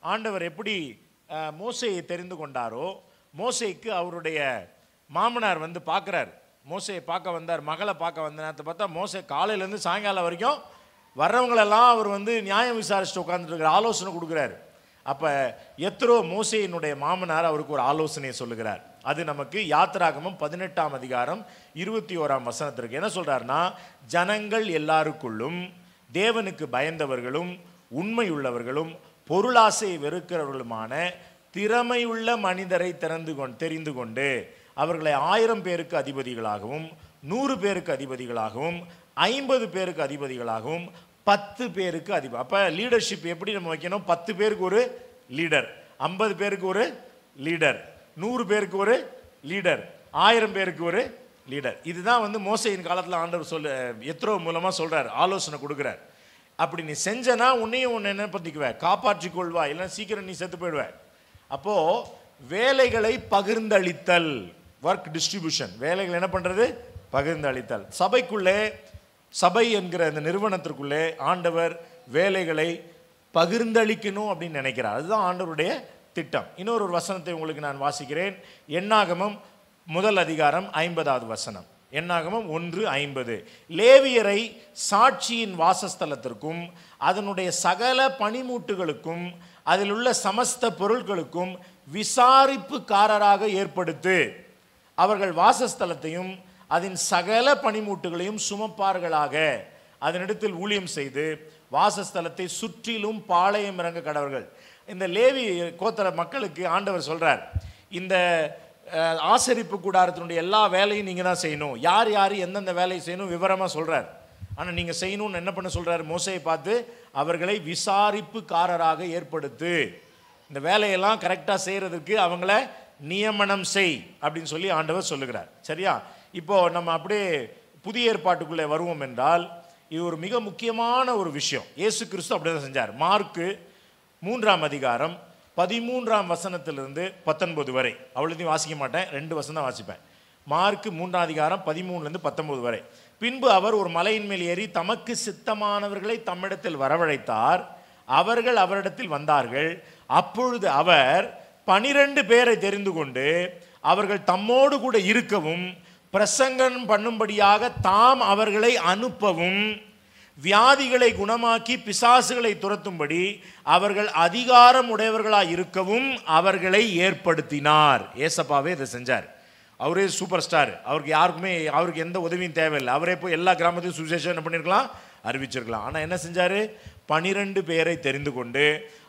ஆண்டவர் எப்படி மோசேயை தெரிந்து கொண்டாரோ, மோசேக்கு அவருடைய மாமனார் வந்து பார்க்குறார். மோசையை பார்க்க வந்தார், மகளை பார்க்க வந்த நேரத்தை பார்த்தா மோசே காலையிலேருந்து சாயங்காலம் வரைக்கும் வர்றவங்களெல்லாம் அவர் வந்து நியாயம் விசாரிச்சுட்டு உட்காந்துட்டு ஆலோசனை கொடுக்குறாரு. அப்போ எத்ரோ மோசேயினுடைய மாமனார் அவருக்கு ஒரு ஆலோசனையை சொல்லுகிறார். அது நமக்கு யாத்திராகமம் 18ஆம் அதிகாரம் 21ஆம் வசனத்திற்கு என்ன சொல்கிறாருன்னா, ஜனங்கள் எல்லாருக்குள்ளும் தேவனுக்கு பயந்தவர்களும் உண்மையுள்ளவர்களும் பொருளாசை வெறுக்கிறவர்களுமான திறமையுள்ள மனிதரை தெரிந்து கொண்டு அவர்களை 1000 பேருக்கு அதிபதிகளாகவும் 100 பேருக்கு அதிபதிகளாகவும் 50 பேருக்கு அதிபதிகளாகவும் 10 பேருக்கு அதிபதி. அப்போ லீடர்ஷிப் எப்படி நம்ம வைக்கணும்? 10 பேருக்கு ஒரு லீடர், 50 பேருக்கு ஒரு லீடர், 100 பேருக்கு ஒரு லீடர், 1000 பேருக்கு ஒரு லீடர். இதுதான் வந்து மோசேயின் காலத்தில் ஆண்டவர் எத்ரோ மூலமாக சொல்கிறார், ஆலோசனை கொடுக்குறார். அப்படி நீ செஞ்சனா உன்னையும் உன்னை என்ன பற்றிக்குவ, காப்பாற்றி கொள்வா, இல்லைன்னா சீக்கிரம் நீ செத்து போயிடுவ. அப்போது வேலைகளை பகிர்ந்தளித்தல், ஒர்க் டிஸ்ட்ரிபியூஷன், வேலைகள் என்ன பண்ணுறது? பகிர்ந்தளித்தல். சபைக்குள்ளே, சபை என்கிற அந்த நிறுவனத்திற்குள்ளே ஆண்டவர் வேலைகளை பகிர்ந்தளிக்கணும் அப்படின்னு நினைக்கிறார். அதுதான் ஆண்டவருடைய திட்டம். இன்னொரு வசனத்தை உங்களுக்கு நான் வாசிக்கிறேன். எண்ணாகமம் 1 அதிகாரம் 50வது வசனம். எண்ணாகமம் 1:50. லேவியரை சாட்சியின் வாசஸ்தலத்திற்கும் அதனுடைய சகல பணிமூட்டுகளுக்கும் அதில் உள்ள சமஸ்த பொருட்களுக்கும் விசாரிப்புக்காரராக ஏற்படுத்து. அவர்கள் வாசஸ்தலத்தையும் அதன் சகல பணிமூட்டுகளையும் சுமப்பார்களாக. அதனிடத்தில் ஊழியம் செய்து வாசஸ்தலத்தை சுற்றிலும் பாளையம் இறங்க கடவர்கள். இந்த லேவி கோத்திர மக்களுக்கு ஆண்டவர் சொல்றார், இந்த ஆசரிப்பு கூடாரத்தினுடைய எல்லா வேலையும் நீங்கள் தான் செய்யணும். யார் யார் எந்தெந்த வேலையை செய்யணும் விவரமாக சொல்கிறார். ஆனால் நீங்கள் செய்யணும்னு என்ன பண்ண சொல்கிறார்? மோசையை பார்த்து அவர்களை விசாரிப்புக்காரராக ஏற்படுத்து. இந்த வேலையெல்லாம் கரெக்டாக செய்கிறதுக்கு அவங்கள நியமனம் செய் அப்படின்னு சொல்லி ஆண்டவர் சொல்லுகிறார். சரியா? இப்போது நம்ம அப்படியே புதிய ஏற்பாட்டுக்குள்ளே வருவோம் என்றால் இது ஒரு மிக முக்கியமான ஒரு விஷயம். இயேசு கிறிஸ்து அப்படி தான் செஞ்சார். மார்க்கு 3ஆம் அதிகாரம் 13ஆம் வசனத்திலிருந்து 19 வரை. அவ்வளோத்தையும் வாசிக்க மாட்டேன், 2 வசனம் தான் வாசிப்பேன். மார்க்கு 3ஆம் அதிகாரம் 13லேருந்து 19 வரை. பின்பு அவர் ஒரு மலையின் மேல் ஏறி தமக்கு சித்தமானவர்களை தம்மிடத்தில் வரவழைத்தார். அவர்கள் அவரிடத்தில் வந்தார்கள். அப்பொழுது அவர் 12 பேரை தெரிந்து கொண்டு அவர்கள் தம்மோடு கூட இருக்கவும் பிரசங்கம் பண்ணும்படியாக தாம் அவர்களை அனுப்பவும் வியாதிகளை குணமாக்கி பிசாசுகளை துரத்தும்படி அவர்கள் அதிகாரம் உடையவர்களாக இருக்கவும் அவர்களை ஏற்படுத்தினார். ஏசப்பாவே இதை செஞ்சார். அவரே சூப்பர் ஸ்டார். அவருக்கு எந்த உதவியும் தேவையில்லை. அவரே போய் எல்லா கிராமத்தையும் சுவிசேஷம் என்ன பண்ணியிருக்கலாம், அறிவிச்சிருக்கலாம். ஆனால் என்ன செஞ்சார்? 12 பேரை தெரிந்து கொண்டு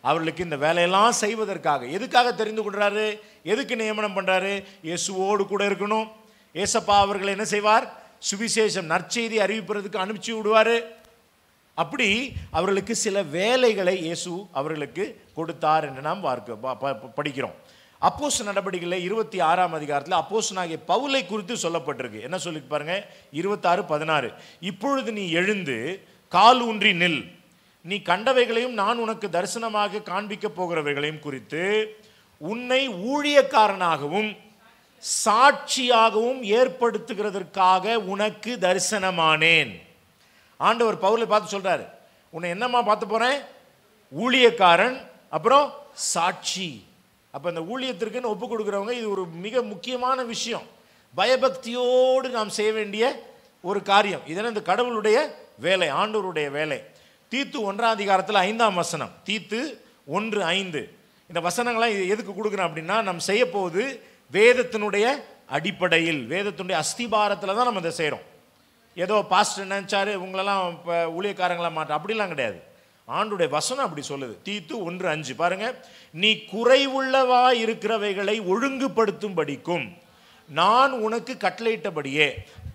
அவர்களுக்கு இந்த வேலையெல்லாம் செய்வதற்காக. எதுக்காக தெரிந்து கொள்றாரு? எதுக்கு நியமனம் பண்ணுறாரு? இயேசுவோடு கூட இருக்கணும். ஏசப்பா அவர்களை என்ன செய்வார்? சுவிசேஷம், நற்செய்தி அறிவிப்பதற்கு அனுப்பிச்சு விடுவார். அப்படி அவர்களுக்கு சில வேலைகளை இயேசு அவர்களுக்கு கொடுத்தார் என்று நாம் படிக்கிறோம். அப்போஸ்தலர் நடபடிகளில் 26ஆம் அதிகாரத்தில் அப்போஸ்தலனாகிய பவுலை குறித்து சொல்லப்பட்டிருக்கு. என்ன சொல்லி பாருங்க, 26:16. இப்பொழுது நீ எழுந்து கால் ஊன்றி நில். நீ கண்டவைகளையும் நான் உனக்கு தரிசனமாக காண்பிக்க போகிறவைகளையும் குறித்து உன்னை ஊழியக்காரனாகவும் சாட்சியாகவும் ஏற்படுத்துகிறதற்காக உனக்கு தரிசனமானேன். ஆண்டவர் பவுலை பார்த்து சொல்றாரு, உன்னை என்னம்மா பார்த்து போறேன்? ஊழியக்காரன், அப்புறம் சாட்சி. அப்போ இந்த ஊழியத்திற்குன்னு ஒப்பு கொடுக்குறவங்க, இது ஒரு மிக முக்கியமான விஷயம். பயபக்தியோடு நாம் செய்ய வேண்டிய ஒரு காரியம். இதெல்லாம் இந்த கடவுளுடைய வேலை, ஆண்டவருடைய வேலை. தீத்து 1ஆம் அதிகாரத்தில் 5ஆம் வசனம். தீத்து 1:5. இந்த வசனங்கள்லாம் எதுக்கு கொடுக்குறேன் அப்படின்னா, நம்ம செய்ய போது வேதத்தினுடைய அடிப்படையில், வேதத்தினுடைய அஸ்திபாரத்தில் தான் நம்ம இதை செய்கிறோம். ஏதோ பாஸ்டர் நினைச்சாரு உங்களெல்லாம் இப்போ ஊழியக்காரங்களாக மாட்டோம், அப்படிலாம் கிடையாது. ஆண்டுடைய வசனம் அப்படி சொல்லுது. தீத்து 1:5 பாருங்க. நீ குறைவுள்ளவா இருக்கிறவைகளை ஒழுங்குபடுத்தும்படிக்கும் நான் உனக்கு கட்டளையிட்டபடியே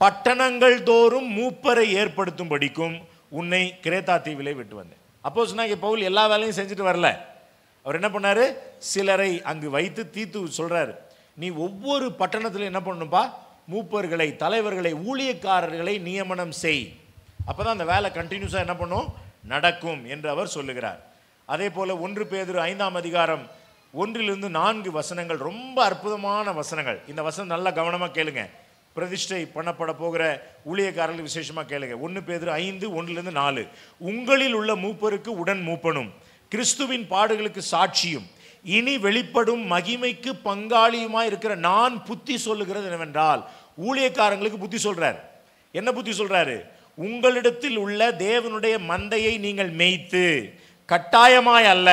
பட்டணங்கள் தோறும் மூப்பரை ஏற்படுத்தும்படிக்கும் உன்னை கிரேத்தா தீவிலே விட்டு வந்தேன். அப்போஸ்தலனாகிய பவுல் எல்லா வேலையும் செஞ்சுட்டு வரல. அவர் என்ன பண்ணாரு? சிலரை அங்கு வைத்து தீத்து சொல்றாரு, நீ ஒவ்வொரு பட்டணத்திலும் என்ன பண்ணணும்பா? மூப்பர்களை, தலைவர்களை, ஊழியக்காரர்களை நியமனம் செய். அப்பதான் அந்த வேலை கண்டினியூஸாக என்ன பண்ணும், நடக்கும் என்று அவர் சொல்லுகிறார். அதே போல 1 பேதுரு 5ஆம் அதிகாரம் 1-4 வசனங்கள் ரொம்ப அற்புதமான வசனங்கள். இந்த வசனம் நல்லா கவனமாக கேளுங்க. பிரதிஷ்டை பண்ணப்பட போகிற ஊழியக்காரர்களுக்கு விசேஷமாக கேளுங்க. 1 பேதுரு 5:1-4. உங்களில் உள்ள மூப்பருக்கு உடன் மூப்பனும் கிறிஸ்துவின் பாடுகளுக்கு சாட்சியும் இனி வெளிப்படும் மகிமைக்கு பங்காளியுமாய் இருக்கிற நான் புத்தி சொல்லுகிறது என்னவென்றால், ஊழியக்காரங்களுக்கு புத்தி சொல்றார். என்ன புத்தி சொல்றாரு? உங்களிடத்தில் உள்ள தேவனுடைய மந்தையை நீங்கள் மேய்த்து கட்டாயமாய் அல்ல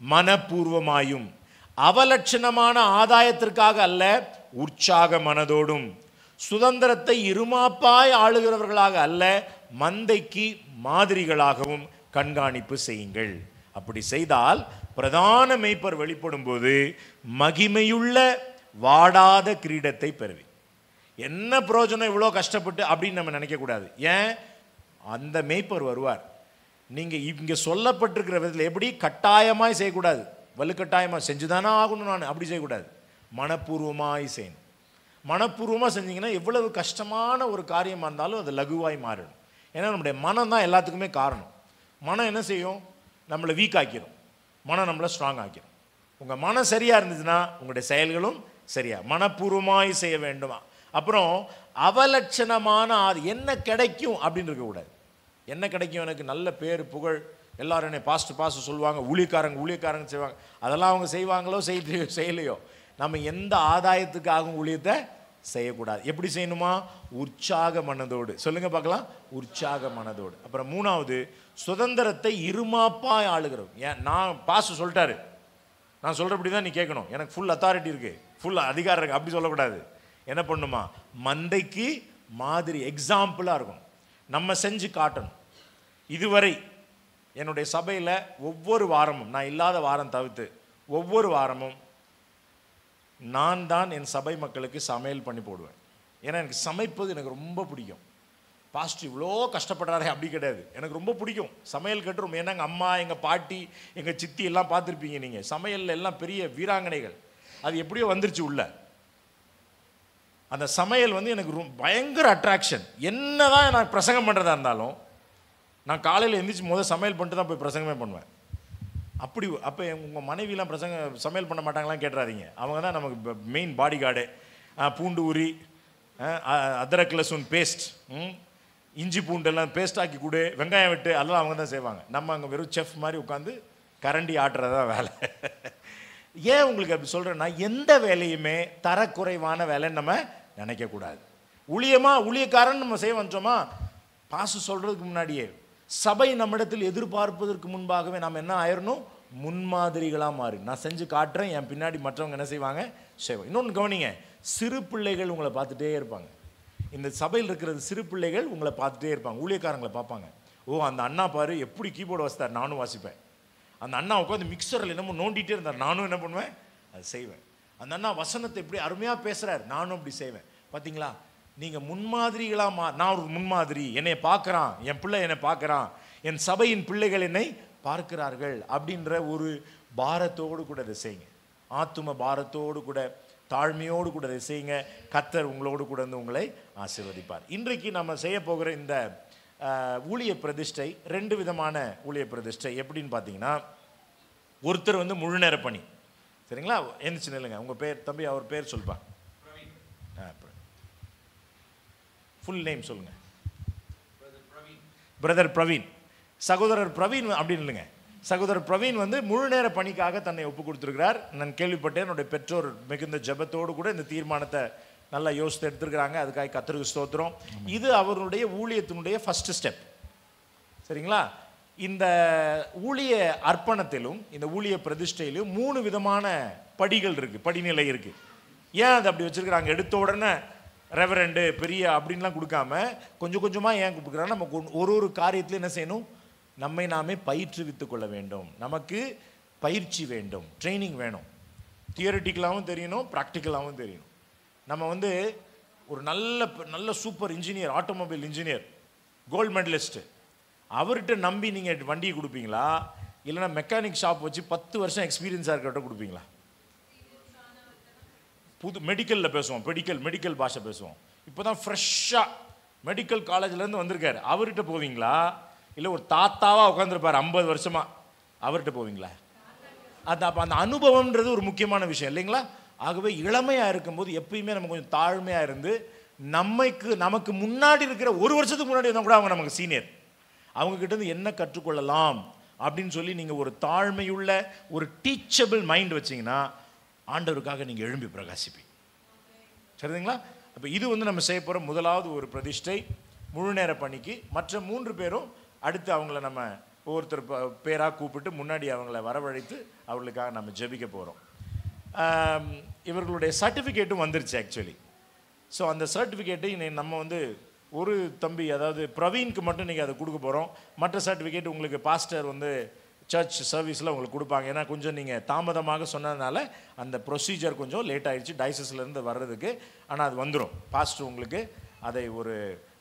மனப்பூர்வமாயும், அவலட்சணமான ஆதாயத்திற்காக அல்ல உற்சாக மனதோடும், சுதந்திரத்தை இருமாப்பாய் ஆளுகிறவர்களாக அல்ல மந்தைக்கு மாதிரிகளாகவும் கண்காணிப்பு செய்யுங்கள். அப்படி செய்தால் பிரதான மேய்ப்பர் வெளிப்படும் போது மகிமையுள்ள வாடாத கிரீடத்தை பெறுவி. என்ன பிரயோஜனம் இவ்வளோ கஷ்டப்பட்டு அப்படின்னு நம்ம நினைக்கக்கூடாது. ஏன்? அந்த மேய்ப்பர் வருவார். நீங்கள் இங்கே சொல்லப்பட்டிருக்கிற விதத்தில் எப்படி கட்டாயமாய் செய்யக்கூடாது, வலுக்கட்டாயமாக செஞ்சுதானே ஆகணும், நான் அப்படி செய்யக்கூடாது. மனப்பூர்வமாய் செய்யணும். மனப்பூர்வமாக செஞ்சீங்கன்னா எவ்வளவு கஷ்டமான ஒரு காரியமாக இருந்தாலும் அது லகுவாய் மாறிடும். ஏன்னா நம்முடைய மனம் தான் எல்லாத்துக்குமே காரணம். மனம் என்ன செய்யும்? நம்மளை வீக் ஆக்கிடும், மனம் நம்மளை ஸ்ட்ராங் ஆக்கிடும். உங்கள் மனம் சரியாக இருந்துச்சுன்னா உங்களுடைய செயல்களும் சரியா. மனப்பூர்வமாய் செய்ய வேண்டுமா. அப்புறம் அவலட்சணமான என்ன கிடைக்கும் அப்படின்னு இருக்கக்கூடாது. என்ன கிடைக்கும்? எனக்கு நல்ல பேர் புகழ், எல்லாரும் என்னை பாஸ்ட் சொல்லுவாங்க, ஊழியக்காரங்க செய்வாங்க. அதெல்லாம் அவங்க செய்வாங்களோ செய்யலையோ, நம்ம எந்த ஆதாயத்துக்காகவும் ஊழியத்தை செய்யக்கூடாது. எப்படி செய்யணுமா? உற்சாக மனதோடு. சொல்லுங்க பார்க்கலாம், உற்சாக மனதோடு. அப்புறம் மூணாவது, சுதந்திரத்தை இருமாப்பாய் ஆளுகிறோம். ஏன்? நான் பாஸ்டர் சொல்லிட்டாரு, நான் சொல்கிறபடி தான் நீ கேட்கணும், எனக்கு ஃபுல் அத்தாரிட்டி இருக்குது, ஃபுல் அதிகாரம் இருக்குது, அப்படி சொல்லக்கூடாது. என்ன பண்ணுமா? மந்தைக்கு மாதிரி, எக்ஸாம்பிளாக இருக்கணும். நம்ம செஞ்சு காட்டணும். இதுவரை என்னுடைய சபையில் ஒவ்வொரு வாரமும், நான் இல்லாத வாரம் தவிர்த்து ஒவ்வொரு வாரமும் நான் தான் என் சபை மக்களுக்கு சமையல் பண்ணி போடுவேன். ஏன்னா எனக்கு சமைப்பது எனக்கு ரொம்ப பிடிக்கும். பாஸ்டர் இவ்வளோ கஷ்டப்படுறாரே அப்படி கிடையாது, எனக்கு ரொம்ப பிடிக்கும் சமையல் கட்டுரும். ஏன்னா எங்கள் அம்மா, எங்கள் பாட்டி, எங்கள் சித்தி எல்லாம் பார்த்துருப்பீங்க நீங்கள், சமையலில் எல்லாம் பெரிய வீராங்கனைகள். அது எப்படியோ வந்துருச்சு உள்ள. அந்த சமையல் வந்து எனக்கு பயங்கர அட்ராக்ஷன். என்ன தான் நான் பிரசங்கம் பண்ணுறதா இருந்தாலும் நான் காலையில் எழுந்திரிச்சு முதல் சமையல் பண்ணிட்டு தான் போய் பிரசங்கமே பண்ணுவேன். அப்படி. அப்போ உங்கள் மனைவிலாம் சமையல் பண்ண மாட்டாங்களான்னு கேட்டுறாதீங்க. அவங்க தான் நமக்கு மெயின் பாடி கார்டு. பூண்டு உரி, அதரக் லசூன் பேஸ்ட், இஞ்சி பூண்டெல்லாம் பேஸ்ட் ஆக்கி கொடு, வெங்காயம் விட்டு, அதெல்லாம் அவங்க தான் செய்வாங்க. நம்ம அங்கே வெறும் செஃப் மாதிரி உட்காந்து கரண்டி ஆட்டுறதா வேலை. ஏன் உங்களுக்கு அப்படி சொல்கிறேன்னா, எந்த வேலையுமே தரக்குறைவான வேலைன்னு நம்ம நினைக்கக்கூடாது. ஊழியக்காரன் நம்ம செய்ய வந்துட்டோமா, பாசு சொல்கிறதுக்கு முன்னாடியே சபை நம்மிடத்தில் எதிர்பார்ப்பதற்கு முன்பாகவே நாம் என்ன ஆயிரணும்? முன்மாதிரிகளாக மாறி, நான் செஞ்சு காட்டுறேன், என் பின்னாடி மற்றவங்க என்ன செய்வாங்க? செய்வாங்க. இன்னொன்று கவனிங்க, சிறு பிள்ளைகள் உங்களை பார்த்துட்டே இருப்பாங்க. இந்த சபையில் இருக்கிறது சிறு பிள்ளைகள் உங்களை பார்த்துட்டே இருப்பாங்க. ஊழியக்காரங்களை பார்ப்பாங்க. ஓ, அந்த அண்ணா பாரு எப்படி கீபோர்டு வாசித்தார், நானும் வாசிப்பேன். அந்த அண்ணா உட்காந்து மிக்சரில் என்னமோ நோண்டிகிட்டே இருந்தார், நானும் என்ன பண்ணுவேன்? அது செய்வேன். அந்த அண்ணா வசனத்தை எப்படி அருமையாக பேசுகிறார், நானும் அப்படி செய்வேன். பார்த்தீங்களா? நீங்கள் முன்மாதிரிகளாக நான் ஒரு முன்மாதிரி, என்னை பார்க்குறான், என் பிள்ளை என்னை பார்க்குறான், என் சபையின் பிள்ளைகள் என்னை பார்க்கிறார்கள் அப்படின்ற ஒரு பாரத்தோடு கூட இதை செய்யுங்க. ஆத்தும பாரத்தோடு கூட, தாழ்மையோடு கூட இதை செய்யுங்க. கர்த்தர் உங்களோடு கூட வந்து உங்களை ஆசீர்வதிப்பார். இன்றைக்கு நம்ம செய்ய போகிற இந்த ஊழிய பிரதிஷ்டை 2 விதமான ஊழிய பிரதிஷ்டை. எப்படின்னு பார்த்தீங்கன்னா, ஒருத்தர் வந்து முழு நேர பணி. சரிங்களா? எந்திரிச்சு நில்லுங்க. உங்கள் பேர் தம்பி, அவர் பேர் சொல்லுப்பாங்க. ஃபுல் நேம் சொல்லுங்க. பிரதர் பிரவீன். சகோதரர் பிரவீன் அப்படின்னு இல்லைங்க, சகோதரர் பிரவீன் வந்து முழு நேர பணிக்காக தன்னை ஒப்பு கொடுத்துருக்கிறார். நான் கேள்விப்பட்டேன். என்னுடைய பெற்றோர் மிகுந்த ஜெபத்தோடு கூட இந்த தீர்மானத்தை நல்லா யோசித்து எடுத்துருக்கிறாங்க. அதுக்காக கர்த்தருக்கு ஸ்தோத்திரம். இது அவருடைய ஊழியத்தினுடைய ஃபர்ஸ்ட் ஸ்டெப். சரிங்களா? இந்த ஊழிய அர்ப்பணத்திலும் இந்த ஊழிய பிரதிஷ்டையிலும் 3 விதமான படிகள் இருக்குது, படிநிலை இருக்குது. ஏன் அது அப்படி வச்சுருக்கிறாங்க? எடுத்த உடனே ரெவரண்டு பெரிய அப்படின்லாம் கொடுக்காம கொஞ்சம் கொஞ்சமாக ஏன் கொடுக்குறாங்க? நமக்கு ஒரு காரியத்தில் என்ன செய்யணும்? நம்மை நாமே பயிற்றுவித்து கொள்ள வேண்டும். நமக்கு பயிற்சி வேண்டும், ட்ரைனிங் வேணும். தியரிட்டிக்கலாகவும் தெரியணும், ப்ராக்டிக்கலாகவும் தெரியணும். நம்ம வந்து ஒரு நல்ல super engineer, automobile engineer, gold medalist, அவர்கிட்ட நம்பி நீங்கள் வண்டியை கொடுப்பீங்களா? இல்லைனா மெக்கானிக் ஷாப் வச்சு 10 வருஷம் எக்ஸ்பீரியன்ஸாக இருக்கிறத கொடுப்பீங்களா? புது மெடிக்கலில் பேசுவோம், மெடிக்கல் பாஷை பேசுவோம். இப்போ தான் ஃப்ரெஷ்ஷாக மெடிக்கல் காலேஜ்லேருந்து வந்திருக்காரு, அவர்கிட்ட போவீங்களா? இல்லை ஒரு தாத்தாவாக உட்காந்துருப்பார் 50 வருஷமாக, அவர்கிட்ட போவீங்களா? அது அப்போ அந்த அனுபவம்ன்றது ஒரு முக்கியமான விஷயம் இல்லைங்களா? ஆகவே இளமையாக இருக்கும்போது எப்பயுமே நம்ம கொஞ்சம் தாழ்மையாக இருந்து நமக்கு முன்னாடி இருக்கிற 1 வருஷத்துக்கு முன்னாடி இருந்தால் கூட அவங்க நமக்கு சீனியர், அவங்கக்கிட்ட இருந்து என்ன கற்றுக்கொள்ளலாம், அப்படின்னு சொல்லி நீங்கள் ஒரு தாழ்மையுள்ள ஒரு டீச்சபிள் மைண்ட் வச்சிங்கன்னா ஆண்டவருக்காக நீங்கள் எழும்பி பிரகாசிப்பீங்க. சரிங்களா? அப்போ இது வந்து நம்ம செய்ய போகிற முதலாவது ஒரு பிரதிஷ்டை முழு நேர பணிக்கு. மற்ற 3 பேரும் அடுத்து அவங்கள நம்ம ஒவ்வொருத்தர் பேராக கூப்பிட்டு முன்னாடி அவங்கள வரவழைத்து அவர்களுக்காக நம்ம ஜெபிக்க போகிறோம். இவர்களுடைய சர்டிஃபிகேட்டும் வந்துருச்சு ஆக்சுவலி. ஸோ அந்த சர்டிஃபிகேட்டை நம்ம வந்து ஒரு தம்பி, அதாவது பிரவீனுக்கு மட்டும் நீங்கள் அதை கொடுக்க போகிறோம். மற்ற சர்டிஃபிகேட் உங்களுக்கு பாஸ்டர் வந்து சர்ச் சர்வீஸில் உங்களுக்கு கொடுப்பாங்க. ஏன்னா கொஞ்சம் நீங்கள் தாமதமாக சொன்னதுனால அந்த ப்ரொசீஜர் கொஞ்சம் லேட் ஆகிடுச்சு டைசஸ்லேருந்து வர்றதுக்கு. ஆனால் அது வந்துடும். பாஸ்டர் உங்களுக்கு அதை ஒரு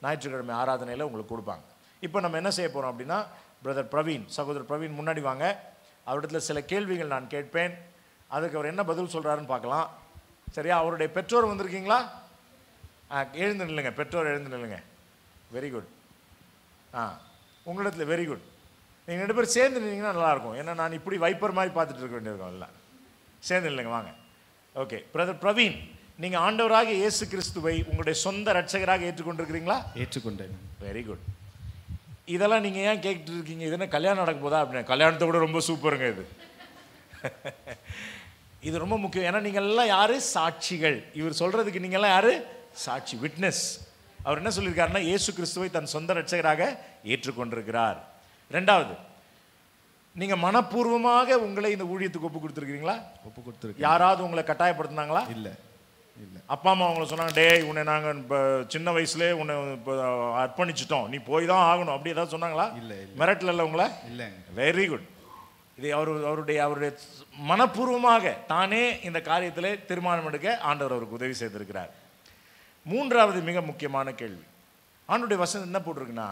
ஞாயிற்றுக்கிழமை ஆராதனையில் உங்களுக்கு கொடுப்பாங்க. இப்போ நம்ம என்ன செய்ய போகிறோம் அப்படின்னா, பிரதர் பிரவீன், சகோதரர் பிரவீன் முன்னாடி வாங்க. அவரிடத்துல சில கேள்விகள் நான் கேட்பேன். அதுக்கு அவர் என்ன பதில் சொல்கிறாருன்னு பார்க்கலாம். சரியா? அவருடைய பெற்றோர் வந்திருக்கீங்களா? எழுந்து நில்லுங்க. பெற்றோர் எழுந்து நில்லுங்க. Very good. உங்களிடத்துல வெரி குட். நீங்கள் 2 பேரும் சேர்ந்து நின்னீங்கன்னா நல்லாயிருக்கும். ஏன்னா நான் இப்படி வைப்பர் மாதிரி பார்த்துட்டு இருக்க வேண்டியிருக்கோம். இல்லை, சேர்ந்து நில்லுங்க. வாங்க. ஓகே. பிரதர் பிரவீன், நீங்கள் ஆண்டவராக இயேசு கிறிஸ்துவை உங்களுடைய சொந்த ரட்சகராக ஏற்றுக்கொண்டிருக்கிறீங்களா? ஏற்றுக்கொண்டேன். Very good. இதெல்லாம் நீங்கள் ஏன் கேட்டுட்டு இருக்கீங்க? இது என்ன கல்யாணம் நடக்க போதா அப்படின்னு? கல்யாணத்தை விட ரொம்ப சூப்பருங்க இது. இது ரொம்ப முக்கியம். ஏன்னா நீங்கள் எல்லாம் யாரு? சாட்சிகள். இவர் சொல்கிறதுக்கு நீங்கள்லாம் யாரு? சாட்சி, விட்னஸ். அவர் என்ன சொல்லியிருக்காருன்னா, இயேசு கிறிஸ்துவை தன் சொந்த ரட்சகராக ஏற்றுக்கொண்டிருக்கிறார். 2வது, நீங்கள் மனப்பூர்வமாக உங்களை இந்த ஊழியத்துக்கு ஒப்பு கொடுத்துருக்கீங்களா? ஒப்பு கொடுத்துருக்கு. யாராவது உங்களை கட்டாயப்படுத்தினாங்களா? இல்லை இல்லை. அப்பா அம்மா அவங்கள சொன்னாங்க, டேய் உன்னை நாங்கள் இப்போ சின்ன வயசுலேயே உன்னை இப்போ அர்ப்பணிச்சிட்டோம், நீ போய் தான் ஆகணும், அப்படி ஏதாவது சொன்னாங்களா? இல்லை. மிரட்டல இல்லை உங்களை? இல்லைங்க. Very good. இது அவருடைய மனப்பூர்வமாக தானே இந்த காரியத்தில் தீர்மானம் எடுக்க ஆண்டவர் அவருக்கு உதவி செய்திருக்கிறார். 3வது மிக முக்கியமான கேள்வி. ஆண்டவருடைய வசனம் என்ன போட்டிருக்குன்னா,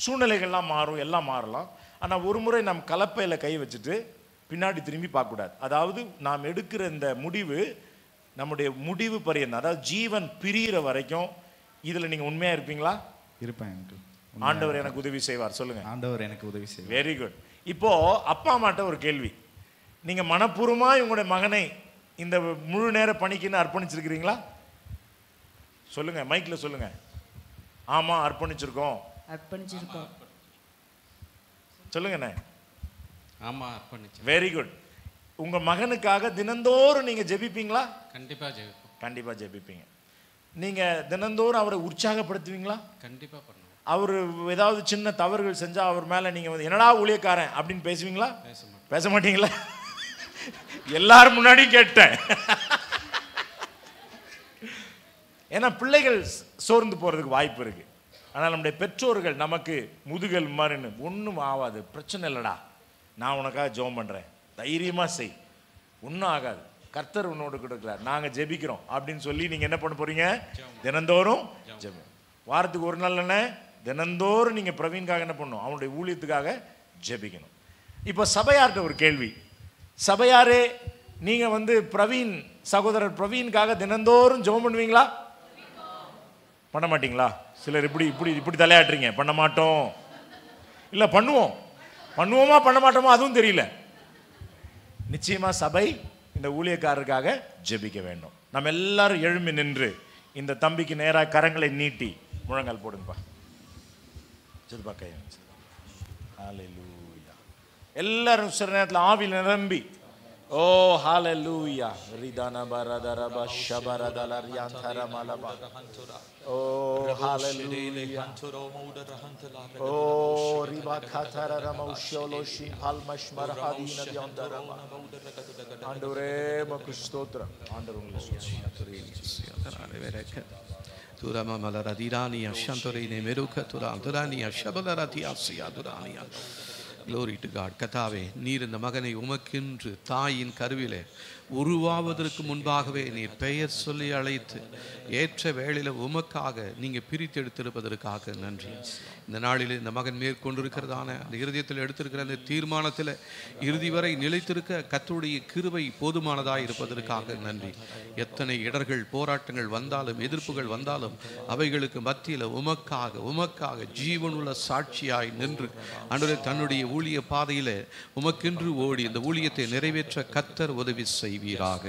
சூழ்நிலைகள்லாம் மாறும், எல்லாம் மாறலாம். ஆனால் ஒரு முறை நாம் கலப்பையில் கை வச்சுட்டு பின்னாடி திரும்பி பார்க்கக்கூடாது. அதாவது நாம் எடுக்கிற இந்த முடிவு நம்முடைய முடிவு பரியந்தம், அதாவது ஜீவன் பிரிகிற வரைக்கும் இதில் நீங்கள் உண்மையாக இருப்பீங்களா? இருப்பேன். ஆண்டவர் எனக்கு உதவி செய்வார். சொல்லுங்கள். ஆண்டவர் எனக்கு உதவி செய்வார். Very good. இப்போது அப்பா அம்மாட்ட ஒரு கேள்வி. நீங்கள் மனப்பூர்வமாக உங்களுடைய மகனை இந்த முழு நேர பணிக்குன்னு அர்ப்பணிச்சிருக்கிறீங்களா? சொல்லுங்கள், மைக்கில் சொல்லுங்கள். ஆமாம், அர்ப்பணிச்சிருக்கோம். சொல்லுங்கண்ணே. ஆமாம், அர்ப்பணிச்சு. Very good. உங்கள் மகனுக்காக தினந்தோறும் நீங்கள் ஜெபிப்பீங்களா? கண்டிப்பாக ஜெபிப்போம். கண்டிப்பாக ஜெபிப்பீங்க. நீங்கள் தினந்தோறும் அவரை உற்சாகப்படுத்துவீங்களா? கண்டிப்பாக பண்ணுவோம். அவர் ஏதாவது சின்ன தவறுகள் செஞ்சால் அவர் மேலே நீங்கள் வந்து என்னடா ஊழியக்காரன் அப்படின்னு பேசுவீங்களா? பேச மாட்டீங்களா? எல்லாரும் முன்னாடி கேட்டேன். ஏன்னா பிள்ளைகள் சோர்ந்து போகிறதுக்கு வாய்ப்பு இருக்குது. ஆனால் நம்முடைய பெற்றோர்கள் நமக்கு முதுகல் மாதிரின்னு ஒன்றும் ஆகாது, பிரச்சனை இல்லைடா, நான் உனக்காக ஜெபம் பண்ணுறேன், தைரியமாக செய், ஒன்றும் ஆகாது, கர்த்தர் உன்னோடு கொடுக்குறார், நாங்கள் ஜெபிக்கிறோம் அப்படின்னு சொல்லி நீங்கள் என்ன பண்ண போகிறீங்க? தினந்தோறும் ஜெபம். வாரத்துக்கு ஒரு நாள் என்ன, தினந்தோறும் நீங்கள் பிரவீன்காக என்ன பண்ணணும்? அவனுடைய ஊழியத்துக்காக ஜெபிக்கணும். இப்போ சபையார்கிட்ட ஒரு கேள்வி. சபையாரே, நீங்கள் வந்து பிரவீன், சகோதரர் பிரவீன்காக தினந்தோறும் ஜெபம் பண்ணுவீங்களா? பண்ண மாட்டீங்களா? சிலர் இப்படி இப்படி இப்படி தலையாட்டுறீங்க. பண்ண மாட்டோம். இல்லை, பண்ணுவோம். பண்ணுவோமா பண்ண மாட்டோமா அதுவும் தெரியல. நிச்சயமாக சபை இந்த ஊழியக்காரருக்காக ஜெபிக்க வேண்டும். நம்ம எல்லாரும் எழும்பி நின்று இந்த தம்பிக்கு நேராக கரங்களை நீட்டி முழங்கால் போடுங்கப்பா. ஹல்லேலூயா. எல்லாரும் சில நேரத்தில் ஆவியில் நிரம்பி ஓ ஹல்லேலூயா ரிதான பரதரப ஷபரதலரியாந்தர மலபா ஓ ஹல்லேலூயா ஓ ரிபா கதர மௌஷலோஷி ஹல்மஷ்மர ஹதீன தியந்தர ஆண்டவரே மக்கு ஸ்தோத்திரம். ஆண்டவர் உங்களை Turama malaradirania shantorine meruka turania shabalaratia siadurania. Glory to God. கர்த்தாவே, நீர் இந்த மகனை உமக்கென்று தாயின் கருவிலே உருவாவதற்கு முன்பாகவே நீர் பெயர் சொல்லி அழைத்து ஏற்ற வேளையில் உமக்காக நீங்கள் பிரித்தெடுத்திருப்பதற்காக நன்றி. இந்த நாளில் இந்த மகன் மேற்கொண்டிருக்கிறதான அந்த இருதயத்தில் எடுத்திருக்கிற அந்த தீர்மானத்தில் இறுதி வரை நிலைத்திருக்க கர்த்தருடைய கிருபை போதுமானதாக இருப்பதற்காக நன்றி. எத்தனை இடர்கள் போராட்டங்கள் வந்தாலும் எதிர்ப்புகள் வந்தாலும் அவைகளுக்கு மத்தியில் உமக்காக ஜீவனுள்ள சாட்சியாய் நின்று ஆண்டவரே தன்னுடைய ஊழிய பாதையில் உமக்கென்று ஓடி இந்த ஊழியத்தை நிறைவேற்ற கர்த்தர் உதவி செய்வீராக.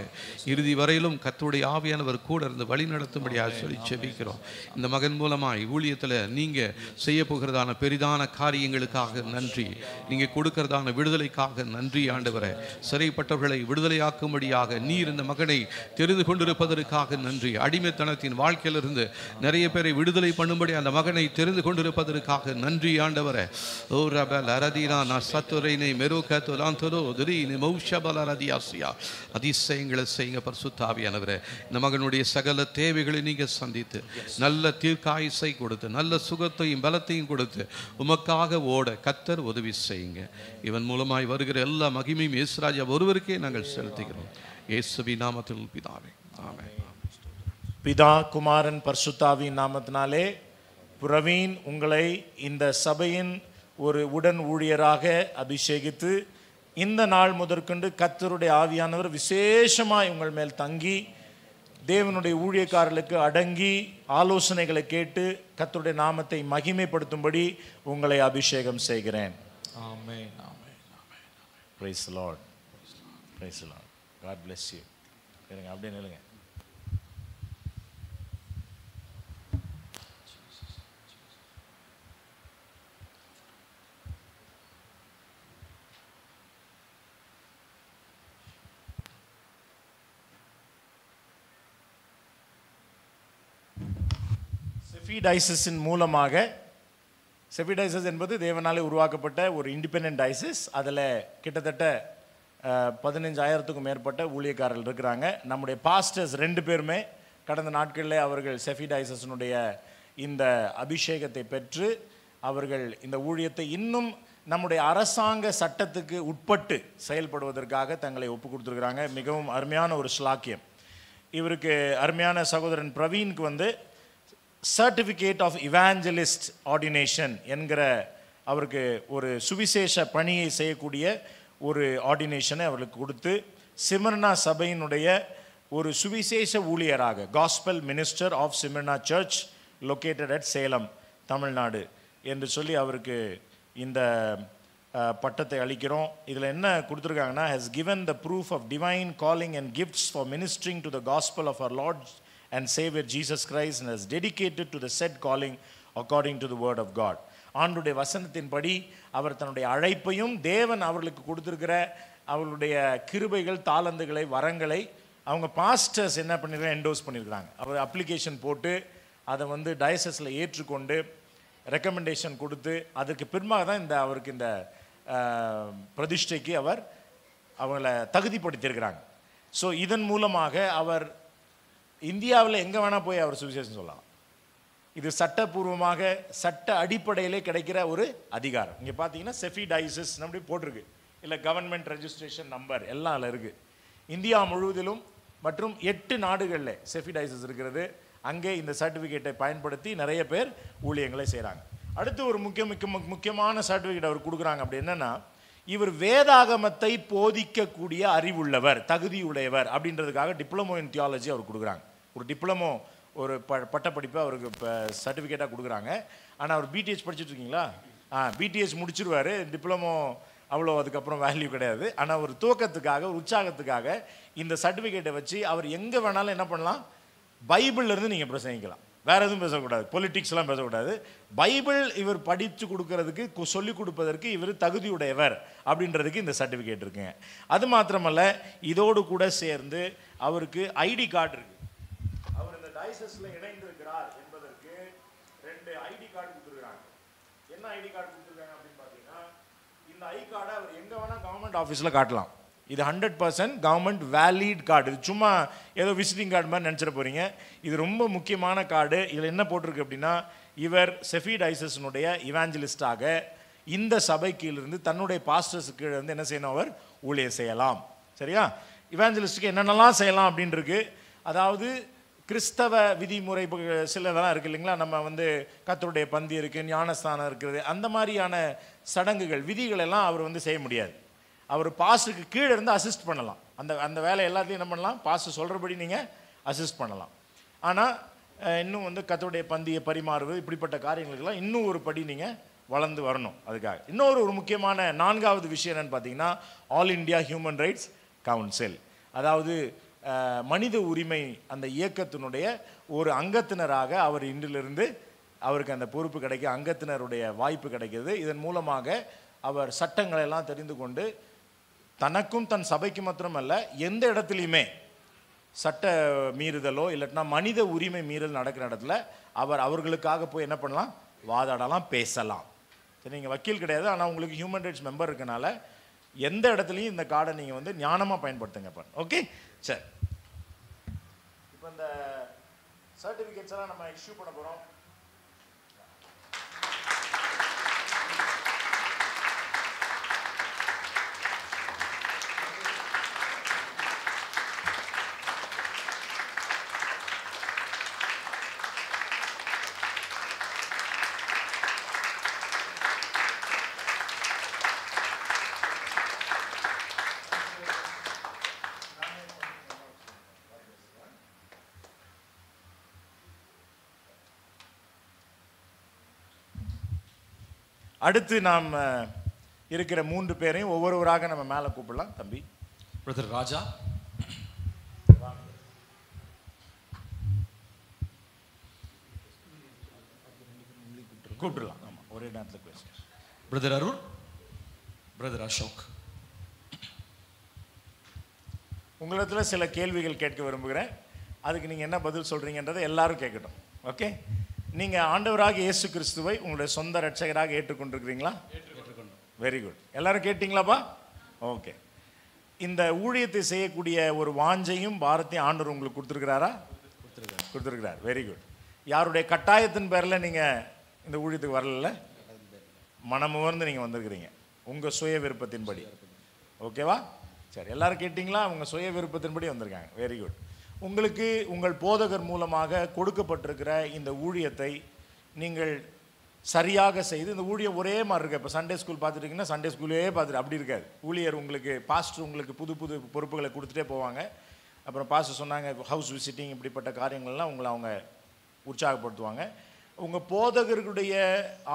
இறுதி வரையிலும் கர்த்தருடைய ஆவியானவர் கூட இருந்து வழி நடத்தும்படியாக சொல்லி செபிக்கிறோம். இந்த மகன் மூலமாய் ஊழியத்தில் நீங்கள் செய்ய போகிறதான பெரிதான காரியங்களுக்காக நன்றி. நீங்கள் கொடுக்கிறதான விடுதலைக்காக நன்றி ஆண்டவரே. சிறைப்பட்டவர்களை விடுதலையாக்கும்படியாக நீர் இந்த மகனை தெரிந்து கொண்டிருப்பதற்காக நன்றி. அடிமைத்தனத்தின் வாழ்க்கையிலிருந்து நிறைய பேரை விடுதலை பண்ணும்படி அந்த மகனை தெரிந்து கொண்டிருப்பதற்காக நன்றி ஆண்டவரே. ஓ ரபல் அரதீனா நசத்துரைனை மெருகத்துலாந்தரோ திரீனி மௌஷபல ரதியாசியா. அதிசயங்களை செய்யுங்க பரிசுத்த ஆவியானவரே. இந்த மகனுடைய சகல தேவைகளை நீங்கள் சந்தித்து நல்ல தீர்க்காயுசை கொடுத்து நல்ல சுகத்தையும் பலத்தையும் கொடுத்து உமக்காக ஓட கர்த்தர் உதவி செய்யுங்க. இவன் மூலமாய் வருகிற எல்லா மகிமையும் இயேசுராஜா ஒருவருக்கே நாங்கள் செலுத்துகிறோம். இயேசுவின் நாமத்தில் பிதாவே, ஆமென். பிதா குமாரன் பரிசுத்தாவின் நாமத்தினாலே பிரவீன் உங்களை இந்த சபையின் ஒரு உடன் ஊழியராக அபிஷேகித்து இந்த நாள் முதற்கொண்டு கர்த்தருடைய ஆவியானவர் விசேஷமாய் உங்கள் மேல் தங்கி தேவனுடைய ஊழியக்காரர்களுக்கு அடங்கி ஆலோசனைகளை கேட்டு கர்த்தருடைய நாமத்தை மகிமைப்படுத்தும்படி உங்களை அபிஷேகம் செய்கிறேன். ஆமென், ஆமென், ஆமென். Praise the Lord. Praise the Lord. God bless you. இருங்க அப்படியே நில்லுங்க. செஃபிடைசஸின் மூலமாக, செஃபிடைசஸ் என்பது தேவனாலே உருவாக்கப்பட்ட ஒரு இண்டிபெண்டன்ட் டைசஸ். அதில் கிட்டத்தட்ட 15,000க்கும் மேற்பட்ட ஊழியக்காரர்கள் இருக்கிறாங்க. நம்முடைய பாஸ்டர்ஸ் 2 பேருமே கடந்த நாட்களில் அவர்கள் செஃபிடைசஸினுடைய இந்த அபிஷேகத்தை பெற்று அவர்கள் இந்த ஊழியத்தை இன்னும் நம்முடைய அரசாங்க சட்டத்துக்கு உட்பட்டு செயல்படுவதற்காக தங்களை ஒப்பு கொடுத்துருக்குறாங்க. மிகவும் அருமையான ஒரு ஸ்லாக்கியம். இவருக்கு அருமையான சகோதரன் பிரவீனுக்கு வந்து சர்டிஃபிகேட் ஆஃப் இவாஞ்சலிஸ்ட் ஆர்டினேஷன் என்கிற அவருக்கு ஒரு சுவிசேஷ பணியை செய்யக்கூடிய ஒரு ஆர்டினேஷனை அவர்களுக்கு கொடுத்து சிமர்னா சபையினுடைய ஒரு சுவிசேஷ ஊழியராக gospel minister of Smyrna church located at Salem, Tamil Nadu என்று சொல்லி அவருக்கு இந்த பட்டத்தை அளிக்கிறோம். இதில் என்ன கொடுத்துருக்காங்கன்னா, has given the proof of divine calling and gifts for ministering to the gospel of our Lord and Savior Jesus Christ and has dedicated to the said calling according to the word of God. ஆண்டுடைய வசனத்தின்படி அவர் தன்னுடைய அழைப்பையும் தேவன் அவர்களுக்கு கொடுத்துருக்கிற அவர்களுடைய கிருபைகள், தாளந்துகளை, வரங்களை அவங்க பாஸ்டர்ஸ் என்ன பண்ணிருக்காங்க, என்டோஸ் பண்ணியிருக்கிறாங்க. அவர் அப்ளிகேஷன் போட்டு அதை வந்து டயசஸில் ஏற்றுக்கொண்டு ரெக்கமெண்டேஷன் கொடுத்து அதற்கு பின்பாக தான் இந்த அவருக்கு இந்த பிரதிஷ்டைக்கு அவங்களை தகுதிப்படுத்தியிருக்கிறாங்க. ஸோ இதன் மூலமாக அவர் இந்தியாவில் எங்கே வேணால் போய் அவர் சுவிசேஷம் சொல்லலாம். இது சட்டப்பூர்வமாக சட்ட அடிப்படையிலே கிடைக்கிற ஒரு அதிகாரம். இங்கே பார்த்தீங்கன்னா செஃபிடைசஸ் அப்படி போட்டிருக்கு, இல்லை கவர்மெண்ட் ரெஜிஸ்ட்ரேஷன் நம்பர் எல்லாம் அதில் இருக்குது. இந்தியா முழுவதிலும் மற்றும் 8 நாடுகளில் செஃபிடைசஸ் இருக்கிறது. அங்கே இந்த சர்டிஃபிகேட்டை பயன்படுத்தி நிறைய பேர் ஊழியங்களை செய்கிறாங்க. அடுத்து ஒரு முக்கியமான சர்டிஃபிகேட் அவர் கொடுக்குறாங்க. அப்படி என்னென்னா, இவர் வேதாகமத்தை போதிக்கக்கூடிய அறிவுள்ளவர், தகுதியுடையவர் அப்படின்றதுக்காக டிப்ளமோ இன் தியாலஜி அவர் கொடுக்குறாங்க. ஒரு டிப்ளமோ, ஒரு பட்டப்படிப்பை அவருக்கு இப்போ சர்டிஃபிகேட்டாக கொடுக்குறாங்க. ஆனால் அவர் பிடிஎஸ் படிச்சுட்டு இருக்கீங்களா? பிடிஎஸ் முடிச்சிருவார். டிப்ளமோ அவ்வளோ அதுக்கப்புறம் வேல்யூ கிடையாது. ஆனால் ஒரு துவக்கத்துக்காக, ஒரு உற்சாகத்துக்காக இந்த சர்டிஃபிகேட்டை வச்சு அவர் எங்கே வேணாலும் என்ன பண்ணலாம், பைபிள்லேருந்து நீங்கள் பிரசங்கிக்கலாம். வேறு எதுவும் பேசக்கூடாது, பொலிட்டிக்ஸ்லாம் பேசக்கூடாது. பைபிள் இவர் படித்து கொடுக்கறதுக்கு, சொல்லிக் கொடுப்பதற்கு இவர் தகுதியுடையவர் அப்படின்றதுக்கு இந்த சர்டிஃபிகேட் இருக்குங்க. அது மாத்திரமல்ல, இதோடு கூட சேர்ந்து அவருக்கு ஐடி கார்டு இருக்குது. அவர் இந்த டைசஸில் இணைந்திருக்கிறார் என்பதற்கு 2 ஐடி கார்டு கொடுத்துருக்காங்க. என்ன ஐடி கார்டு கொடுத்துருக்காங்க அப்படின்னு பார்த்தீங்கன்னா, இந்த ஐடி கார்டை அவர் எங்கே வேணால் கவர்மெண்ட் ஆஃபீஸில் காட்டலாம். இது 100% கவர்மெண்ட் வேலிட் கார்டு. இது சும்மா ஏதோ விசிட்டிங் கார்டு மாதிரி நினச்சிட போகிறீங்க. இது ரொம்ப முக்கியமான கார்டு. இதில் என்ன போட்டிருக்கு அப்படின்னா, இவர் செஃபிடைசஸினுடைய இவாஞ்சலிஸ்டாக இந்த சபை கீழிருந்து தன்னுடைய பாஸ்டர்ஸ் கீழே வந்து என்ன செய்யணும், அவர் ஊழியர் செய்யலாம். சரியா? இவாஞ்சலிஸ்டுக்கு என்னென்னலாம் செய்யலாம் அப்படின்னு இருக்கு. அதாவது கிறிஸ்தவ விதிமுறை சிலதெல்லாம் இருக்குது இல்லைங்களா, நம்ம வந்து கர்த்தருடைய பந்தி இருக்குது, ஞானஸ்தானம் இருக்குது, அந்த மாதிரியான சடங்குகள், விதிகள் எல்லாம் அவர் வந்து செய்ய முடியாது. அவர் பாஸ்டருக்கு கீழே இருந்து அசிஸ்ட் பண்ணலாம். அந்த வேலை எல்லாத்தையும் என்ன பண்ணலாம், பாஸ்டர் சொல்கிறபடி நீங்கள் அசிஸ்ட் பண்ணலாம். ஆனால் இன்னும் வந்து கர்த்தருடைய பந்தியை பரிமாறுவது, இப்படிப்பட்ட காரியங்களுக்கெல்லாம் இன்னும் ஒரு படி நீங்கள் வளர்ந்து வரணும். அதுக்காக இன்னொரு முக்கியமான 4வது விஷயம் என்னன்னு பார்த்தீங்கன்னா, all India human rights council, அதாவது மனித உரிமை அந்த இயக்கத்தினுடைய ஒரு அங்கத்தினராக அவர் இன்றிலிருந்து அவருக்கு அந்த பொறுப்பு கிடைக்க, அங்கத்தினருடைய வாய்ப்பு கிடைக்கிறது. இதன் மூலமாக அவர் சட்டங்களை எல்லாம் தெரிந்து கொண்டு தனக்கும் தன் சபைக்கு மாத்திரமல்ல, எந்த இடத்துலையுமே சட்ட மீறுதலோ இல்லைன்னா மனித உரிமை மீறல் நடக்கிற இடத்துல அவர்களுக்காக போய் என்ன பண்ணலாம், வாதாடலாம், பேசலாம். சரி, நீங்கள் வக்கீல் கிடையாது, ஆனால் உங்களுக்கு ஹியூமன் ரைட்ஸ் மெம்பர் இருக்கனால எந்த இடத்துலையும் இந்த கார்டை நீங்கள் வந்து ஞானமாக பயன்படுத்துங்க. ஓகே, சரி. இப்போ இந்த சர்டிஃபிகேட்ஸ் எல்லாம் நம்ம இஷ்யூ பண்ண போகிறோம். அடுத்து நாம் இருக்கிற 3 பேரையும் ஒவ்வொருவராக நம்ம மேலே கூப்பிடலாம். தம்பி பிரதர் ராஜா, கூப்பிடலாம். ஆமாம், ஒரே நேரத்தில் பேசுகிறேன். Brother Arun, brother Ashok. உங்களிடத்தில் சில கேள்விகள் கேட்க விரும்புகிறேன். அதுக்கு நீங்கள் என்ன பதில் சொல்கிறீங்கன்றதை எல்லாரும் கேட்கட்டும். ஓகே, நீங்கள் ஆண்டவராக இயேசு கிறிஸ்துவை உங்களுடைய சொந்த ரட்சகராக ஏற்றுக்கொண்டிருக்கிறீங்களா? Very good. எல்லாரும் கேட்டிங்களாப்பா? ஓகே. இந்த ஊழியத்தை செய்யக்கூடிய ஒரு வாஞ்சையும் பாரத்தையும் ஆண்டவர் உங்களுக்கு கொடுத்துருக்கிறாரா? கொடுத்துருக்கிறார். Very good. யாருடைய கட்டாயத்தின் பேரில் நீங்கள் இந்த ஊழியத்துக்கு வரல, மனமுவர்ந்து நீங்கள் வந்திருக்கிறீங்க உங்கள் சுய விருப்பத்தின்படி. ஓகேவா? சரி, எல்லாரும் கேட்டிங்களா? உங்கள் சுய விருப்பத்தின்படி வந்திருக்காங்க. Very good. உங்களுக்கு உங்கள் போதகர் மூலமாக கொடுக்கப்பட்டிருக்கிற இந்த ஊழியத்தை நீங்கள் சரியாக செய்து, இந்த ஊழியம் ஒரே மாதிரி இருக்கு. இப்போ சண்டே ஸ்கூல் பார்த்துட்டிங்கன்னா சண்டே ஸ்கூலே பார்த்துட்டு அப்படி இருக்காது. ஊழியர் உங்களுக்கு, பாஸ்டர் உங்களுக்கு புது புது பொறுப்புகளை கொடுத்துட்டே போவாங்க. அப்புறம் பாஸ்டர் சொன்னாங்க ஹவுஸ் விசிட்டிங், இப்படிப்பட்ட காரியங்கள்லாம் உங்களை அவங்க உற்சாகப்படுத்துவாங்க. உங்கள் போதகர்களுடைய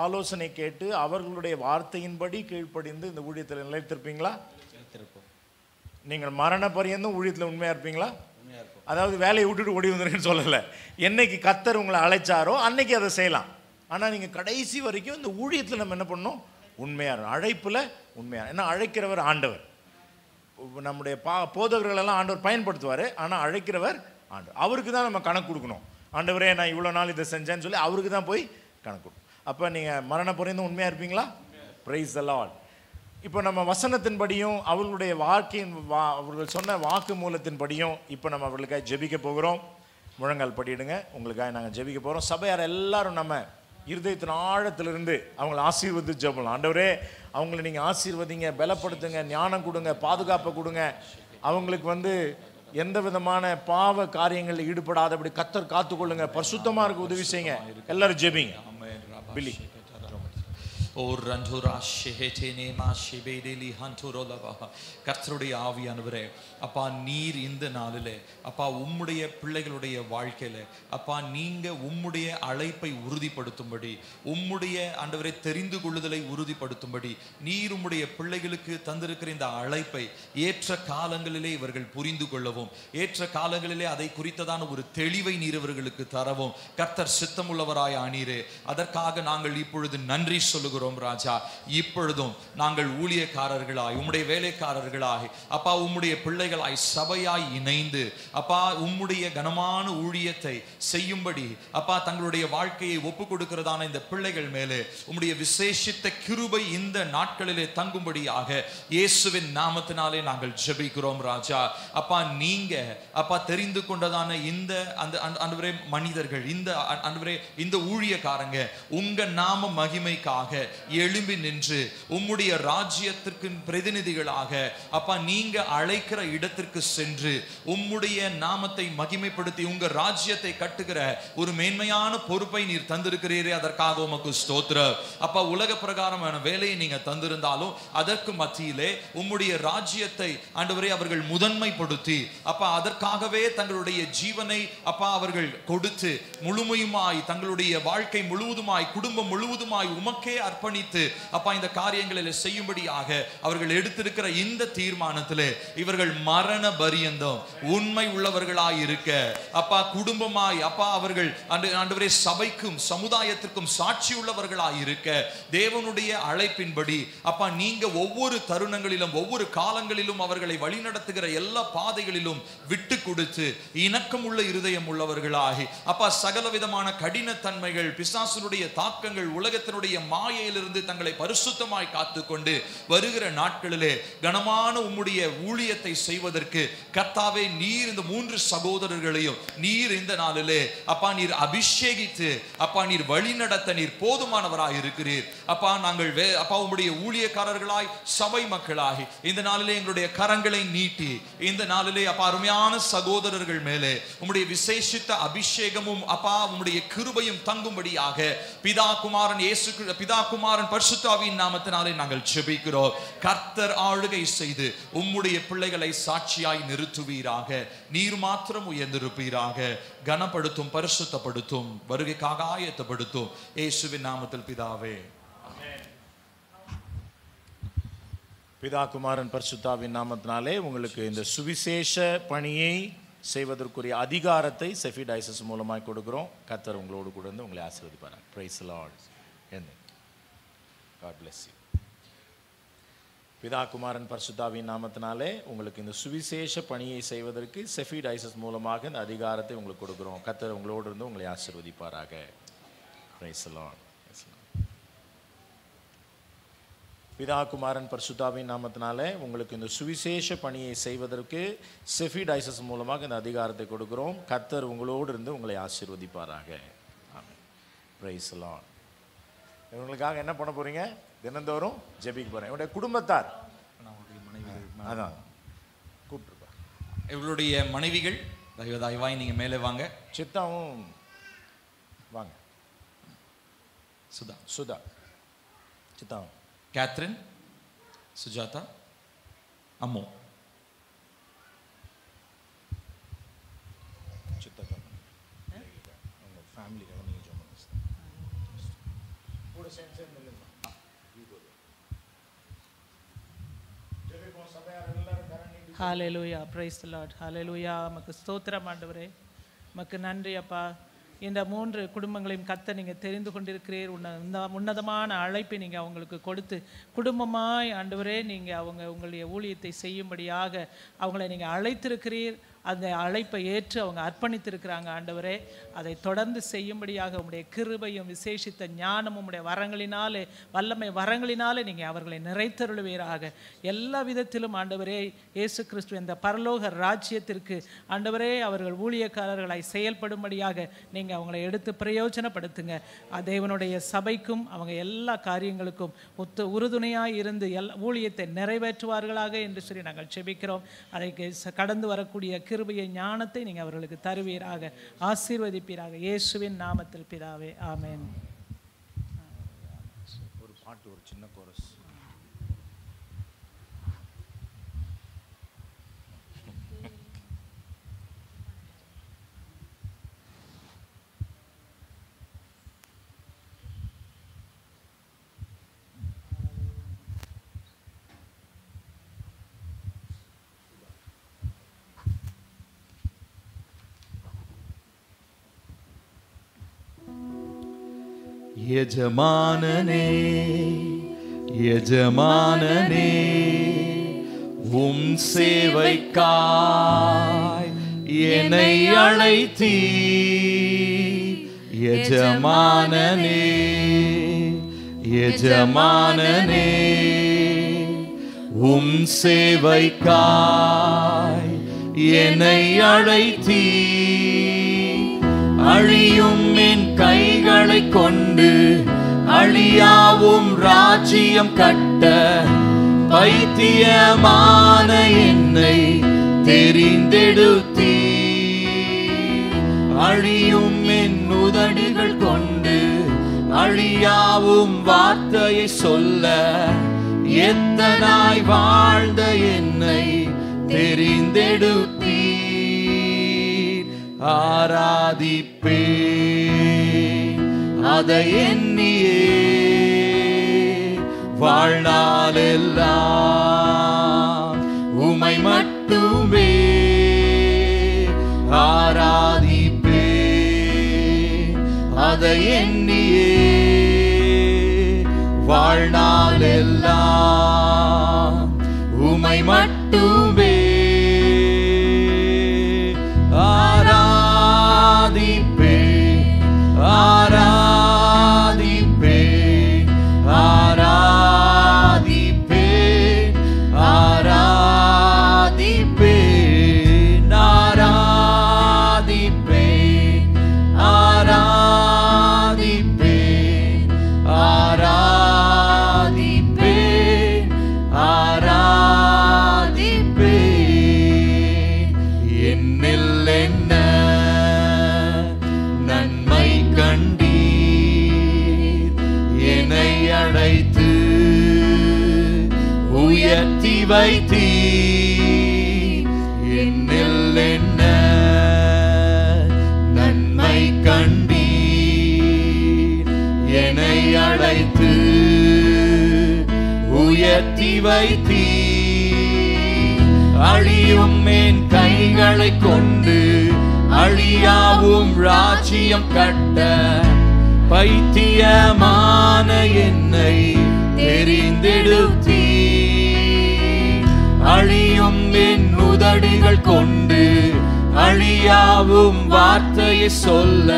ஆலோசனை கேட்டு அவர்களுடைய வார்த்தையின்படி கீழ்ப்படிந்து இந்த ஊழியத்தில் நிலைத்திருப்பீங்களா? நீங்கள் மரண பரியந்தும் ஊழியத்தில் உண்மையாக இருப்பீங்களா? அதாவது வேலையை விட்டுட்டு ஓடி வந்துருக்குன்னு சொல்லலை. என்னைக்கு கர்த்தர் உங்களை அழைச்சாரோ அன்னைக்கு அதை செய்யலாம். ஆனால் நீங்கள் கடைசி வரைக்கும் இந்த ஊழியத்தில் நம்ம என்ன பண்ணணும்? உண்மையாக, அழைப்பில் உண்மையாக. ஏன்னா அழைக்கிறவர் ஆண்டவர். நம்முடைய போதகர்களெல்லாம் ஆண்டவர் பயன்படுத்துவார், ஆனால் அழைக்கிறவர் ஆண்டவர். அவருக்கு தான் நம்ம கணக்கு கொடுக்கணும். ஆண்டவரே நான் இவ்வளோ நாள் இதை செஞ்சேன்னு சொல்லி அவருக்கு தான் போய் கணக்கு கொடுக்கணும். அப்போ நீங்கள் மரண பரியந்தும் உண்மையாக இருப்பீங்களா? Price the Lord. இப்போ நம்ம வசனத்தின்படியும் அவர்களுடைய வாழ்க்கையின் அவர்கள் சொன்ன வாக்கு மூலத்தின்படியும் இப்போ நம்ம அவர்களுக்காக ஜெபிக்க போகிறோம். முழங்கால் படியிடுங்க. உங்களுக்காக நாங்கள் ஜெபிக்க போகிறோம். சபையார் எல்லாரும் நம்ம இருதயத்தின் ஆழத்திலிருந்து அவங்களை ஆசீர்வதித்து ஜெபலாம். ஆண்டவரே அவங்களை நீங்கள் ஆசீர்வதிங்க, பலப்படுத்துங்க, ஞானம் கொடுங்க, பாதுகாப்பை கொடுங்க. அவங்களுக்கு எந்த விதமான பாவ காரியங்களில் ஈடுபடாதபடி கர்த்தர் காத்துக்கொள்ளுங்க. பரிசுத்தமாக இருக்க உதவி செய்யுங்க. எல்லாரும் ஜெபிங்க. பில்லி கர்த்தருடைய ஆவியானவரே, அப்பா நீர் இந்த நாளிலே அப்பா உம்முடைய பிள்ளைகளுடைய வாழ்க்கையில அப்பா நீங்க உம்முடைய அழைப்பை உறுதிப்படுத்தும்படி, உம்முடைய ஆண்டவரை தெரிந்து கொள்ளுதலை உறுதிப்படுத்தும்படி நீர் உம்முடைய பிள்ளைகளுக்கு தந்திருக்கிற இந்த அழைப்பை ஏற்ற காலங்களிலே இவர்கள் புரிந்து கொள்ளவும், ஏற்ற காலங்களிலே அதை குறித்ததான ஒரு தெளிவை நீர் இவர்களுக்கு தரவும் கர்த்தர் சித்தமுள்ளவராய் ஆனீரே. அதற்காக நாங்கள் இப்பொழுது நன்றி சொல்லுகிறோம் ராஜா. இப்பொழுதும் நாங்கள் ஊழியக்காரர்களாய், உம்முடைய வேலைக்காரர்களாய் அப்பா, உம்முடைய பிள்ளைகளாய் சபையாய் இணைந்து அப்பா உம்முடைய கனமான ஊழியத்தை செய்யும்படி அப்பா தங்களுடைய வாழ்க்கையை ஒப்பு கொடுக்கிறதான இந்த பிள்ளைகள் மேலே உம்முடைய விசேஷித்த கிருபை இந்த நாட்களிலே தங்கும்படியாக இயேசுவின் நாமத்தினாலே நாங்கள் ஜெபிக்கிறோம் ராஜா. அப்பா நீங்க அப்பா தெரிந்து கொண்டதான இந்த அந்த மனிதர்கள், இந்த ஊழியக்காரங்க உங்க நாம மகிமைக்காக எழும்பி நின்று உம்முடைய ராஜ்யத்திற்கு பிரதிநிதிகளாக அப்பா நீங்க அழைக்கிற இடத்திற்கு சென்று உம்முடைய நாமத்தை மகிமைப்படுத்தி உங்க ராஜ்யத்தை கட்டுகிற ஒரு மேன்மையான பொறுப்பை நீர் தந்திருக்கிறீரே, அதற்காக உமக்கு ஸ்தோத்திரம். அப்பா உலக பிரகாரமான வேலையை நீங்க தந்திருந்தாலும் அதற்கு மத்தியிலே உம்முடைய ராஜ்யத்தை ஆண்டவரே அவர்கள் முதன்மைப்படுத்தி அப்பா அதற்காகவே தங்களுடைய ஜீவனை அப்பா அவர்கள் கொடுத்து முழுமையுமாய் தங்களுடைய வாழ்க்கை முழுவதுமாய் குடும்பம் முழுவதுமாய் உமக்கே அர்ப்பணி அர்ப்பணித்து அப்பா இந்த காரியங்களில் செய்யும்படியாக அவர்கள் எடுத்திருக்கிற இந்த தீர்மானத்திலே இவர்கள் மரண பரியந்தம் உண்மை உள்ளவர்களாய் இருக்க அப்பா குடும்பமாய் அப்பா அவர்கள் ஆண்டவரே சபைக்கும் சமுதாயத்திற்கும் சாட்சி உள்ளவர்களாய் இருக்க தேவனுடைய அழைப்பின்படி அப்பா நீங்க ஒவ்வொரு தருணங்களிலும் ஒவ்வொரு காலங்களிலும் அவர்களை வழிநடத்துகிற எல்லா பாதைகளிலும் விட்டு கொடுத்து இணக்கமுள்ள இருதயம் உள்ளவர்களாகி அப்பா சகல விதமான கடினத்தன்மைகள் பிசாசுடைய தாக்கங்கள் உலகத்தினுடைய மாயையிலிருந்து தங்களை பரிசுத்தமாய் காத்துக்கொண்டு வருகிற நாட்களிலே கனமான உம்முடைய ஊழியத்தை செய்வதற்கு கர்த்தாவே நீர் இந்த 3 சகோதரர்களையும் நீர் இந்த நாளிலே அப்பா நீர் அபிஷேகித்து அப்பா நீர் வழிநடத்த நீர் போதுமானவராய் இருக்கிறீர் அப்பா நாங்கள் அப்பா உம்முடைய ஊழியக்காரர்களாய் சபை மக்களாகி இந்த நாளிலே எங்களுடைய கரங்களை நீட்டி இந்த நாளிலே அப்பா அருமையான சகோதரர்கள் மேலே உம்முடைய விசேஷித்த அபிஷேகமும் அப்பா உம்முடைய கிருபையும் தங்கும்படியாக பிதா குமாரன் பரிசுத்த ஆவியின் நாமத்தினாலே நாங்கள் ஜெபிக்கிறோம். கர்த்தர் ஆளுகை செய்து உம்முடைய பிள்ளைகளை சாட்சியாய் நிறுத்துவீராக. நீர் மாத்திரம் உயர்ந்திருப்பீராக. கனப்படுத்தும், பரிசுத்தப்படுத்தும், வருகைக்காக ஆயத்தப்படுத்தும் இயேசுவின் நாமத்தில் பிதாவே. பிதா குமாரன் பரிசுத்தாவின் நாமத்தினாலே உங்களுக்கு இந்த சுவிசேஷ பணியை செய்வதற்குரிய அதிகாரத்தை செஃபி டைசஸ் மூலமாக கொடுக்குறோம். கர்த்தர் உங்களோடு கூட இருந்து உங்களை ஆசீர்வதிப்பார். Price the Lord. God bless you. பிதா குமாரன் பரிசுத்தாவின் நாமத்தினாலே உங்களுக்கு இந்த சுவிசேஷ பணியை செய்வதற்கு செஃபி டைசஸ் மூலமாக இந்த அதிகாரத்தை உங்களுக்கு கொடுக்குறோம். கர்த்தர் உங்களோடு இருந்து உங்களை ஆசீர்வதிப்பாராக. Price the Lord. பிதா குமாரன் பரிசுத்தாவின் நாமத்தினாலே உங்களுக்கு இந்த சுவிசேஷ பணியை செய்வதற்கு செஃபி டைசஸ் மூலமாக இந்த அதிகாரத்தை கொடுக்கிறோம். கர்த்தர் உங்களோடு இருந்து உங்களை ஆசீர்வதிப்பாராக. ஆமென். Praise the Lord. இவங்களுக்காக என்ன பண்ண போறீங்க? தினந்தோறும் ஜெபிக்க போறேன். இவருடைய குடும்பத்தார் அதான் கூப்பிட்டுருப்பா. இவருடைய மனைவிகள் தயவாய் நீங்க மேலே வாங்க. சித்தாவும் வாங்க. சுதா சித்தாவும் கேத்ரின், சுஜாதா, அம்மு. சித்தா அவங்க ஃபேமிலி நீங்க கூட சேர்ந்து ஹல்லேலூயா. Price the Lord. ஹல்லேலூயா. நமக்கு ஸ்தோத்திரம் ஆண்டவரே. நமக்கு நன்றி அப்பா. இந்த 3 குடும்பங்களையும் கர்த்தர் நீங்கள் தெரிந்து கொண்டிருக்கிறீர். உன்னதமான அழைப்பை நீங்கள் அவங்களுக்கு கொடுத்து குடும்பமாய் ஆண்டவரே நீங்கள் உங்களுடைய ஊழியத்தை செய்யும்படியாக அவங்களை நீங்கள் அழைத்திருக்கிறீர். அந்த அழைப்பை ஏற்று அவங்க அர்ப்பணித்திருக்கிறாங்க ஆண்டவரே. அதை தொடர்ந்து செய்யும்படியாக உங்களுடைய கிருபையும் விசேஷித்த ஞானமும் உங்களுடைய வரங்களினாலே வல்லமை வரங்களினாலே நீங்கள் அவர்களை நிறைத்தருளுவீராக. எல்லா விதத்திலும் ஆண்டவரே இயேசு கிறிஸ்து இந்த பரலோக ராஜ்யத்திற்கு ஆண்டவரே அவர்கள் ஊழியக்காரர்களாய் செயல்படும்படியாக நீங்கள் அவங்களை எடுத்து பிரயோஜனப்படுத்துங்க. தேவனுடைய சபைக்கும் அவங்க எல்லா காரியங்களுக்கும் உறுதுணையாக இருந்து ஊழியத்தை நிறைவேற்றுவார்களாக என்று சொல்லி நாங்கள் ஜெபிக்கிறோம். அதை கடந்து வரக்கூடிய கிருபையை ஞானத்தை நீங்கள் அவர்களுக்கு தருவீராக, ஆசீர்வதிப்பீராக. இயேசுவின் நாமத்தில் பிதாவே. ஆமென். ஒரு பாட்டு, ஒரு சின்ன கோரஸ். எஜமானனே எஜமானனே உம் சேவைக்காய் என்னை அழைத்தீ. எஜமானனே எஜமானனே உம் சேவைக்காய் என்னை அழைத்தீ. அழியும் என் கைகளை கொண்டு அழியாவும் ராஜ்யம் கட்ட பைத்தியமான என்னை தெரிந்தெடுத்தீ. அழியும் என் உதடுகள் கொண்டு அழியாவும் வார்த்தையை சொல்ல எத்தனாய் வாழ்ந்த என்னை தெரிந்தெடுத்தீ. ஆராதிப்பே அதை எண்ணியே வாழ்நாளெல்லாம் உமை மட்டுமே ஆராதிப்பே, அதை எண்ணியே வாழ்நாளெல்லாம் உமை மட்டுமே ஆராதிப்பே, ஆராதிப்பே, ஆராதிப்பே, ஆராதிப்பே, ஆராதிப்பே, ஆராதிப்பே, ஆராதிப்பே, ஆராதிப்பே. என்னில் என்ன நன்மை கண்டீர், என்னை அழைத்து உயர்த்தி வைத்தீர். என்னில் என்ன நன்மை கண்டீர், என்னை அழைத்து உயர்த்தி வைத்தீர். அழியும் என் கைகளை கொண்டு அழியாவும் ராஜ்யம் கட்ட பைத்தியமான என்னை தெரிந்தெடுத்தீர். அழியும் என் உதடுகள் கொண்டு அழியாவும் வார்த்தையை சொல்ல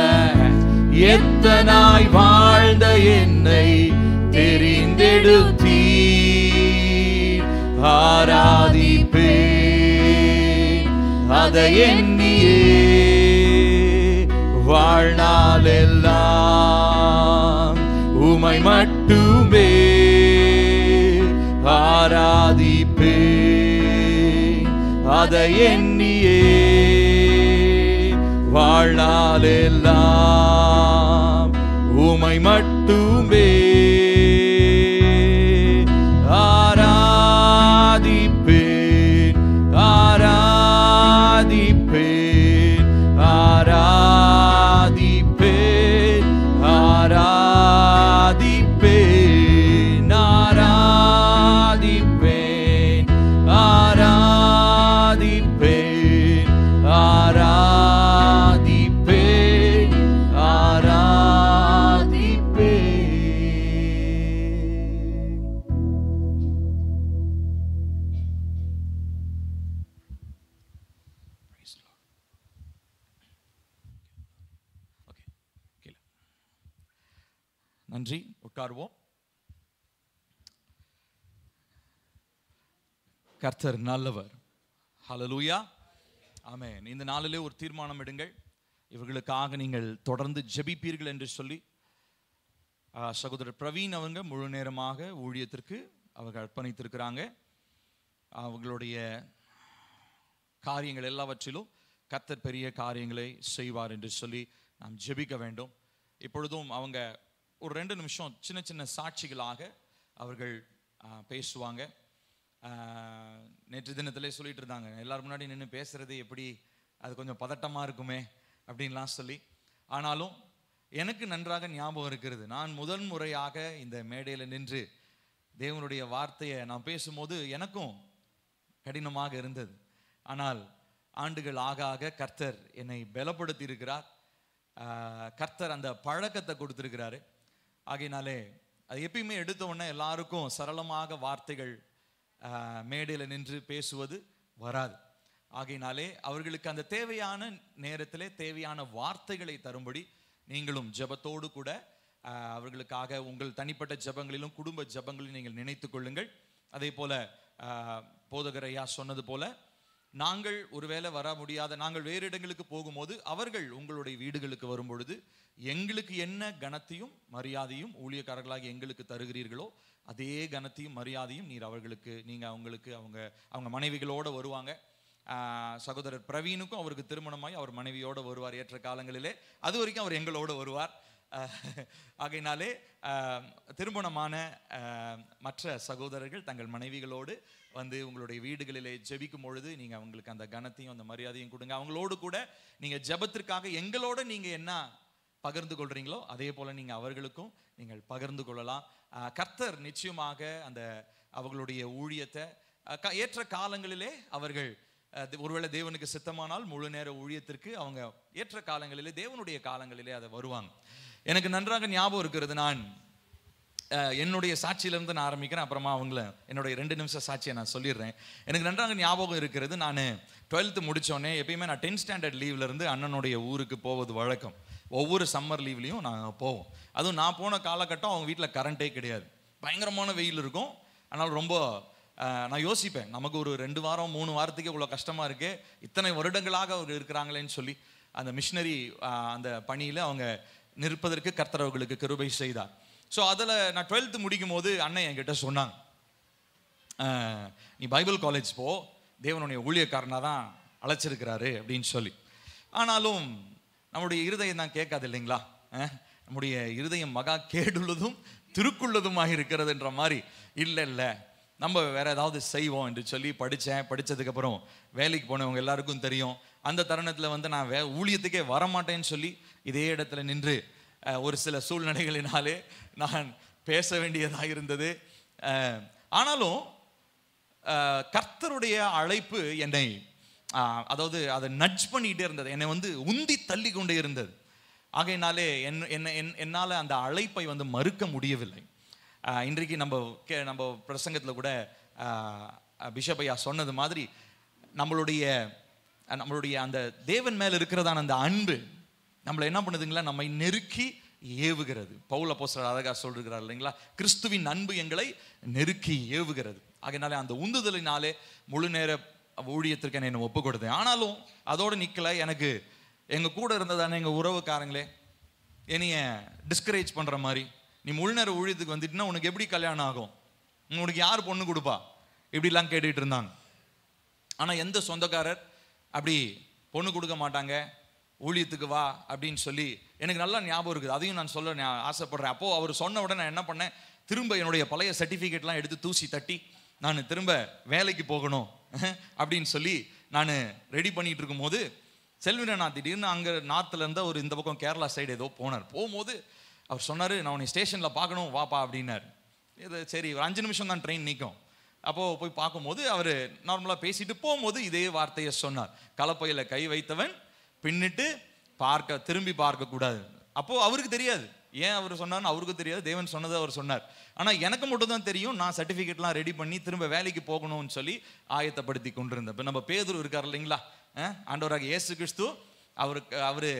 எத்தனாய் வாழ்ந்த என்னை தெரிந்தெடுத்தீர். ஆராதிப்பே, அதை எண்ணியே வாழ்நாளெல்லாம் உமை மட்டுமே ஆராதிப்பே, அதை எண்ணியே வாழ்நாளெல்லாம் உமை மட்டுமே ஆராதிப்பேன், ஆராதிப்பேன், ஆராதிப்பேன், ஆராதிப்பேன், ஆராதிப்பேன், ஆராதிப்பேன், ஆராதிப்பேன், ஆராதிப்பேன். நன்றி. உட்கார்வோம். கர்த்தர் நல்லவர். ஹல்லேலூயா, ஆமென். இந்த நாளிலே ஒரு தீர்மானம் எடுங்கள். இவர்களுக்காக நீங்கள் தொடர்ந்து ஜெபிப்பீர்கள் என்று சொல்லி சகோதரர் பிரவீன் அவங்க முழு நேரமாக ஊழியத்திற்கு அவர்கள் அர்ப்பணித்திருக்கிறாங்க. அவங்களுடைய காரியங்கள் எல்லாவற்றிலும் கர்த்தர் பெரிய காரியங்களை செய்வார் என்று சொல்லி நாம் ஜெபிக்க வேண்டும். இப்பொழுதும் அவங்க ஒரு 2 நிமிஷம் சின்ன சின்ன சாட்சிகளாக அவர்கள் பேசுவாங்க. நேற்று தினத்திலே சொல்லிட்டு இருந்தாங்க, எல்லாரும் முன்னாடி நின்று பேசுறது எப்படி, அது கொஞ்சம் பதட்டமாக இருக்குமே அப்படின்லாம் சொல்லி. ஆனாலும் எனக்கு நன்றாக ஞாபகம் இருக்கிறது, நான் முதல் முறையாக இந்த மேடையில் நின்று தேவனுடைய வார்த்தையை நான் பேசும்போது எனக்கும் கடினமாக இருந்தது. ஆனால் ஆண்டுகள் ஆக ஆக கர்த்தர் என்னை பலப்படுத்தி இருக்கிறார். கர்த்தர் அந்த பழக்கத்தை கொடுத்திருக்கிறாரு. ஆகையினாலே அது எப்பயுமே எடுத்த உடனே எல்லாருக்கும் சரளமாக வார்த்தைகள் மேடையில் நின்று பேசுவது வராது. ஆகையினாலே அவர்களுக்கு அந்த தேவையான நேரத்திலே தேவையான வார்த்தைகளை தரும்படி நீங்களும் ஜெபத்தோடு கூட அவர்களுக்காக உங்கள் தனிப்பட்ட ஜெபங்களிலும் குடும்ப ஜெபங்களிலும் நீங்கள் நினைத்து கொள்ளுங்கள். அதே போல போதகர் ஐயா சொன்னது போல நாங்கள் ஒருவேளை வர முடியாத, நாங்கள் வேறு இடங்களுக்கு போகும்போது அவர்கள் உங்களுடைய வீடுகளுக்கு வரும்பொழுது எங்களுக்கு என்ன கனத்தையும் மரியாதையும் ஊழியக்காரர்களாக எங்களுக்கு தருகிறீர்களோ அதே கனத்தையும் மரியாதையும் நீங்கள் அவங்களுக்கு அவங்க மனைவிகளோடு வருவாங்க. சகோதரர் பிரவீனுக்கும் அவருக்கு திருமணமாய் அவர் மனைவியோடு வருவார் ஏற்ற காலங்களிலே. அது வரைக்கும் அவர் எங்களோடு வருவார். ஆகையினாலே திருமணமான மற்ற சகோதரர்கள் தங்கள் மனைவிகளோடு வந்து உங்களுடைய வீடுகளிலே ஜெபிக்கும் பொழுது நீங்கள் அவங்களுக்கு அந்த கனத்தையும் அந்த மரியாதையும் கொடுங்க. அவங்களோடு கூட நீங்கள் ஜெபத்திற்காக எங்களோட நீங்கள் என்ன பகிர்ந்து கொள்றீங்களோ அதே போல நீங்க அவர்களுக்கும் நீங்கள் பகிர்ந்து கொள்ளலாம். கர்த்தர் நிச்சயமாக அந்த அவர்களுடைய ஊழியத்தை ஏற்ற காலங்களிலே அவர்கள் ஒருவேளை தேவனுக்கு சித்தமானால் முழு நேர ஊழியத்திற்கு அவங்க ஏற்ற காலங்களிலே தேவனுடைய காலங்களிலே அதை வருவாங்க. எனக்கு நன்றாக ஞாபகம் இருக்கிறது. நான் என்னுடைய சாட்சியிலேருந்து நான் ஆரம்பிக்கிறேன், அப்புறமா அவங்கள என்னுடைய 2 நிமிஷம் சாட்சியை நான் சொல்லிடுறேன். எனக்கு நன்றாக ஞாபகம் இருக்கிறது, நான் 12th முடித்தோடனே எப்பயுமே நான் 10th ஸ்டாண்டர்ட் லீவ்லேருந்து அண்ணனுடைய ஊருக்கு போவது வழக்கம். ஒவ்வொரு சம்மர் லீவ்லேயும் நாங்கள் போவோம். அதுவும் நான் போன காலகட்டம் அவங்க வீட்டில் கரண்ட்டே கிடையாது, பயங்கரமான வெயில் இருக்கும். ஆனால் ரொம்ப நான் யோசிப்பேன், நமக்கு ஒரு 2 வாரம் 3 வாரத்துக்கு இவ்வளோ கஷ்டமாக இருக்கு, இத்தனை வருடங்களாக அவர் இருக்கிறாங்களேன்னு சொல்லி அந்த மிஷினரி அந்த பணியில் அவங்க நிற்பதற்கு கர்த்தர் அவர்களுக்கு கிருபை செய்தார். ஸோ அதில் நான் 12th முடிக்கும் போது அண்ணன் என்கிட்ட சொன்னாங்க, நீ பைபிள் காலேஜ் போ, தேவனுடைய ஊழியக்காரனாக தான் அழைச்சிருக்கிறாரு அப்படின்னு சொல்லி. ஆனாலும் நம்முடைய இருதயம் தான் கேட்காது இல்லைங்களா? நம்முடைய இருதயம் மகா கேடுள்ளதும் திருக்குள்ளதுமாக இருக்கிறதுன்ற மாதிரி, இல்லை நம்ம வேற ஏதாவது செய்வோம் என்று சொல்லி படித்ததுக்கப்புறம் வேலைக்கு போனவங்க எல்லாருக்கும் தெரியும். அந்த தருணத்தில் நான் ஊழியத்துக்கே வரமாட்டேன்னு சொல்லி இதே இடத்துல நின்று ஒரு சில சூழ்நிலைகளினாலே நான் பேச வேண்டியதாக இருந்தது. ஆனாலும் கர்த்தருடைய அழைப்பு என்னை அதாவது அதை நட்ஜ் பண்ணிக்கிட்டே இருந்தது, என்னை உந்தி தள்ளி கொண்டே இருந்தது. ஆகையினாலே என்னால் அந்த அழைப்பை மறுக்க முடியவில்லை. இன்றைக்கு நம்ம பிரசங்கத்தில் கூட பிஷப் ஐயா சொன்னது மாதிரி நம்மளுடைய அந்த தேவன் மேல் இருக்கிறதான அந்த அன்பு நம்மளை என்ன பண்ணுதுங்களா, நம்மை நெருக்கி ஏவுகிறது. பவுல் அப்போஸ்தலர் அழகா சொல்றார் இல்லைங்களா, கிறிஸ்துவின் அன்பு எங்களை நெருக்கி ஏவுகிறது. ஆகையினாலே அந்த உந்துதலினாலே முழு நேர ஊழியத்திற்கு என்னை ஒப்பு கொடுத்தேன். ஆனாலும் அதோடு நிற்கலை. எனக்கு எங்கள் கூட இருந்ததானே எங்கள் உறவுக்காரங்களே என்னைய டிஸ்கரேஜ் பண்ணுற மாதிரி, நீ முழு நேர ஊழியத்துக்கு வந்துட்டுனா உனக்கு எப்படி கல்யாணம் ஆகும், உனக்கு யார் பொண்ணு கொடுப்பா, இப்படிலாம் கேட்டுட்டு இருந்தாங்க. ஆனால் எந்த சொந்தக்காரர் அப்படி பொண்ணு கொடுக்க மாட்டாங்க, ஊழியத்துக்கு வா அப்படின்னு சொல்லி எனக்கு நல்லா ஞாபகம் இருக்குது. அதையும் நான் சொல்ல ஆசைப்படுறேன். அப்போது அவர் சொன்ன உடனே நான் என்ன பண்ணேன், திரும்ப என்னுடைய பழைய சர்டிஃபிகேட்லாம் எடுத்து தூசி தட்டி நான் திரும்ப வேலைக்கு போகணும் அப்படின்னு சொல்லி நான் ரெடி பண்ணிகிட்டு இருக்கும்போது செல்வினா திடீர்னு அங்கே நார்த்தில் இருந்தால் ஒரு இந்த பக்கம் கேரளா சைடு ஏதோ போகும்போது அவர் சொன்னார், நான் உன்னை ஸ்டேஷனில் பார்க்கணும் வாப்பா அப்படின்னார். இது சரி, ஒரு 5 நிமிஷம் தான் ட்ரெயின் நிற்கும். அப்போது போய் பார்க்கும்போது அவர் நார்மலாக பேசிட்டு போகும்போது இதே வார்த்தையை சொன்னார், கலப்பையில் கை வைத்தவன் பின்னிட்டு திரும்பி பார்க்கக்கூடாது. அப்போது அவருக்கு தெரியாது ஏன் அவர் சொன்னார்னு, அவருக்கு தெரியாது, தேவன் சொன்னதை அவர் சொன்னார். ஆனால் எனக்கு மட்டும் தான் தெரியும், நான் சர்டிஃபிகேட்லாம் ரெடி பண்ணி திரும்ப வேலைக்கு போகணும்னு சொல்லி ஆயத்தப்படுத்தி கொண்டிருந்தேன். இப்போ நம்ம பேதுரு இருக்கார் இல்லைங்களா, ஆண்டவராக இயேசு கிறிஸ்து, அவர்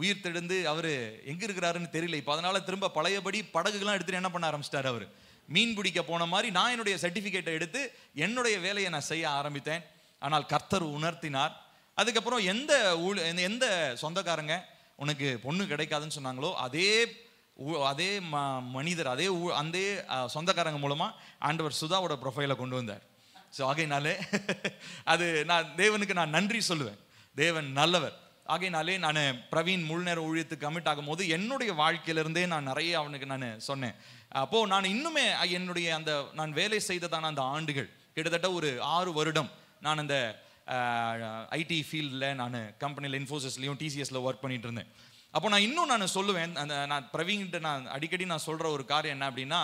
உயிர் தெழுந்து அவர் எங்கே இருக்கிறாருன்னு தெரியல. இப்போ அதனால் திரும்ப பழையபடி படகுகள்லாம் எடுத்துகிட்டு என்ன பண்ண ஆரம்பிச்சிட்டார், அவர் மீன் பிடிக்க போன மாதிரி நான் என்னுடைய சர்டிஃபிகேட்டை எடுத்து என்னுடைய வேலையை நான் செய்ய ஆரம்பித்தேன். ஆனால் கர்த்தர் உணர்த்தினார். அதுக்கப்புறம் எந்த சொந்தக்காரங்க உனக்கு பொண்ணு கிடைக்காதுன்னு சொன்னாங்களோ அதே மனிதர் அந்த சொந்தக்காரங்க மூலமாக ஆண்டவர் சுதாவோட ப்ரொஃபைலை கொண்டு வந்தார். ஸோ ஆகையினாலே அது தேவனுக்கு நான் நன்றி சொல்லுவேன், தேவன் நல்லவர். ஆகையினாலே நான் பிரவீன் முழு நேர ஊழியத்துக்கு கமிட் ஆகும் போது என்னுடைய வாழ்க்கையிலிருந்தே நான் நிறைய அவனுக்கு நான் சொன்னேன். அப்போது நான் இன்னுமே என்னுடைய நான் வேலை செய்ததான அந்த ஆண்டுகள் கிட்டத்தட்ட ஒரு 6 வருடம் நான் அந்த ஐடி ஃபீல்டில் நான் கம்பெனியில் இன்ஃபோசிஸ்லையும் டிசிஎஸில் ஒர்க் பண்ணிட்டு இருந்தேன். அப்போ நான் இன்னும் சொல்லுவேன், நான் பிரவீன்கிட்ட நான் அடிக்கடி சொல்கிற ஒரு காரியம் என்ன அப்படின்னா,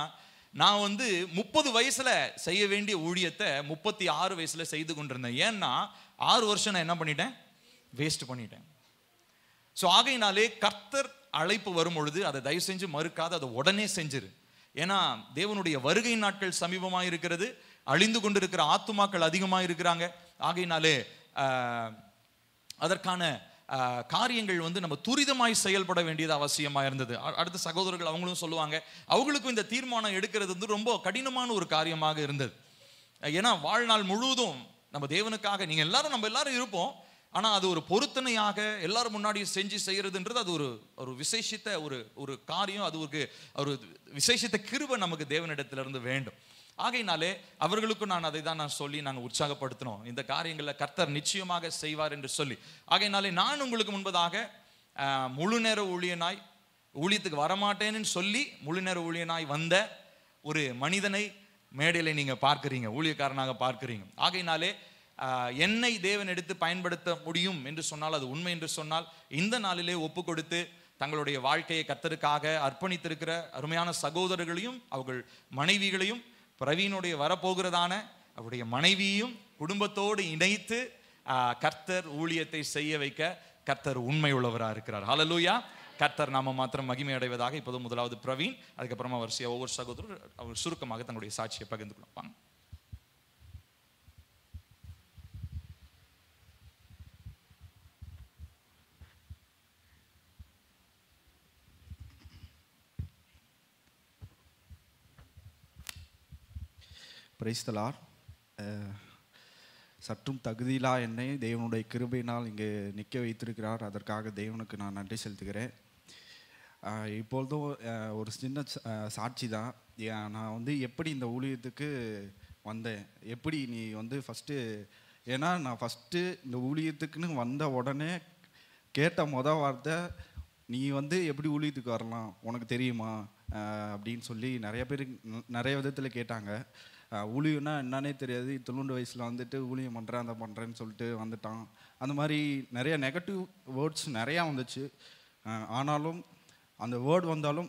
நான் 30 வயசில் செய்ய வேண்டிய ஊழியத்தை 36 வயசில் செய்து கொண்டிருந்தேன். ஏன்னா 6 வருஷம் நான் என்ன பண்ணிட்டேன், வேஸ்ட் பண்ணிட்டேன். ஸோ ஆகையினாலே கர்த்தர் அழைப்பு வரும் பொழுது அதை தயவு செஞ்சு மறுக்காது, அதை உடனே செஞ்சிரு. ஏன்னா தேவனுடைய வருகை நாட்கள் சமீபமாக இருக்கிறது, அழிந்து கொண்டிருக்கிற ஆத்துமாக்கள் அதிகமாக இருக்கிறாங்க. ஆகையினாலே அதற்கான காரியங்கள் நம்ம துரிதமாய் செயல்பட வேண்டியது அவசியமாக இருந்தது. அடுத்த சகோதரர்கள் அவங்களும் சொல்லுவாங்க, அவங்களுக்கும் இந்த தீர்மானம் எடுக்கிறது ரொம்ப கடினமான ஒரு காரியமாக இருந்தது. ஏன்னா வாழ்நாள் முழுவதும் நம்ம தேவனுக்காக நம்ம எல்லாரும் இருப்போம். ஆனால் அது ஒரு பொருத்தனையாக எல்லாரும் முன்னாடி செஞ்சு செய்யறதுன்றது அது ஒரு விசேஷித்த ஒரு காரியம், அது ஒரு விசேஷித்த கிருபை நமக்கு தேவனிடத்திலிருந்து வேண்டும். ஆகையினாலே அவர்களுக்கும் நான் அதை தான் சொல்லி நாங்கள் உற்சாகப்படுத்தினோம், இந்த காரியங்களில் கர்த்தர் நிச்சயமாக செய்வார் என்று சொல்லி. ஆகையினாலே நான் உங்களுக்கு முன்பதாக முழு நேர ஊழியத்துக்கு வரமாட்டேன்னு சொல்லி முழு நேர ஊழியனாய் வந்த ஒரு மனிதனை மேடையில் நீங்கள் பார்க்குறீங்க, ஊழியக்காரனாக பார்க்குறீங்க. ஆகையினாலே என்னை தேவன் எடுத்து பயன்படுத்த முடியும் என்று சொன்னால், அது உண்மை என்று சொன்னால், இந்த நாளிலே ஒப்பு கொடுத்து தங்களுடைய வாழ்க்கையை கர்த்தருக்காக அர்ப்பணித்திருக்கிற அருமையான சகோதரர்களையும் அவர்கள் மனைவிகளையும் பிரவீனுடைய வரப்போகிறதான அவருடைய மனைவியையும் குடும்பத்தோடு இணைத்து கர்த்தர் ஊழியத்தை செய்ய வைக்க கர்த்தர் உண்மை உள்ளவராக இருக்கிறார். ஹல்லேலூயா. கர்த்தர் நாம மாத்திரம் மகிமை அடைவதாக. இப்போது முதலாவது பிரவீன், அதுக்கப்புறமா வரிசையா ஒவ்வொரு சகோதரர் அவர் சுருக்கமாக தங்களுடைய சாட்சியை பகிர்ந்து கொள்வாங்க. Price the Lord. சற்றும் தகுதியிலா என்னை தேவனுடைய கிருபையினால் இங்கே நிற்க வைத்திருக்கிறார். அதற்காக தேவனுக்கு நான் நன்றி செலுத்துகிறேன். இப்பொழுதும் ஒரு சின்ன சாட்சி தான். நான் வந்து எப்படி இந்த ஊழியத்துக்கு வந்தேன், எப்படி நீ வந்து ஃபஸ்ட்டு, ஏன்னா நான் ஃபஸ்ட்டு இந்த ஊழியத்துக்குன்னு வந்த உடனே கேட்ட வார்த்தை, நீ வந்து எப்படி ஊழியத்துக்கு வரலாம் உனக்கு தெரியுமா அப்படின்னு சொல்லி நிறைய பேர் நிறைய விதத்தில் கேட்டாங்க. ஊழியம்னா என்னன்னே தெரியாது, தொண்ணூறு வயசில் வந்துட்டு ஊழியம் பண்ணுறேன் அதை பண்ணுறேன்னு சொல்லிட்டு வந்துட்டான். அந்த மாதிரி நிறைய நெகட்டிவ் வேர்ட்ஸ் நிறையா வந்துச்சு. ஆனாலும் அந்த வேர்டு வந்தாலும்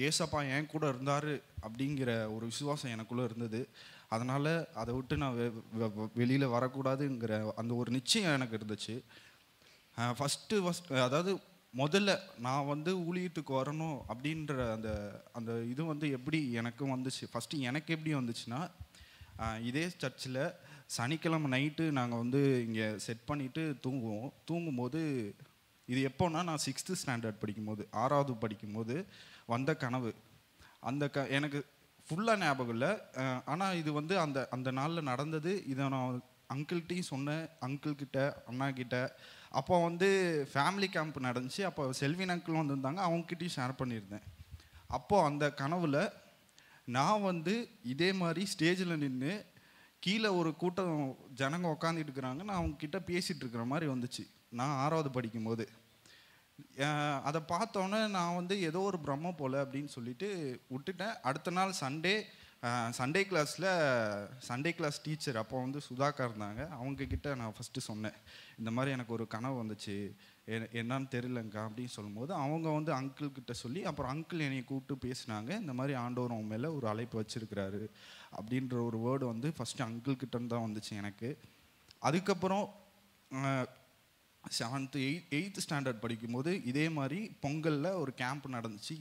ஏசப்பா என் கூட இருந்தார் அப்படிங்கிற ஒரு விசுவாசம் எனக்குள்ளே இருந்தது. அதனால் அதை விட்டு நான் வெளியில் வரக்கூடாதுங்கிற அந்த ஒரு நிச்சயம் எனக்கு இருந்துச்சு. ஃபஸ்ட்டு அதாவது முதல்ல நான் வந்து ஊழியத்துக்கு வரணும் அப்படின்ற அந்த அந்த இது வந்து எப்படி எனக்கும் வந்துச்சு. ஃபஸ்ட்டு எனக்கு எப்படி வந்துச்சுன்னா, இதே சர்ச்சில் சனிக்கிழமை நைட்டு நாங்கள் வந்து இங்கே செட் பண்ணிவிட்டு தூங்கும்போது இது எப்போன்னா நான் 6th ஸ்டாண்டர்ட் படிக்கும்போது, 6வது படிக்கும்போது வந்த கனவு. அந்த எனக்கு ஃபுல்லாக ஞாபகம் இல்லை. ஆனால் இது வந்து அந்த அந்த நாளில் நடந்தது. இதை நான் அங்கிள்கிட்டையும் சொன்னேன், அங்கிள்கிட்ட அண்ணா கிட்ட. அப்போ வந்து ஃபேமிலி கேம்ப் நடந்துச்சு. அப்போ செல்வின் அங்கிள் வந்திருந்தாங்க, அவங்ககிட்டையும் ஷேர் பண்ணியிருந்தேன். அப்போது அந்த கனவில் நான் வந்து இதே மாதிரி ஸ்டேஜில் நின்று கீழே ஒரு கூட்டம் ஜனங்க உக்காந்துட்டு இருக்கிறாங்க, நான் அவங்கக்கிட்ட பேசிகிட்டு இருக்கிற மாதிரி வந்துச்சு. நான் 6வது படிக்கும்போது அதை பார்த்தோன்னே நான் வந்து ஏதோ ஒரு பிரம்ம போல் அப்படின்னு சொல்லிட்டு விட்டுட்டேன். அடுத்த நாள் சண்டே கிளாஸ் டீச்சர் அப்போ வந்து சுதாக்கா இருந்தாங்க, அவங்கக்கிட்ட நான் ஃபஸ்ட்டு சொன்னேன், இந்த மாதிரி எனக்கு ஒரு கனவு வந்துச்சு, என்னன்னு தெரியலங்கா அப்படின்னு சொல்லும்போது அவங்க வந்து அங்கிள்கிட்ட சொல்லி அப்புறம் அங்கிள் என்னை கூப்பிட்டு பேசினாங்க. இந்த மாதிரி ஆண்டவர் அவன் மேலே ஒரு அழைப்பு வச்சுருக்கிறாரு அப்படின்ற ஒரு வேர்டு வந்து ஃபஸ்ட்டு அங்கிள்கிட்டன்னு தான் வந்துச்சு எனக்கு. அதுக்கப்புறம் 7th 8th ஸ்டாண்டர்ட் படிக்கும்போது இதே மாதிரி பொங்கலில் ஒரு கேம்ப் நடந்துச்சு.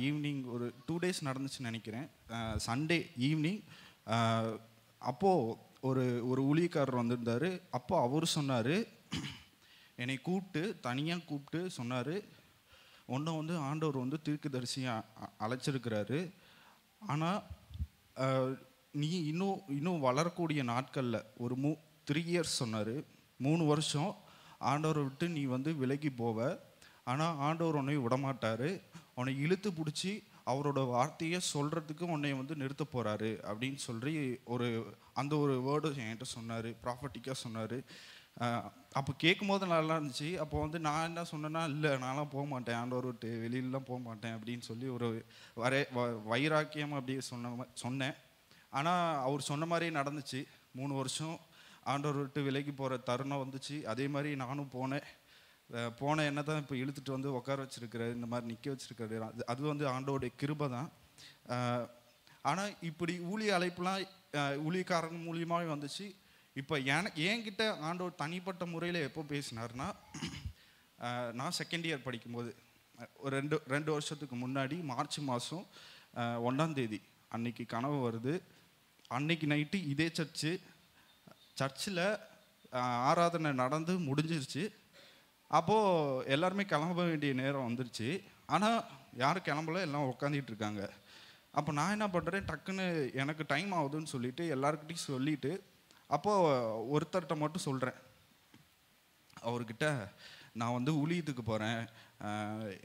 ஈவினிங் ஒரு 2 days நடந்துச்சுன்னு நினைக்கிறேன். சண்டே ஈவினிங் அப்போது ஒரு ஊழியக்காரர் வந்திருந்தார். அப்போ அவர் சொன்னார், என்னை தனியாக கூப்பிட்டு சொன்னார், உன்னை வந்து ஆண்டவர் வந்து தீர்க்கதரிசியாக அழைச்சிருக்கிறாரு. ஆனால் நீ இன்னும் வளரக்கூடிய நாட்களில் ஒரு 3 years சொன்னார், 3 வருஷம் ஆண்டவரை விட்டு நீ வந்து விலகி போவ. ஆனால் ஆண்டவர் உன்னை விடமாட்டார், உன்னை இழுத்து பிடிச்சி அவரோட வார்த்தையை சொல்கிறதுக்கு உன்னை வந்து நிறுத்த போகிறாரு அப்படின்னு சொல்லி அந்த ஒரு வேர்டு என்கிட்ட சொன்னார், ப்ராஃபட்டிக்காக சொன்னார். அப்போ கேட்கும் போது நல்லா இருந்துச்சு. அப்போ வந்து நான் என்ன சொன்னேன்னா, இல்லை நான்லாம் போக மாட்டேன், ஆண்டவர் விட்டு வெளியிலலாம் போக மாட்டேன் அப்படின்னு சொல்லி ஒரு வைராக்கியம் அப்படியே சொன்னேன். ஆனால் அவர் சொன்ன மாதிரியே நடந்துச்சு. 3 வருஷம் ஆண்டவர் விட்டு விலகி போகிற தருணம் வந்துச்சு. அதே மாதிரி நானும் போன என்ன தான் இப்போ இழுத்துட்டு வந்து உட்கார வச்சுருக்கிறாரு, இந்த மாதிரி நிற்க வச்சுருக்காரு. அது வந்து ஆண்டோடைய கிருபை தான். ஆனால் இப்படி ஊழிய அழைப்புலாம் ஊழியக்காரன் மூலியமாகவே வந்துச்சு. இப்போ என்கிட்ட ஆண்டவர் தனிப்பட்ட முறையில் எப்போ பேசினார்னா, நான் 2nd year படிக்கும்போது ஒரு 2 வருஷத்துக்கு முன்னாடி மார்ச் மாதம் 1ஆம் தேதி அன்னைக்கு கனவு வருது. அன்னைக்கு நைட்டு இதே சர்ச்சில் ஆராதனை நடந்து முடிஞ்சிருச்சு. அப்போது எல்லாருமே கிளம்ப வேண்டிய நேரம் வந்துருச்சு. ஆனால் யாரும் கிளம்பல, எல்லாம் உட்காந்துட்டு இருக்காங்க. அப்போ நான் என்ன பண்ணுறேன், டக்குன்னு எனக்கு டைம் ஆகுதுன்னு சொல்லிட்டு எல்லாருக்கிட்டையும் சொல்லிவிட்டு அப்போது ஒருத்தர்கிட்ட மட்டும் சொல்கிறேன், அவர்கிட்ட நான் வந்து ஊழியத்துக்கு போகிறேன்,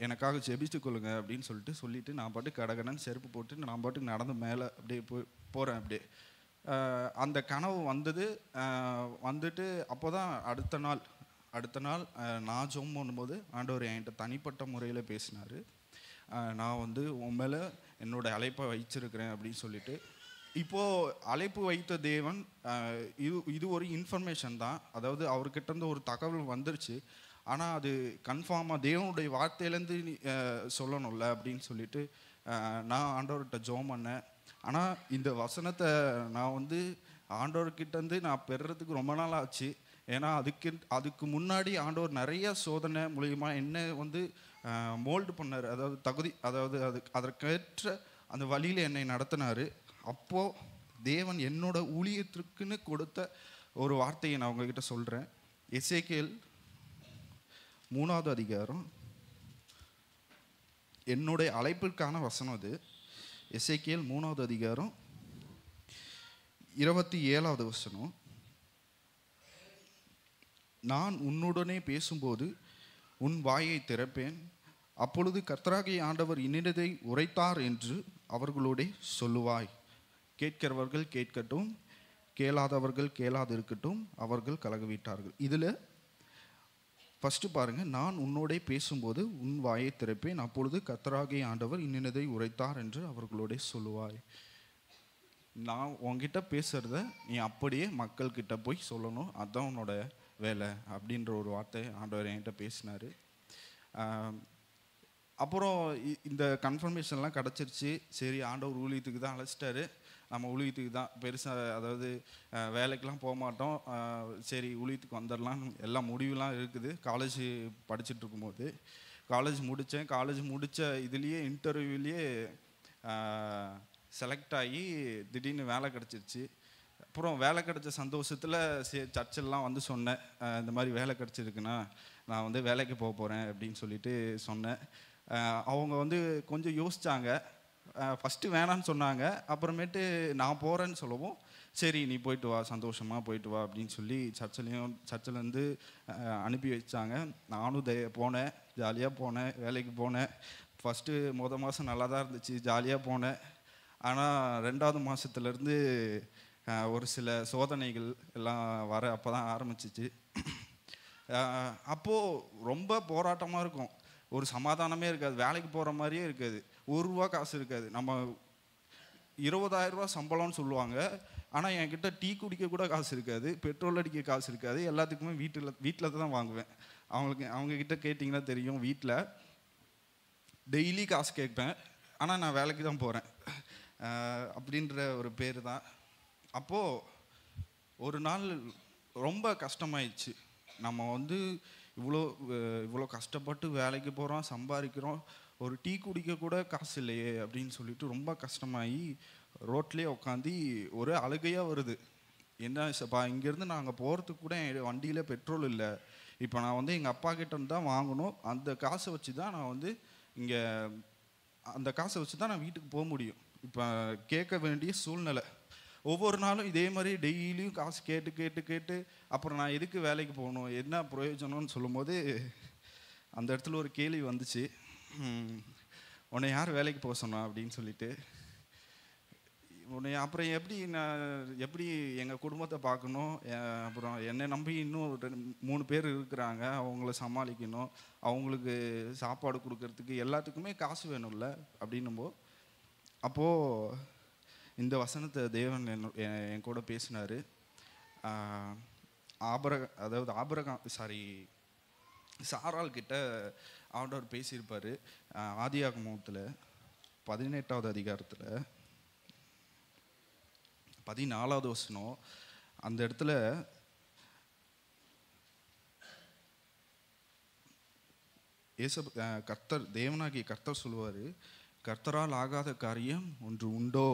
எனக்காக ஜெபிச்சு கொள்ளுங்க அப்படின்னு சொல்லிட்டு நான் பாட்டுக்கு கடகடன்னு செருப்பு போட்டு நான் பாட்டுக்கு நடந்து மேலே அப்படியே போகிறேன். அப்படியே அந்த கனவு வந்துட்டு அப்போ தான் அடுத்த நாள் நான் ஜெபம் பண்ணும்போது ஆண்டவர் என்கிட்ட தனிப்பட்ட முறையில் பேசினார். நான் வந்து உன் மேலே என்னோடய அழைப்பை வைச்சிருக்கிறேன் அப்படின்னு சொல்லிட்டு. இப்போது அழைப்பு வைத்த தேவன் இது ஒரு இன்ஃபர்மேஷன் தான். அதாவது அவர்கிட்ட இருந்து ஒரு தகவல் வந்துருச்சு. ஆனால் அது கன்ஃபார்மாக தேவனுடைய வார்த்தையிலேருந்து சொல்லணும்ல அப்படின்னு சொல்லிட்டு நான் ஆண்டவர்கிட்ட ஜெபம் பண்ணேன். ஆனால் இந்த வசனத்தை நான் வந்து ஆண்டவர்கிட்டேருந்து நான் பெறுறதுக்கு ரொம்ப நாள் ஆச்சு. ஏன்னா அதுக்கு முன்னாடி ஆண்டவர் நிறைய சோதனை மூலிமா என்ன வந்து மோல்டு பண்ணார், அதாவது அதற்கேற்ற அந்த வழியில் என்னை நடத்தினார். அப்போது தேவன் என்னோட ஊழியத்திற்குன்னு கொடுத்த ஒரு வார்த்தையை நான் உங்ககிட்ட சொல்கிறேன். எசேக்கியேல் 3வது அதிகாரம், என்னுடைய அழைப்பிற்கான வசனம் அது. எசேக்கியேல் 3வது அதிகாரம் 27வது வசனம். நான் உன்னுடனே பேசும்போது உன் வாயை திறப்பேன், அப்பொழுது கர்த்தராகிய ஆண்டவர் இன்னதை உரைத்தார் என்று அவர்களோடே சொல்லுவாய். கேட்கிறவர்கள் கேட்கட்டும், கேளாதவர்கள் கேளாதிருக்கட்டும், அவர்கள் கலகவிட்டார்கள். இதில் ஃபஸ்ட்டு பாருங்கள், நான் உன்னோடே பேசும்போது உன் வாயை திறப்பேன், அப்பொழுது கர்த்தராகிய ஆண்டவர் இன்னதை உரைத்தார் என்று அவர்களோடே சொல்லுவாய். நான் உன்கிட்ட பேசுகிறத நீ அப்படியே மக்கள்கிட்ட போய் சொல்லணும், அதுதான் உன்னோட வேலை அப்படின்ற ஒரு வார்த்தை ஆண்டவர் என்கிட்ட பேசினார். அப்புறம் இந்த கன்ஃபர்மேஷன்லாம் கிடச்சிருச்சு. சரி, ஆண்டவர் ஊழியத்துக்கு தான் அழைச்சிட்டாரு, நம்ம ஊழியத்துக்கு தான் பெருசாக, அதாவது வேலைக்கெலாம் போக மாட்டோம், சரி ஊழியத்துக்கு வந்துடலாம், எல்லாம் முடிவுலாம் இருக்குது. காலேஜ் படிச்சுட்டு இருக்கும்போது காலேஜ் முடித்தேன். காலேஜ் முடித்த இதுலேயே இன்டர்வியூலேயே செலக்ட் ஆகி திடீர்னு வேலை கிடச்சிருச்சு. அப்புறம் வேலை கிடச்ச சந்தோஷத்தில் சர்ச்செல்லாம் வந்து சொன்னேன், இந்த மாதிரி வேலை கிடச்சிருக்குண்ணா, நான் வந்து வேலைக்கு போக போகிறேன் அப்படின்னு சொல்லிட்டு சொன்னேன். அவங்க வந்து கொஞ்சம் யோசித்தாங்க. ஃபஸ்ட்டு வேணான்னு சொன்னாங்க, அப்புறமேட்டு நான் போகிறேன்னு சொல்லவும் சரி நீ போயிட்டு வா, சந்தோஷமாக போயிட்டு வா அப்படின்னு சொல்லி சர்ச்சிலேருந்து அனுப்பி வச்சாங்க. நானும் போனேன், ஜாலியாக போனேன், வேலைக்கு போனேன். ஃபஸ்ட்டு மாதம் நல்லா தான் இருந்துச்சு, ஜாலியாக போனேன். ஆனால் 2வது மாதத்துலேருந்து ஒரு சில சோதனைகள் எல்லாம் வர அப்போ தான் ஆரம்பிச்சிச்சு. அப்போது ரொம்ப போராட்டமாக இருக்கும், ஒரு சமாதானமே இருக்காது, வேலைக்கு போகிற மாதிரியே இருக்காது, ₹1 காசு இருக்காது. நம்ம 20,000 ரூபா சம்பளம்னு சொல்லுவாங்க, ஆனால் என்கிட்ட டீ குடிக்க கூட காசு இருக்காது, பெட்ரோல் அடிக்க காசு இருக்காது. எல்லாத்துக்குமே வீட்டில் தான் வாங்குவேன். அவங்கக்கிட்ட கேட்டிங்கன்னா தெரியும், வீட்டில் டெய்லி காசு கேட்பேன், ஆனால் நான் வேலைக்கு தான் போகிறேன் அப்படின்ற ஒரு பேர் தான். அப்போது ஒரு நாள் ரொம்ப கஷ்டமாயிடுச்சு. நம்ம வந்து இவ்வளோ கஷ்டப்பட்டு வேலைக்கு போகிறோம், சம்பாதிக்கிறோம், ஒரு டீ குடிக்க கூட காசு இல்லையே அப்படின்னு சொல்லிட்டு ரொம்ப கஷ்டமாகி ரோட்லேயே உட்காந்து ஒரு அழுகையாக வருது. என்ன சப்பா, இங்கேருந்து நாங்கள் போகிறதுக்கு கூட என் வண்டியில் பெட்ரோல் இல்லை, இப்போ நான் வந்து எங்கள் அப்பா கிட்டேருந்து தான் வாங்கணும், அந்த காசை வச்சு தான் நான் வந்து அந்த காசை வச்சு தான் நான் வீட்டுக்கு போக முடியும். இப்போ கேட்க வேண்டிய சூழ்நிலை. ஒவ்வொரு நாளும் இதே மாதிரி டெய்லியும் காசு கேட்டு அப்புறம் நான் எதுக்கு வேலைக்கு போகணும், என்ன பிரயோஜனம்னு சொல்லும்போது அந்த இடத்துல ஒரு கேள்வி வந்துச்சு, உன்னை யார் வேலைக்கு போக சொன்னா அப்படின்னு சொல்லிட்டு. உன்னை அப்புறம் எப்படி எங்கள் குடும்பத்தை பார்க்கணும், அப்புறம் என்னை நம்பி இன்னும் 3 பேர் இருக்கிறாங்க, அவங்கள சமாளிக்கணும், அவங்களுக்கு சாப்பாடு கொடுக்கறதுக்கு எல்லாத்துக்குமே காசு வேணும்ல அப்படின்னும்போது, அப்போது இந்த வசனத்தை தேவன் என் கூட பேசினார். சாராள் கிட்ட ஆண்டவர் பேசியிருப்பார். ஆதியாகமத்தில் 18வது அதிகாரத்தில் 14வது வசனம். அந்த இடத்துல கர்த்தர், தேவனாகிய கர்த்தர் சொல்லுவார், கர்த்தரால் ஆகாத காரியம் ஒன்று உண்டோ.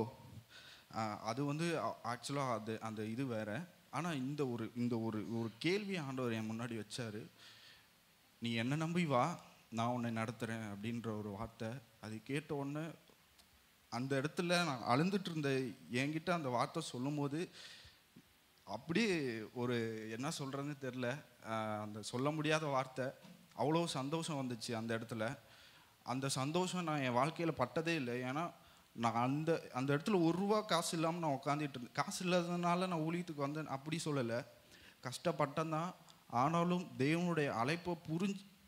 அது வந்து ஆக்சுவலாக அந்த இது வேற. ஆனால் இந்த ஒரு கேள்வி ஆண்டவர் என் முன்னாடி வச்சார், நீ என்னை நம்பி வா, நான் உன்னை நடத்துகிறேன் அப்படின்ற ஒரு வார்த்தை. அது கேட்ட உடனே அந்த இடத்துல நான் அழுந்துட்டு இருந்த என்கிட்ட அந்த வார்த்தை சொல்லும் போது அப்படியே ஒரு என்ன சொல்கிறதுன்னு தெரில, அந்த சொல்ல முடியாத வார்த்தை, அவ்வளோ சந்தோஷம் வந்துச்சு அந்த இடத்துல. அந்த சந்தோஷம் நான் என் வாழ்க்கையில் பட்டதே இல்லை. ஏன்னா நான் அந்த இடத்துல ₹1 காசு இல்லாமல் நான் உட்காந்துட்டு இருந்தேன். காசு இல்லாததுனால நான் ஊழியத்துக்கு வந்தேன் அப்படி சொல்லலை, கஷ்டப்பட்டேன். ஆனாலும் தேவனுடைய அழைப்பை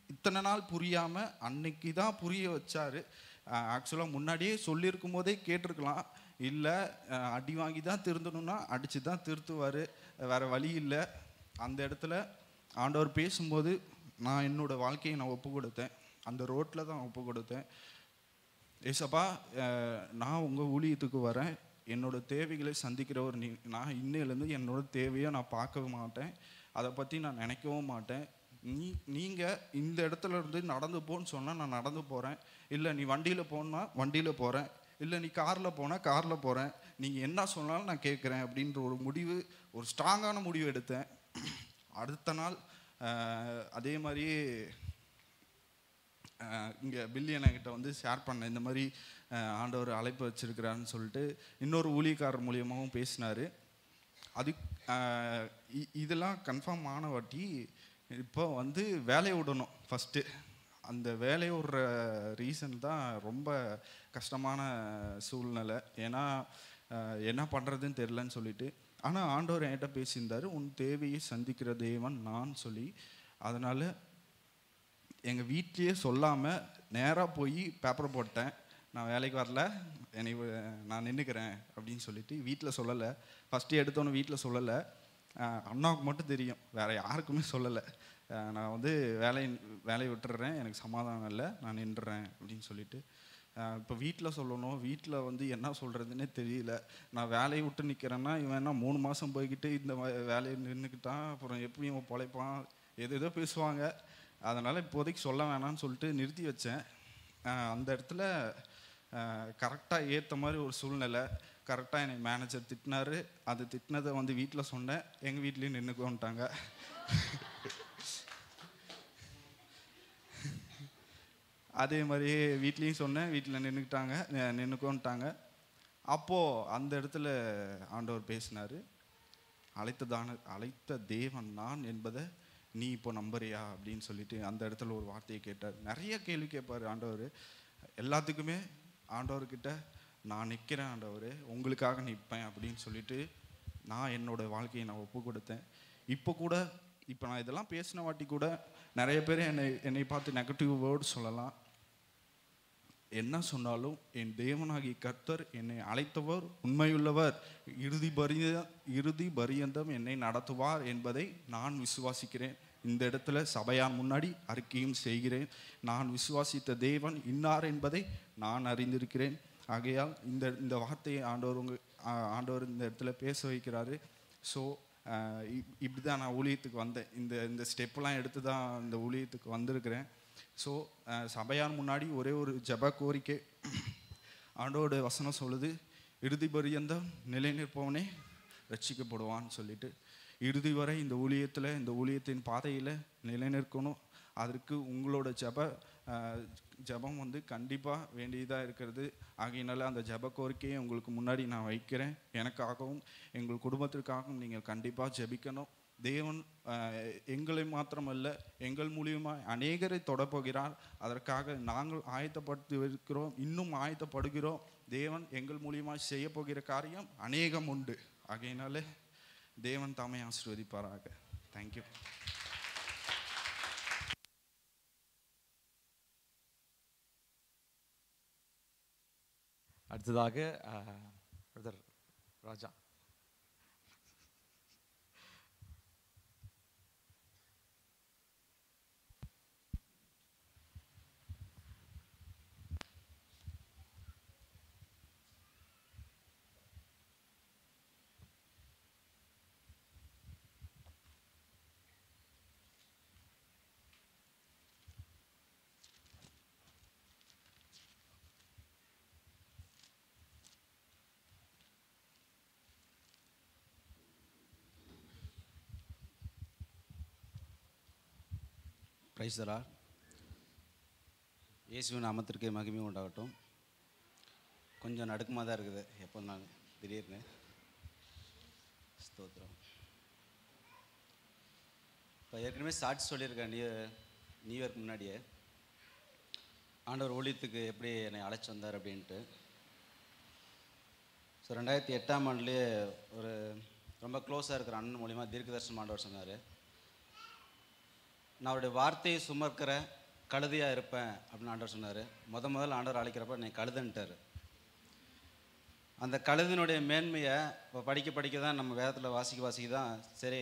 இத்தனை நாள் புரியாமல் அன்னைக்கு தான் புரிய வச்சார். ஆக்சுவலாக முன்னாடியே சொல்லியிருக்கும் போதே கேட்டிருக்கலாம், இல்லை அடி வாங்கி தான் திருந்தணும்னா அடித்து தான் திருத்துவார், வேறு வழி இல்லை. அந்த இடத்துல ஆண்டவர் பேசும்போது நான் என்னோடய வாழ்க்கையை நான் ஒப்பு கொடுத்தேன். அந்த ரோட்டில் தான் ஒப்பு கொடுத்தேன். ஏசப்பா, நான் உங்கள் ஊழியத்துக்கு வரேன், என்னோடய தேவைகளை சந்திக்கிறவர் நான் இன்னையிலேருந்து என்னோட தேவையை நான் பார்க்க மாட்டேன், அதை பற்றி நான் நினைக்கவும் மாட்டேன். நீங்கள் இந்த இடத்துல இருந்து நடந்து போன்னு சொன்னால் நான் நடந்து போகிறேன், இல்லை நீ வண்டியில் போனா வண்டியில் போகிறேன், இல்லை நீ காரில் போனால் காரில் போகிறேன், நீங்கள் என்ன சொன்னாலும் நான் கேட்குறேன் அப்படின்ற ஒரு முடிவு, ஒரு ஸ்ட்ராங்கான முடிவு எடுத்தேன். அடுத்த நாள் அதே மாதிரியே இங்கே பில்லியனங்கிட்ட வந்து ஷேர் பண்ணேன், இந்த மாதிரி ஆண்டவர் அழைப்பு வச்சுருக்கிறான்னு சொல்லிட்டு. இன்னொரு ஊழியக்காரர் மூலியமாகவும் பேசினார். அது இதெல்லாம் கன்ஃபார்ம் ஆன வாட்டி இப்போ வந்து வேலையை விடணும். ஃபஸ்ட்டு அந்த வேலையை விடுற ரீசன் தான் ரொம்ப கஷ்டமான சூழ்நிலை. ஏன்னா என்ன பண்ணுறதுன்னு தெரிலன்னு சொல்லிட்டு. ஆனால் ஆண்டவர் என்கிட்ட பேசியிருந்தார், உன் தேவையை சந்திக்கிற தேவன் நான் சொல்லி. அதனால் எங்கள் வீட்லேயே சொல்லாமல் நேராக போய் பேப்பரை போட்டேன், நான் வேலைக்கு வரல, நான் நின்றுக்கிறேன் அப்படின்னு சொல்லிட்டு. வீட்டில் சொல்லலை, ஃபஸ்ட்டு எடுத்தோன்னே வீட்டில் சொல்லலை, அண்ணாவுக்கு மட்டும் தெரியும், வேறு யாருக்குமே சொல்லலை. நான் வந்து வேலையை விட்டுறேன், எனக்கு சமாதானம் இல்லை, நான் நின்றுறேன் அப்படின்னு சொல்லிட்டு. இப்போ வீட்டில் சொல்லணும், வீட்டில் வந்து என்ன சொல்கிறதுனே தெரியல. நான் வேலையை விட்டு நிற்கிறேன்னா இவன் என்ன 3 மாதம் போய்கிட்டு இந்த வேலையை நின்றுக்கிட்டான், அப்புறம் எப்படி இவன் பொழைப்பான், எதோ பேசுவாங்க. அதனால் இப்போதைக்கு சொல்ல வேணான்னு சொல்லிட்டு நிறுத்தி வச்சேன். அந்த இடத்துல கரெக்டாக ஏற்ற மாதிரி ஒரு சூழ்நிலை, கரெக்டாக என்னை மேனேஜர் திட்டினார். அது திட்டினதை வந்து வீட்டில் சொன்னேன், எங்கள் வீட்லேயும் நின்றுக்கோன்ட்டாங்க. அதே மாதிரியே வீட்லேயும் சொன்னேன், வீட்டில் நின்றுக்கோன்ட்டாங்க. அப்போது அந்த இடத்துல ஆண்டவர் பேசினார், அழைத்த தேவன் நான் என்பதை நீ இப்போ நம்புறியா அப்படின்னு சொல்லிட்டு அந்த இடத்துல ஒரு வார்த்தையை கேட்டார். நிறைய கேள்வி கேட்பார் ஆண்டவர். எல்லாத்துக்குமே ஆண்டவர்கிட்ட நான் நிற்கிறேன் ஆண்டவர், உங்களுக்காக நிற்பேன் அப்படின்னு சொல்லிட்டு நான் என்னோடய வாழ்க்கையை நான் ஒப்பு கொடுத்தேன். இப்போ நான் இதெல்லாம் பேசின வாட்டி கூட நிறைய பேர் என்னை பார்த்து நெகட்டிவ் வேர்டு சொல்லலாம். என்ன சொன்னாலும் என் தேவனாகிய கர்த்தர் என்னை அழைத்தவர் உண்மையுள்ளவர், இறுதி பரியந்தம் என்னை நடத்துவார் என்பதை நான் விசுவாசிக்கிறேன். இந்த இடத்துல சபையார் முன்னாடி அறிக்கையும் செய்கிறேன். நான் விசுவாசித்த தேவன் இன்னார் என்பதை நான் அறிந்திருக்கிறேன். ஆகையால் இந்த வார்த்தையை ஆண்டவர் இந்த இடத்துல பேச வைக்கிறாரு. ஸோ இப்படி தான் நான் ஊழியத்துக்கு வந்தேன். இந்த ஸ்டெப்லாம் எடுத்து தான் இந்த ஊழியத்துக்கு வந்திருக்கிறேன். ஸோ சபையார் முன்னாடி ஒரே ஒரு ஜெப கோரிக்கை. ஆண்டோட வசனம் சொல்லுது, இறுதி பரியந்தம் நிலை நிற்பவனே ரட்சிக்கப்படுவான்னு சொல்லிட்டு. இறுதி வரை இந்த ஊழியத்தின் பாதையில் நிலை நிற்கணும். அதற்கு உங்களோட ஜெபம் வந்து கண்டிப்பாக வேண்டியதாக இருக்கிறது. ஆகையினால அந்த ஜெப கோரிக்கையை உங்களுக்கு முன்னாடி நான் வைக்கிறேன். எனக்காகவும் எங்கள் குடும்பத்திற்காகவும் நீங்கள் கண்டிப்பாக ஜெபிக்கணும். தேவன் எங்களை மாத்திரமல்ல, எங்கள் மூலியமாக அநேகரை தொடப்போகிறார். அதற்காக நாங்கள் ஆயத்தப்பட்டு இருக்கிறோம், இன்னும் ஆயத்தப்படுகிறோம். தேவன் எங்கள் மூலியமாக செய்ய போகிற காரியம் அநேகம் உண்டு. ஆகையினாலே தேவன் தாமே ஆசீர்வதிப்பாராக. தேங்க்யூ. அடுத்ததாக brother Raja. Price the Lord. இயேசுவின் நாமத்திற்கு மகிமை உண்டாகட்டும். கொஞ்சம் நடுக்கமாக தான் இருக்குது, எப்போ நான் திடீர்னு ஸ்தோத்திரம். இப்போ ஏற்கனவே சாட்சி சொல்லியிருக்கேன், நியூ இயர்க்கு முன்னாடியே ஆண்டவர் ஊழியத்துக்கு எப்படி என்னை அழைச்சி வந்தார் அப்படின்ட்டு. ஸோ 2008ஆம் ஆண்டுலேயே ஒரு ரொம்ப க்ளோஸாக இருக்கிற அண்ணன் மூலிமா தீர்க்கதரிசனம் ஆண்டவர் சொன்னார், நான் அவருடைய வார்த்தையை சுமக்கிற கழுதையாக இருப்பேன் அப்படின்னு ஆண்டவர் சொன்னார். முதல்ல ஆண்டவர் அழைக்கிறப்ப என்னை கழுதுன்ட்டார். அந்த கழுதினுடைய மேன்மையை இப்போ படிக்க தான், நம்ம வேதத்தில் வாசிக்க தான் சரி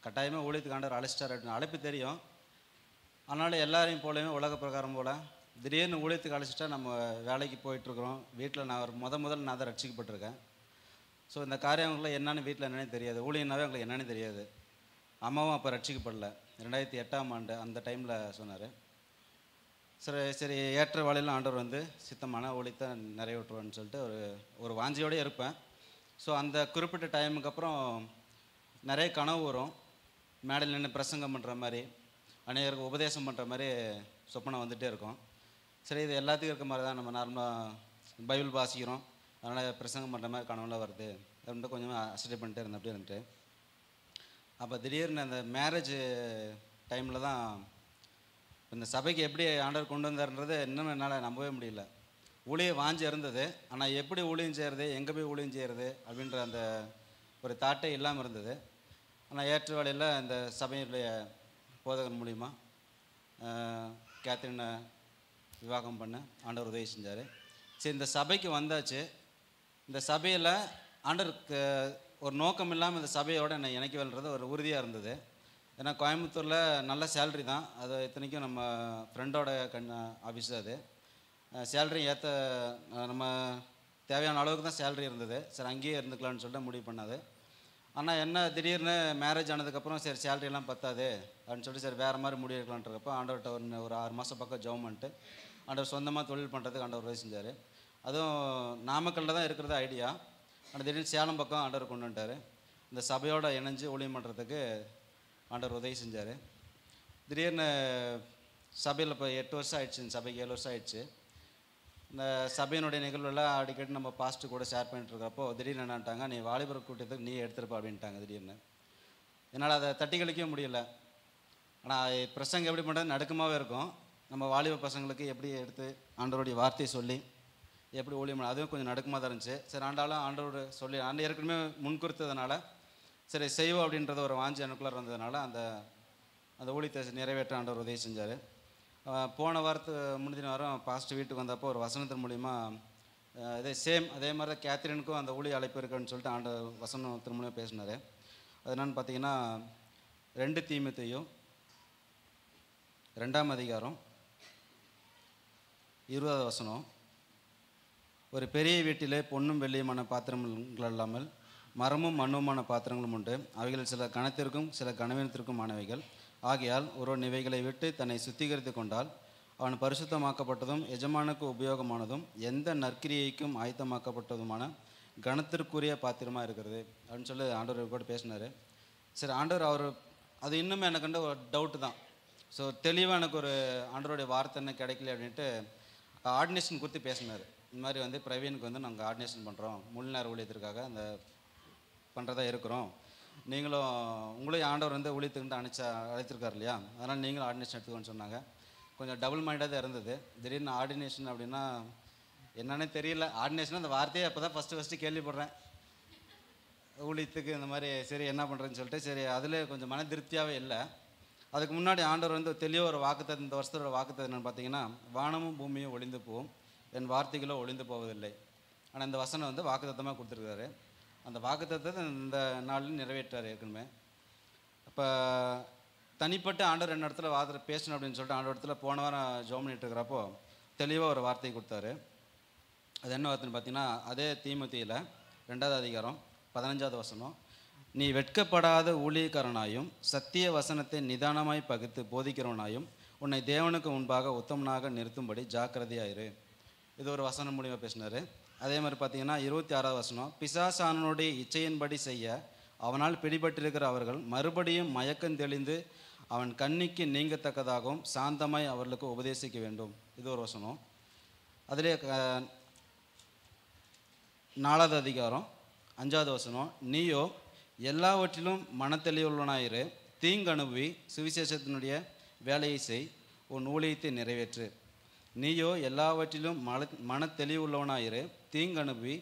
கட்டாயமாக ஊழியத்துக்கு ஆண்டவர் அழைச்சிட்டார் அப்படின்னு அழைப்பு தெரியும். அதனால் எல்லாரையும் போலவே உலக பிரகாரம் போல் திடீர்னு ஊழியத்துக்கு அழைச்சிட்டா நம்ம வேலைக்கு போயிட்டுருக்குறோம். வீட்டில் நான் முதல்ல நான் தான் ரட்சிக்கப்பட்டிருக்கேன். ஸோ இந்த காரியங்களில் என்னென்னு வீட்டில் என்னென்னு தெரியாது. ஊழியனாவே அவங்களுக்கு என்னென்னு தெரியாது. அம்மாவும் அப்போ ரட்சிக்கப்படல. 2008ஆம் ஆண்டு அந்த டைமில் சொன்னார். சரி ஏற்ற வேலையில் ஆண்டவர் வந்து சித்தமான ஊழியத்தை நிறைவேற்றுவான்னு சொல்லிட்டு ஒரு வாஞ்சியோடு இருப்பேன். ஸோ அந்த குறிப்பிட்ட டைமுக்கு அப்புறம் நிறைய கனவு வரும். மேடையில் நின்று பிரசங்கம் பண்ணுற மாதிரி, அநேகருக்கு உபதேசம் பண்ணுற மாதிரி சொப்பனை வந்துகிட்டே இருக்கும். சரி, இது எல்லாத்துக்கும் இருக்க மாதிரி தான், நம்ம நார்மலாக பைபிள் வாசிக்கிறோம், அதனால் பிரசங்கம் பண்ணுற மாதிரி கனவுலாம் வருது அப்படின்ட்டு கொஞ்சமாக அசட்டை பண்ணிட்டே இருந்தேன். அப்படி இருந்துட்டு அப்போ திடீர்னு அந்த மேரேஜ் டைமில் தான் இந்த சபைக்கு எப்படி ஆண்டவர் கொண்டு வந்தார்ன்றது இன்னும் என்னால் நம்பவே முடியல. ஊழியம் வாஞ்சி இருந்தது, ஆனால் எப்படி ஊழியம் செய்கிறது, எங்கே போய் ஊழியம் செய்கிறது அப்படின்ற அந்த ஒரு தாட்டே இல்லாமல் இருந்தது. ஆனால் ஏற்ற வேலையில் இந்த சபையுடைய போதகர் மூலிமா கேத்ரினை விவாகம் பண்ண ஆண்டவர் உதவி செஞ்சார். சரி, இந்த சபைக்கு வந்தாச்சு. இந்த சபையில் ஆண்டவருக்கு ஒரு நோக்கம் இல்லாமல் இந்த சபையோடு என்னை இணைக்கவேன்றது ஒரு உறுதியாக இருந்தது. ஏன்னா கோயம்புத்தூரில் நல்ல சேல்ரி தான், அது இத்தனைக்கும் நம்ம ஃப்ரெண்டோட ஆஃபீஸ். அது சேல்ரி ஏற்ற நம்ம தேவையான அளவுக்கு தான் சேல்ரி இருந்தது. சரி, அங்கேயே இருந்துக்கலான்னு சொல்லிட்டு முடிவு பண்ணாது. ஆனால் என்ன திடீர்னு மேரேஜ் ஆனதுக்கப்புறம் சரி சேல்ரியெல்லாம் பத்தாது அப்படின்னு சொல்லிட்டு சரி வேறு மாதிரி முடிவு எடுக்கலான்றப்போ ஆண்டவர்கிட்ட ஒரு 6 மாதம் பக்கம் ஜெபம் பண்ணிட்டு ஆண்டவர் சொந்தமாக தொழில் பண்ணுறதுக்கு ஆண்டவர் உதவி செஞ்சார். அதுவும் நாமக்கல்லில் தான் இருக்கிறது ஐடியா. ஆனால் திடீர்னு சேலம் பக்கம் ஆண்டவர் கொண்டு வந்துட்டார். இந்த சபையோடு இணைஞ்சு ஊழியம் பண்ணுறதுக்கு ஆண்டவர் உதவி செஞ்சார். திடீர்னு சபையில் இப்போ 8 வருஷம் ஆயிடுச்சு, இந்த சபைக்கு 7 வருஷம் ஆயிடுச்சு. இந்த சபையினுடைய நிகழ்வுலாம் அடிக்கடி நம்ம பாஸ்ட்டு கூட ஷேர் பண்ணிட்டுருக்கப்போ திடீர்னு என்னட்டாங்க, நீ வாலிபர் கூட்டத்துக்கு நீ எடுத்துருப்பா அப்படின்ட்டாங்க திடீர்னு. என்னால் அதை தட்டி கழிக்க முடியல. ஆனால் பிரசங்கம் எப்படி பண்ணுறது நடுக்கமாகவே இருக்கும். நம்ம வாலிப பசங்களுக்கு எப்படி எடுத்து ஆண்டவருடைய வார்த்தையை சொல்லி எப்படி ஊழியம் பண்ண, அதுவும் கொஞ்சம் நடுக்கமாக தான் இருந்துச்சு. சரி, ஆண்டவர் சொல்லி ஏற்கனவே முன்குறித்ததுனால சரி செய்வோம் அப்படின்றத ஒரு வாஞ்சி எனக்குள்ளே இருந்ததுனால அந்த ஊழியத்தை நிறைவேற்ற ஆண்டவர் உதவி செஞ்சார். போன முந்தின வாரம் பாஸ்ட் வீட்டுக்கு வந்தப்போ ஒரு வசனத்தின் மூலிமா அதே மாதிரி தான் கேத்ரினுக்கும் அந்த ஊழிய அழைப்பு இருக்குன்னு சொல்லிட்டு வசனத்தின் மூலிமா பேசினார். அது என்னன்னு பார்த்தீங்கன்னா 2 தீமோத்தேயு 2ஆம் அதிகாரம் 20வது வசனம். ஒரு பெரிய வீட்டிலே பொன்னும் வெள்ளியுமான பாத்திரங்கள் இல்லாமல் மரமும் மண்ணுமான பாத்திரங்களும் உண்டு. அவைகள் சில கணத்திற்கும் சில கனவீனத்திற்கும் ஆனவைகள். ஆகையால் ஒருவன் இவைகளை விட்டு தன்னை சுத்திகரித்து கொண்டால் அவன் பரிசுத்தமாக்கப்பட்டதும் எஜமானுக்கு உபயோகமானதும் எந்த நற்கிரியைக்கும் ஆயத்தமாக்கப்பட்டதுமான கணத்திற்குரிய பாத்திரமாக இருக்கிறது அப்படின்னு சொல்லி ஆண்டவர் கூட பேசினார். சரி, ஆண்டவர் அது இன்னுமே எனக்கு ஒரு டவுட்டு தான். ஸோ தெளிவாக எனக்கு ஒரு ஆண்டவருடைய வார்த்தை என்ன கிடைக்கல அப்படின்ட்டு ஆர்டினேஷன் குறித்து பேசினார். இந்த மாதிரி வந்து பிரவீனுக்கு வந்து நாங்கள் ஆர்டினேஷன் பண்ணுறோம், முழு நேர ஊழியத்திற்காக அந்த பண்ணுறதா இருக்கிறோம், நீங்களும் உங்களையும் ஆண்டவர் வந்து ஊழியத்துக்கிட்ட அழைத்திருக்கார் இல்லையா, அதனால் நீங்களும் ஆர்டினேஷன் எடுத்துக்கோன்னு சொன்னாங்க. கொஞ்சம் டபுள் மைண்டாக தான் இருந்தது. திடீர்னு ஆர்டினேஷன் அப்படின்னா என்னன்னே தெரியல. ஆர்டினேஷன் அந்த வார்த்தையே அப்போ தான் ஃபஸ்ட்டு கேள்விப்படுறேன் ஊழியத்துக்கு. இந்த மாதிரி சரி என்ன பண்ணுறேன்னு சொல்லிட்டு சரி அதில் கொஞ்சம் மன திருப்தியாகவே இல்லை. அதுக்கு முன்னாடி ஆண்டவர் வந்து தெளிவாக ஒரு வாக்குத்தத்தம், இந்த வருஷத்தோட வாக்குத்தத்தம் என்னென்னு பார்த்தீங்கன்னா, வானமும் பூமியும் ஒளிந்து போகும், என் வார்த்தைகளோ ஒளிந்து போவதில்லை. ஆனால் இந்த வசனம் வந்து வாக்குத்தத்தமாக கொடுத்துருக்காரு. அந்த வாக்குத்தத்தத்தை இந்த நாளில் நிறைவேற்றார் ஏற்கனவே. அப்போ தனிப்பட்ட ஆண்டவர் என்ன இடத்துல பேசணும் அப்படின்னு சொல்லிட்டு ஆண்டவர் இடத்துல போன வாரம் ஜெபம் பண்ணிட்டு இருக்கிறப்போ தெளிவாக ஒரு வார்த்தை கொடுத்தாரு. அது என்ன வார்த்தைன்னு பார்த்தீங்கன்னா, அதே தீமோத்தேயுல 2ஆவது அதிகாரம் 15வது வசனம். நீ வெட்கப்படாத ஊழியக்காரனாயும் சத்திய வசனத்தை நிதானமாய் பகுத்து போதிக்கிறவனாயும் உன்னை தேவனுக்கு முன்பாக உத்தமனாக நிறுத்தும்படி ஜாக்கிரதையாயிரு. இது ஒரு வசனம் மூலியமாக பேசினார். அதே மாதிரி பார்த்தீங்கன்னா 26வது வசனம். பிசாசானுடைய இச்சையின்படி செய்ய அவனால் பிடிபட்டிருக்கிற அவர்கள் மறுபடியும் மயக்கம் தெளிந்து அவன் கண்ணிக்கு நீங்கத்தக்கதாகவும் சாந்தமாய் அவர்களுக்கு உபதேசிக்க வேண்டும். இது ஒரு வசனம். அதிலே 4வது அதிகாரம் 5வது வசனம். நீயோ எல்லாவற்றிலும் மனத்தெளிவுள்ளவனாயிரு, தீங்கணுவி சுவிசேஷத்தினுடைய வேலையை செய், உன் ஊழியத்தை நிறைவேற்று. நீயோ எல்லாவற்றிலும் மனத்தெளிவுள்ளவனாயிரு, தீங்கணுவி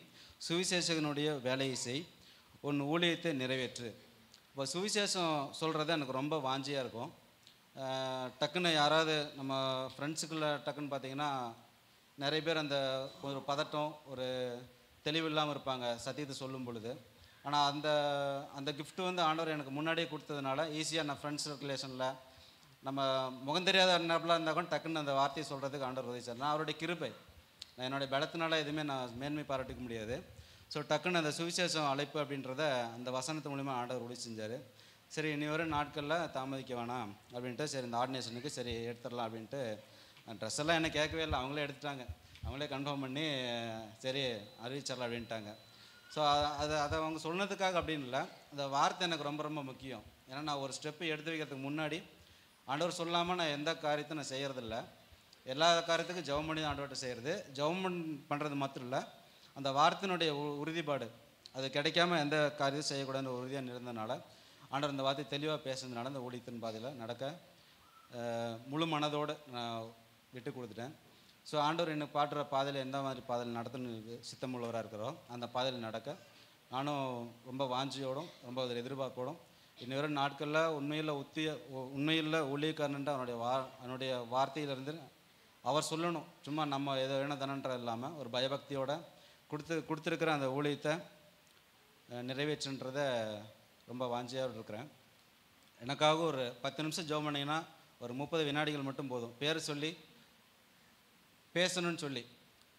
சுவிசேஷனுடைய வேலையை செய், உன் ஊழியத்தை நிறைவேற்று. இப்போ சுவிசேஷம் சொல்கிறது எனக்கு ரொம்ப வாஞ்சியாக இருக்கும். டக்குன்னு யாராவது நம்ம ஃப்ரெண்ட்ஸுக்குள்ளே டக்குன்னு பார்த்தீங்கன்னா நிறைய பேர் அந்த ஒரு பதட்டம், ஒரு தெளிவு இல்லாமல் இருப்பாங்க சத்தியத்தை சொல்லும் பொழுது. ஆனால் அந்த கிஃப்ட்டு வந்து ஆண்டவர் எனக்கு முன்னாடியே கொடுத்ததுனால ஈஸியாக நான் ஃப்ரெண்ட்ஸ் ரிலேஷனில் நம்ம முகம் தெரியாத நபலாக இருந்தால் கூட டக்குன்னு அந்த வார்த்தையை சொல்கிறதுக்கு ஆண்டவர் உதவி செய்கிறார். நான் அவருடைய கிருபை, நான் என்னுடைய பலத்தினால எதுவுமே நான் மேன்மை பாராட்டிக்க முடியாது. ஸோ டக்குன்னு அந்த சுவிசேஷம் அழைப்பு அப்படின்றத அந்த வசனத்து மூலிமா ஆண்டவர் உதவி செஞ்சார். சரி இனி வரும் நாட்களில் தாமதிக்க வேணாம் அப்படின்ட்டு சரி இந்த ஆர்டினேஷனுக்கு சரி எடுத்துடலாம் அப்படின்ட்டு. ட்ரெஸ் எல்லாம் என்ன கேட்கவே இல்லை, அவங்களே எடுத்துட்டாங்க, அவங்களே கன்ஃபார்ம் பண்ணி சரி அறிவிச்சிடலாம் அப்படின்ட்டாங்க. ஸோ அதை அவங்க சொன்னதுக்காக அப்படின்னு இல்லை, அந்த வார்த்தை எனக்கு ரொம்ப ரொம்ப முக்கியம். ஏன்னா நான் ஒரு ஸ்டெப்பு எடுத்து வைக்கிறதுக்கு முன்னாடி ஆண்டவர் சொல்லாமல் நான் எந்த காரியத்தையும் நான் செய்கிறதில்ல. எல்லா காரியத்துக்கும் ஜெபம் பண்ணி தான் ஆண்டவர்கிட்ட செய்கிறது. ஜெபம் பண்ணுறது மாத்திரம் இல்லை, அந்த வார்த்தையினுடைய உறுதிப்பாடு அது கிடைக்காம எந்த காரியத்தையும் செய்யக்கூடாதுன்னு உறுதியாக இருந்ததுனால ஆண்டவர் இந்த வார்த்தை தெளிவாக பேசுனதுனால இந்த ஊழியத்தின் பாதையில் நடக்க முழு மனதோடு நான் விட்டு கொடுத்துட்டேன். ஸோ ஆண்டவர் எனக்கு பாட்டுற பாதையில் எந்த மாதிரி பாதையில் நடத்தணுன்னு சித்தமுள்ளவராக இருக்கிறோம் அந்த பாதையில் நடக்க நானும் ரொம்ப வாஞ்சியோடும் ரொம்ப அதில் எதிர்பார்ப்போடும் இன்னி வரும் நாட்களில் உண்மையில் ஊழியக்காரன்ட்டு அவனுடைய வார்த்தையிலிருந்து அவர் சொல்லணும். சும்மா நம்ம ஏதோ வேணதனன்ற இல்லாமல் ஒரு பயபக்தியோட கொடுத்துருக்கிற அந்த ஊழியத்தை நிறைவேற்றுன்றதை ரொம்ப வாஞ்சியாக இருக்கிறேன். எனக்காக ஒரு 10 நிமிஷம் ஜெபம் பண்ணிங்கன்னா ஒரு 30 வினாடிகள் மட்டும் போதும். பேர் சொல்லி பேசணும்னு சொல்லி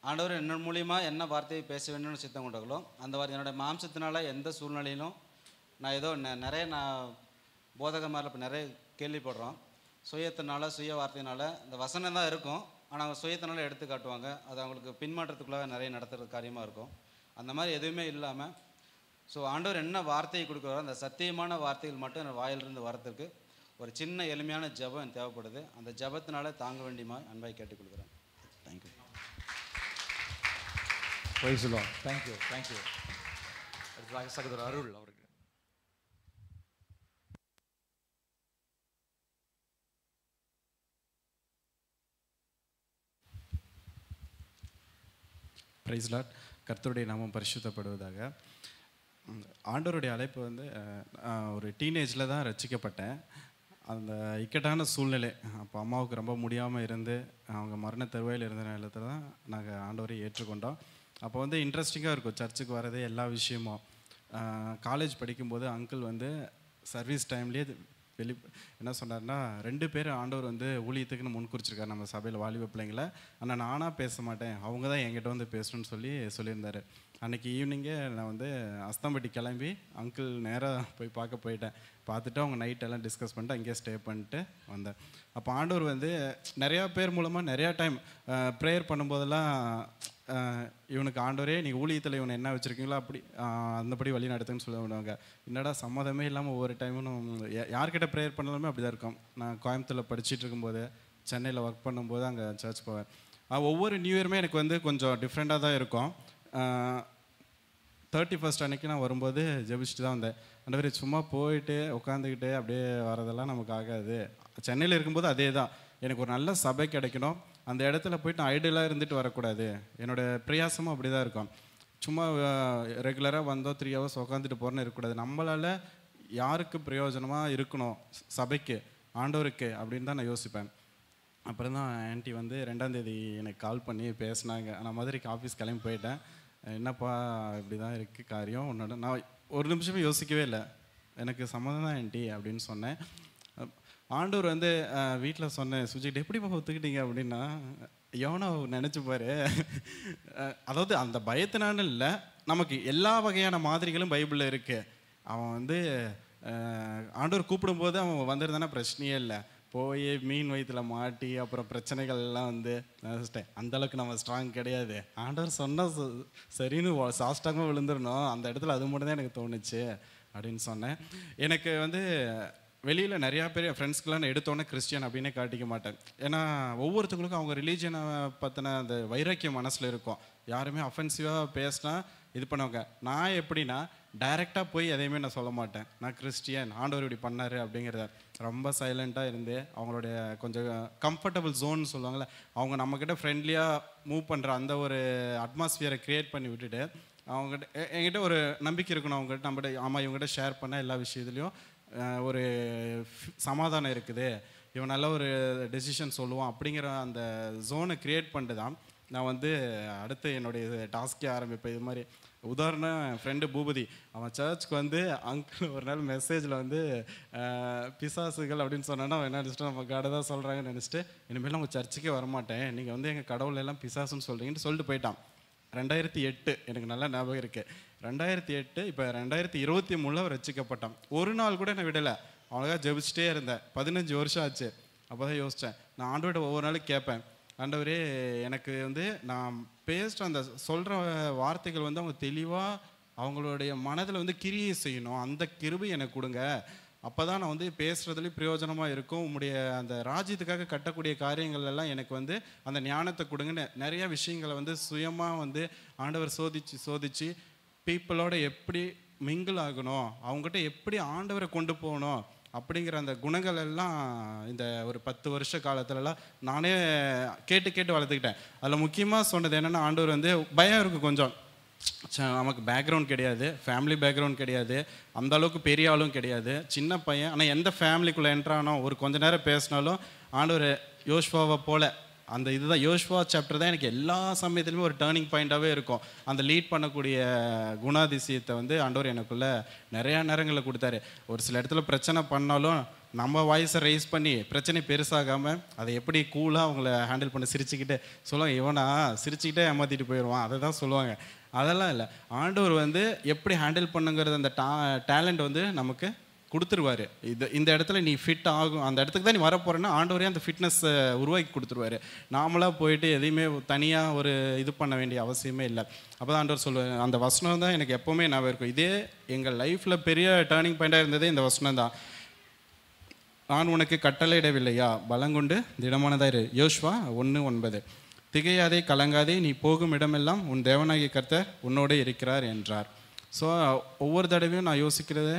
ஆண்டவர் என்ன மூலியமாக என்ன வார்த்தையை பேச வேணும்னு சித்தம் கொண்டாங்களோ அந்த வார்த்தை என்னுடைய மாம்சத்தினால எந்த சூழ்நிலையிலும் நான் ஏதோ நிறைய போதக மாதிரில இப்போ நிறைய கேள்விப்படுறோம். சுயத்தினால சுய வார்த்தையினால இந்த வசனம் தான் இருக்கும், ஆனால் அவங்க சுயத்தினால எடுத்து காட்டுவாங்க. அது அவங்களுக்கு பின்மாற்றத்துக்குள்ளாக நிறைய நடத்துகிற காரியமாக இருக்கும். அந்த மாதிரி எதுவுமே இல்லாமல் ஸோ ஆண்டவர் என்ன வார்த்தையை கொடுக்குறாரோ அந்த சத்தியமான வார்த்தைகள் மட்டும் என் வாயிலிருந்து வரத்துக்கு ஒரு சின்ன எளிமையான ஜெபம் எனக்கு தேவைப்படுது. அந்த ஜெபத்தினால தாங்க வேண்டியமா அன்பாய் கேட்டுக் கொடுக்குறேன். தேங்க்யூ. தேங்க்யூ. சகோதரர் அருள் அவருக்கு. Praise lord. கர்த்தருடைய நாமம் பரிசுத்தப்படுவதாக. ஆண்டவருடைய அழைப்பு வந்து ஒரு டீனேஜில் தான் ரட்சிக்கப்பட்டேன். அந்த இக்கட்டான சூழ்நிலை, அப்போ அம்மாவுக்கு ரொம்ப முடியாமல் இருந்து அவங்க மரண தருவாயில் இருந்த நேரத்தில் தான் நாங்கள் ஆண்டவரை ஏற்றுக்கொண்டோம். அப்போ வந்து இன்ட்ரெஸ்டிங்காக இருக்கும் சர்ச்சுக்கு வரதே எல்லா விஷயமும். காலேஜ் படிக்கும்போது அங்கிள் வந்து சர்வீஸ் டைம்லேயே என்ன சொன்னார்னா 2 பேர் ஆண்டவர் வந்து ஊழியத்துக்குன்னு முன் குறிச்சிருக்காரு நம்ம சபையில் வாலிப பிள்ளைங்களை. ஆனால் நானாக பேச மாட்டேன், அவங்க தான் என்கிட்ட வந்து பேசணும்னு சொல்லியிருந்தார். அன்றைக்கி ஈவினிங்கே நான் வந்து அஸ்தம்பட்டி கிளம்பி அங்கிள் நேராக போய் போயிட்டேன். பார்த்துட்டு அவங்க நைட்டெல்லாம் டிஸ்கஸ் பண்ணிட்டு அங்கேயே ஸ்டே பண்ணிட்டு வந்தேன். அப்போ ஆண்டவர் வந்து நிறையா பேர் மூலமாக நிறையா டைம் ப்ரேயர் பண்ணும்போதெல்லாம் இவனுக்கு ஆண்டவரே நீங்கள் ஊழியத்தில் இவனை என்ன வச்சுருக்கீங்களோ அப்படி அந்தபடி வழி நடத்துன்னு சொல்லுவாங்க. என்னடா சம்மதமே இல்லாமல் ஒவ்வொரு டைமும் யார்கிட்ட ப்ரேயர் பண்ணாலுமே அப்படி தான் இருக்கும். நான் கோயம்புத்தூரில் படிச்சுட்டு இருக்கும்போது, சென்னையில் ஒர்க் பண்ணும்போது அங்கே சர்ச் போவேன். ஒவ்வொரு நியூ இயருமே எனக்கு வந்து கொஞ்சம் டிஃப்ரெண்ட்டாக தான் இருக்கும். 31st அன்றைக்கி நான் வரும்போது ஜெபிச்சுட்டு தான் வந்தேன். ஆண்டவரே சும்மா போயிட்டு உட்காந்துக்கிட்டு அப்படியே வரதெல்லாம் நமக்கு ஆகாது. சென்னையில் இருக்கும்போது அதே தான், எனக்கு ஒரு நல்ல சபை கிடைக்கணும், அந்த இடத்துல போய்ட்டு ஐடியலாக இருந்துட்டு வரக்கூடாது. என்னோடய பிரயாசமும் அப்படி தான் இருக்கும். சும்மா ரெகுலராக வந்தோம் 3 hours உட்காந்துட்டு போகிறேன்னு இருக்கக்கூடாது. நம்மளால் யாருக்கு பிரயோஜனமாக இருக்கணும், சபைக்கு ஆண்டவருக்கு அப்படின்னு தான் நான் யோசிப்பேன். அப்புறம் தான் ஆன்ட்டி வந்து 2ஆம் தேதி எனக்கு கால் பண்ணி பேசினாங்க. நான் மதுரைக்கு ஆஃபீஸ் கிளம்பி போயிட்டேன். என்னப்பா இப்படி தான் இருக்குது காரியம் உன்னோட. நான் ஒரு நிமிஷமே யோசிக்கவே இல்லை, எனக்கு சம்மதம் தான் ஆன்ட்டி அப்படின்னு சொன்னேன். ஆண்டவர் வந்து வீட்டில் சொன்னேன், சுஜிக்கிட்ட எப்படிப்பா ஒத்துக்கிட்டீங்க அப்படின்னா, எவனோ நினச்சிப்பாரு. அதாவது அந்த பயத்தினான்னு இல்லை, நமக்கு எல்லா வகையான மாதிரிகளும் பைபிளில் இருக்குது. அவன் வந்து ஆண்டவர் கூப்பிடும்போது அவன் வந்துருந்தானா பிரச்சனையே இல்லை. போய் மீன் வயிற்றில் மாட்டி அப்புறம் பிரச்சனைகள்லாம் வந்து அந்தளவுக்கு நம்ம ஸ்ட்ராங் கிடையாது. ஆண்டவர் சொன்னால் சரின்னு சாஸ்டாகமாக விழுந்துடணும், அந்த இடத்துல அது மட்டும் தான் எனக்கு தோணுச்சு அப்படின்னு சொன்னேன். எனக்கு வந்து வெளியில் நிறையா பேர் என் ஃப்ரெண்ட்ஸ்க்கெலாம் நான் எடுத்தோன்னே கிறிஸ்டியன் அப்படின்னே காட்டிக்க மாட்டேன். ஏன்னா ஒவ்வொருத்தவங்களுக்கும் அவங்க ரிலீஜனை பற்றின அந்த வைராக்கியம் மனசில் இருக்கும். யாருமே அஃபென்சிவாக பேசினா இது பண்ணுவாங்க. நான் எப்படின்னா டைரெக்டாக போய் எதையுமே நான் சொல்ல மாட்டேன், நான் கிறிஸ்டியன், ஆண்டவர் இப்படி பண்ணார் அப்படிங்கிறத. ரொம்ப சைலண்ட்டாக இருந்து அவங்களுடைய கொஞ்சம் கம்ஃபர்டபுள் ஜோன்னு சொல்லுவாங்கள்ல, அவங்க நம்மக்கிட்ட ஃப்ரெண்ட்லியாக மூவ் பண்ணுற அந்த ஒரு அட்மாஸ்பியரை க்ரியேட் பண்ணி விட்டுட்டு அவங்ககிட்ட என்கிட்ட ஒரு நம்பிக்கை இருக்கணும். அவங்ககிட்ட நம்மகிட்ட ஆமாம் இவங்ககிட்ட ஷேர் பண்ண எல்லா விஷயத்துலையும் ஒரு சமாதானம் இருக்குது, இவன் நல்ல ஒரு டெசிஷன் சொல்லுவான் அப்படிங்கிற அந்த ஜோனை க்ரியேட் பண்ணிட்டு தான் நான் வந்து அடுத்து என்னுடைய டாஸ்க்கே ஆரம்பிப்பேன். இது மாதிரி உதாரணம் என் ஃப்ரெண்டு பூபதி, அவன் சர்ச்சுக்கு வந்து அங்கிள் ஒரு நாள் மெசேஜில் வந்து பிசாசுகள் அப்படின்னு சொன்னான்னா அவன் என்ன நினச்சிட்டு நம்ம கடை தான் சொல்கிறாங்கன்னு நினச்சிட்டு இனிமேல் அவங்க சர்ச்சுக்கே வரமாட்டேன், நீங்கள் வந்து எங்கள் கடவுள் எல்லாம் பிசாசுன்னு சொல்கிறீங்கன்னு சொல்லிட்டு போயிட்டான். 2008 எனக்கு நல்லா ஞாபகம் இருக்குது. 2008 இப்போ 2023 அவர் ரட்சிக்கப்பட்டான். ஒரு நாள் கூட நான் விடலை, அவனுக்காக ஜெபிச்சிட்டே இருந்தேன். 15 வருஷம் ஆச்சு. அப்போ தான் யோசித்தேன், நான் ஆண்டவர்கிட்ட ஒவ்வொரு நாளும் கேட்பேன், ஆண்டவரே எனக்கு வந்து நான் பேசுகிற அந்த சொல்கிற வார்த்தைகள் வந்து அவங்க தெளிவாக அவங்களுடைய மனதில் வந்து கிரியை செய்யணும், அந்த கிருபை எனக்கு கொடுங்க, அப்போ தான் நான் வந்து பேசுகிறதுலேயும் பிரயோஜனமாக இருக்கும், உங்களுடைய அந்த ராஜ்யத்துக்காக கட்டக்கூடிய காரியங்கள் எல்லாம் எனக்கு வந்து அந்த ஞானத்தை கொடுங்கன்னு நிறைய விஷயங்களை வந்து சுயமாக வந்து ஆண்டவர் சோதிச்சு பீப்புளோட எப்படி மிங்கிள் ஆகணும், அவங்ககிட்ட எப்படி ஆண்டவரை கொண்டு போகணும் அப்படிங்கிற அந்த குணங்கள் எல்லாம் இந்த ஒரு 10 வருஷ காலத்துலலாம் நானே கேட்டு வளர்த்துக்கிட்டேன். அதில் முக்கியமாக சொன்னது என்னென்னா, ஆண்டவர் வந்து பயம் இருக்குது கொஞ்சம். நமக்கு பேக்ரவுண்ட் கிடையாது, ஃபேமிலி பேக்ரவுண்ட் கிடையாது, அந்த அளவுக்கு பெரிய ஆளும் கிடையாது, சின்ன பையன். ஆனால் எந்த ஃபேமிலிக்குள்ளே என்ட்ரானோ ஒரு கொஞ்ச நேரம் பேசினாலும் ஆண்டவர் யோசுவாவை போல அந்த இதுதான் யோசுவா சாப்டர் தான் எனக்கு எல்லா சமயத்துலையுமே ஒரு டேர்னிங் பாயிண்ட்டாகவே இருக்கும். அந்த லீட் பண்ணக்கூடிய குணாதிசயத்தை வந்து ஆண்டவர் எனக்குள்ளே நிறையா நேரங்களில் கொடுத்தாரு. ஒரு சில இடத்துல பிரச்சனை பண்ணாலும் நம்ம வாய்ஸை ரைஸ் பண்ணி பிரச்சனை பெருசாகாமல் அதை எப்படி கூலாக அவங்கள ஹேண்டில் பண்ணி சிரிச்சுக்கிட்டே சொல்லுவாங்க, இவனா சிரிச்சுக்கிட்டே ஏமாற்றிட்டு போயிடுவான், அதை தான் சொல்லுவாங்க. அதெல்லாம் இல்லை, ஆண்டவர் வந்து எப்படி ஹேண்டில் பண்ணுங்கிறது அந்த டேலண்ட் வந்து நமக்கு கொடுத்துருவாரு. இந்த இடத்துல நீ ஃபிட் ஆகும், அந்த இடத்துக்கு தான் நீ வரப்போறேன்னா ஆண்டவரே அந்த ஃபிட்னஸ் உருவாக்கி கொடுத்துருவாரு. நாமளாக போயிட்டு எதையுமே தனியாக ஒரு இது பண்ண வேண்டிய அவசியமே இல்லை. அப்போ தான் ஆண்டவர் சொல்லுவார். அந்த வசனம் தான் எனக்கு எப்போவுமே ஞாபகம் இருக்கும். இதே எங்கள் லைஃப்பில் பெரிய டேர்னிங் பாயிண்டாக இருந்ததே இந்த வசனம் தான். நான் உனக்கு கட்டளையிடவில்லையா, பலங்கொண்டு திடமானதாக இரு. யோசுவா 1:9. திகையாதே கலங்காதே, நீ போகும் இடமெல்லாம் உன் தேவனாகிய கர்த்தர் உன்னோடு இருக்கிறார் என்றார். ஸோ ஒவ்வொரு தடவையும் நான் யோசிக்கிறது,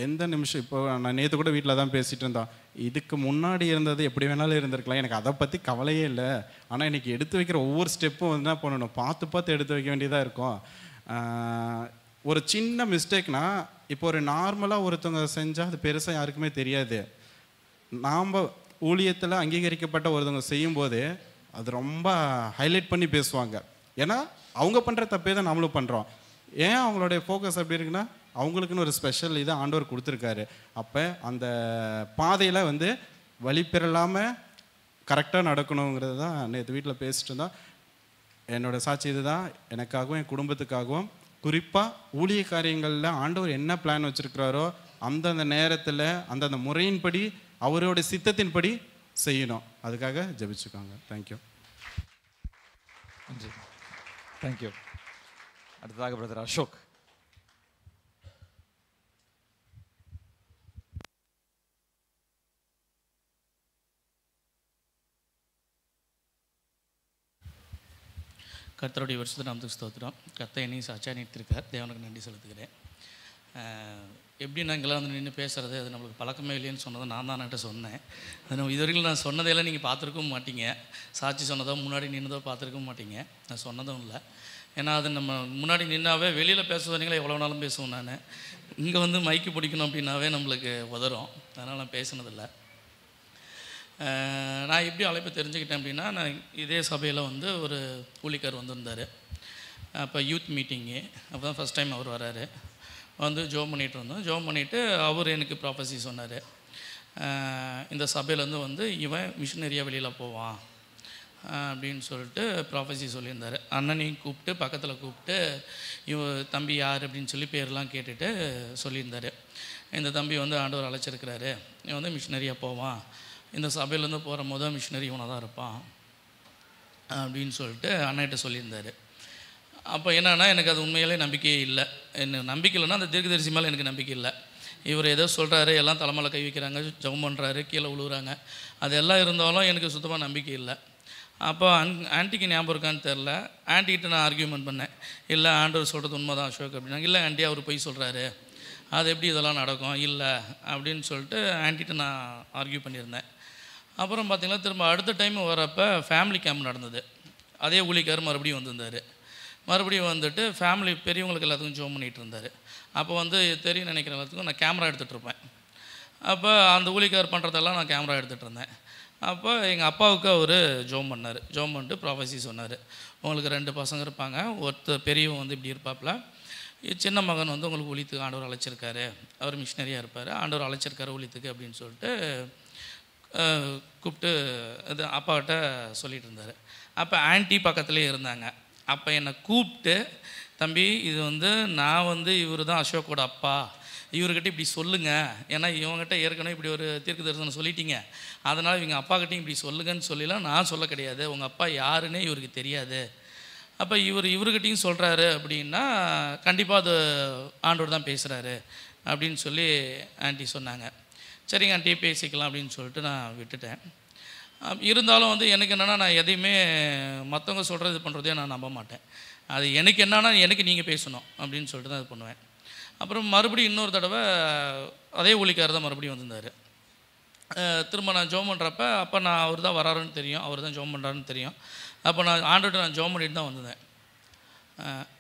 எந்த நிமிஷம் இப்போ நான் நேற்று கூட வீட்டில் தான் பேசிகிட்டு இருந்தோம், இதுக்கு முன்னாடி இருந்தது எப்படி வேணாலும் இருந்திருக்கலாம், எனக்கு அதை பற்றி கவலையே இல்லை. ஆனால் இன்றைக்கி எடுத்து வைக்கிற ஒவ்வொரு ஸ்டெப்பும் வந்து என்ன பண்ணணும், பார்த்து எடுத்து வைக்க வேண்டியதாக இருக்கும். ஒரு சின்ன மிஸ்டேக்னா இப்போ ஒரு நார்மலாக ஒருத்தவங்க செஞ்சால் அது பெருசாக யாருக்குமே தெரியாது. நாம் ஊழியத்தில் அங்கீகரிக்கப்பட்ட ஒருத்தவங்க செய்யும்போது அது ரொம்ப ஹைலைட் பண்ணி பேசுவாங்க. ஏன்னா அவங்க பண்ணுற தப்பே தான் நம்மளும் பண்ணுறோம். ஏன் அவங்களுடைய ஃபோக்கஸ் அப்படி இருக்குன்னா, அவங்களுக்குன்னு ஒரு ஸ்பெஷல் இதை ஆண்டவர் கொடுத்துருக்காரு. அப்போ அந்த பாதையில் வந்து வழி பெறலாமல் கரெக்டாக நடக்கணுங்கிறது தான் நேற்று வீட்டில் பேசிட்டு இருந்தோம். என்னோடய சாட்சி இது தான். எனக்காகவும் என் குடும்பத்துக்காகவும் குறிப்பாக ஊழிய காரியங்களில் ஆண்டவர் என்ன பிளான் வச்சுருக்கிறாரோ அந்தந்த நேரத்தில் அந்தந்த முறையின்படி அவரோட சித்தத்தின்படி செய்யணும். அதுக்காக ஜெபிச்சுக்காங்க. தேங்க்யூ. நன்றி. தேங்க்யூ. அடுத்ததாக பிரதர் அசோக். கர்த்தருடைய வருஷத்தை நமக்கு ஸ்தோத்திரம். கர்த்தர் என்னையும் சாட்சியாக நிறுத்திருக்கார். தேவனுக்கு நன்றி செலுத்துகிறேன். எப்படி நாங்கள்லாம் வந்து நின்று பேசுகிறது, அது நம்மளுக்கு பழக்கமே இல்லைன்னு சொன்னதை நான் தான் என்கிட்ட சொன்னேன். அது நம்ம இதுவரைக்கும் நான் சொன்னதையெல்லாம் நீங்கள் பார்த்துருக்கவும் மாட்டீங்க, சாட்சி சொன்னதோ முன்னாடி நின்றதோ பார்த்துருக்கவும் மாட்டீங்க. நான் சொன்னதும் இல்லை. ஏன்னா அது நம்ம முன்னாடி நின்னாவே வெளியில் பேசுவீங்களே எவ்வளோ நாளும் பேசுவேன். நான் இங்கே வந்து மைக்கு பிடிக்கணும் அப்படின்னாவே நம்மளுக்கு உதறும். அதனால் நான் பேசுனதில்லை. நான் எப்படி அழைப்பு தெரிஞ்சுக்கிட்டேன் அப்படின்னா, நான் இதே சபையில் வந்து ஒரு ஊழியக்கார் வந்திருந்தார். அப்போ யூத் மீட்டிங்கு, அப்போ தான் ஃபஸ்ட் டைம் அவர் வராரு. வந்து ஜோம் பண்ணிகிட்டு இருந்தோம். ஜோம் பண்ணிவிட்டு அவர் எனக்கு ப்ராஃபஸி சொன்னார். இந்த சபையிலேருந்து வந்து இவன் மிஷினரியாக வெளியில் போவான் அப்படின்னு சொல்லிட்டு ப்ராஃபஸி சொல்லியிருந்தார். அண்ணனையும் கூப்பிட்டு பக்கத்தில் கூப்பிட்டு தம்பி யார் அப்படின்னு சொல்லி பேர்லாம் கேட்டுட்டு சொல்லியிருந்தார். இந்த தம்பி வந்து ஆண்டவர் அழைச்சிருக்கிறாரு, இவன் வந்து மிஷினரியாக போவான், இந்த சபையிலேருந்து போகிற முதல் மிஷினரி இவனை தான் இருப்பான் அப்படின்னு சொல்லிட்டு அண்ணன்கிட்ட சொல்லியிருந்தார். அப்போ என்னன்னா, எனக்கு அது உண்மையிலே நம்பிக்கையே இல்லை. என்ன நம்பிக்கை இல்லைன்னா அந்த தீர்க்கதரிசி மேலே எனக்கு நம்பிக்கை இல்லை. இவர் ஏதோ சொல்கிறாரு, எல்லாம் தலைமையில கை வைக்கிறாங்க, ஜெபம் பண்ணுறாரு, கீழே விழுவுறாங்க, அதெல்லாம் இருந்தாலும் எனக்கு சுத்தமாக நம்பிக்கை இல்லை. அப்போ ஆன்ட்டிக்கு ஞாபகம் இருக்கான்னு தெரில, ஆன்ட்டிக்கிட்ட நான் ஆர்கியூமெண்ட் பண்ணேன். இல்லை ஆண்டவர் சொல்கிறது உண்மை தான் அசோக் அப்படின்னா. இல்லை ஆன்ட்டி, அவர் போய் சொல்கிறாரு, அது எப்படி இதெல்லாம் நடக்கும், இல்லை அப்படின்னு சொல்லிட்டு ஆன்ட்டிகிட்ட நான் ஆர்கியூ பண்ணியிருந்தேன். அப்புறம் பார்த்திங்கன்னா திரும்ப அடுத்த டைம் வரப்போ ஃபேமிலி கேம்ப் நடந்தது. அதே ஊழியக்கார் மறுபடியும் வந்திருந்தார். மறுபடியும் வந்துட்டு ஃபேமிலி பெரியவங்களுக்கு எல்லாத்துக்கும் ஜோம் பண்ணிகிட்டு இருந்தார். அப்போ வந்து தெரியும் நினைக்கிற எல்லாத்துக்கும் நான் கேமரா எடுத்துகிட்டு இருப்பேன். அப்போ அந்த ஊழியக்கார் பண்ணுறதெல்லாம் நான் கேமரா எடுத்துகிட்டு இருந்தேன். அப்போ எங்கள் அப்பாவுக்கு அவர் ஜோம் பண்ணார். ஜோம் பண்ணிட்டு ப்ராஃபஸி சொன்னார். உங்களுக்கு 2 பசங்க இருப்பாங்க, ஒருத்தர் பெரியவன் வந்து இப்படி இருப்பாப்புல, சின்ன மகன் வந்து உங்களுக்கு ஊழியத்துக்கு ஆண்டவர் அழைச்சிருக்காரு, அவர் மிஷினரியாக இருப்பார், ஆண்டவர் அழைச்சிருக்காரு ஊழியத்துக்கு அப்படின்னு சொல்லிட்டு கூப்பிட்டு இது அப்பாக்கிட்ட சொல்லிகிட்டு இருந்தார். அப்போ ஆன்ட்டி பக்கத்துலேயே இருந்தாங்க. அப்போ என்னை கூப்பிட்டு, தம்பி இது வந்து நான் வந்து இவர் தான் அசோக்கோட அப்பா, இவர்கிட்ட இப்படி சொல்லுங்கள், ஏன்னா இவங்ககிட்ட ஏற்கனவே இப்படி ஒரு தீர்க்க தரிசனம் சொல்லிட்டீங்க, அதனால் இவங்க அப்பாக்கிட்டையும் இப்படி சொல்லுங்கன்னு சொல்லலாம். நான் சொல்ல கிடையாது, உங்கள் அப்பா யாருன்னே இவருக்கு தெரியாது. அப்போ இவர்கிட்டையும் சொல்கிறாரு அப்படின்னா கண்டிப்பாக அது ஆண்டவர் தான் பேசுகிறாரு அப்படின்னு சொல்லி ஆன்ட்டி சொன்னாங்க. சரிங்க ஆன்ட்டி பேசிக்கலாம் அப்படின்னு சொல்லிட்டு நான் விட்டுட்டேன். இருந்தாலும் வந்து எனக்கு என்னென்னா, நான் எதையுமே மற்றவங்க சொல்கிறது இது பண்ணுறதே நான் நம்ப மாட்டேன். அது எனக்கு என்னன்னா, எனக்கு நீங்கள் பேசணும் அப்படின்னு சொல்லிட்டு தான் இது பண்ணுவேன். அப்புறம் மறுபடியும் இன்னொரு தடவை அதே ஊழிக்காரர் தான் மறுபடியும் வந்திருந்தார். திரும்ப நான் ஜோம் பண்ணுறப்ப, அப்போ நான் அவர் தான் வராருன்னு தெரியும், அவர் தான் ஜோம் பண்ணுறாருன்னு தெரியும். அப்போ நான் ஆண்டவர்கிட்ட நான் ஜோம் பண்ணிட்டு தான் வந்திருந்தேன்.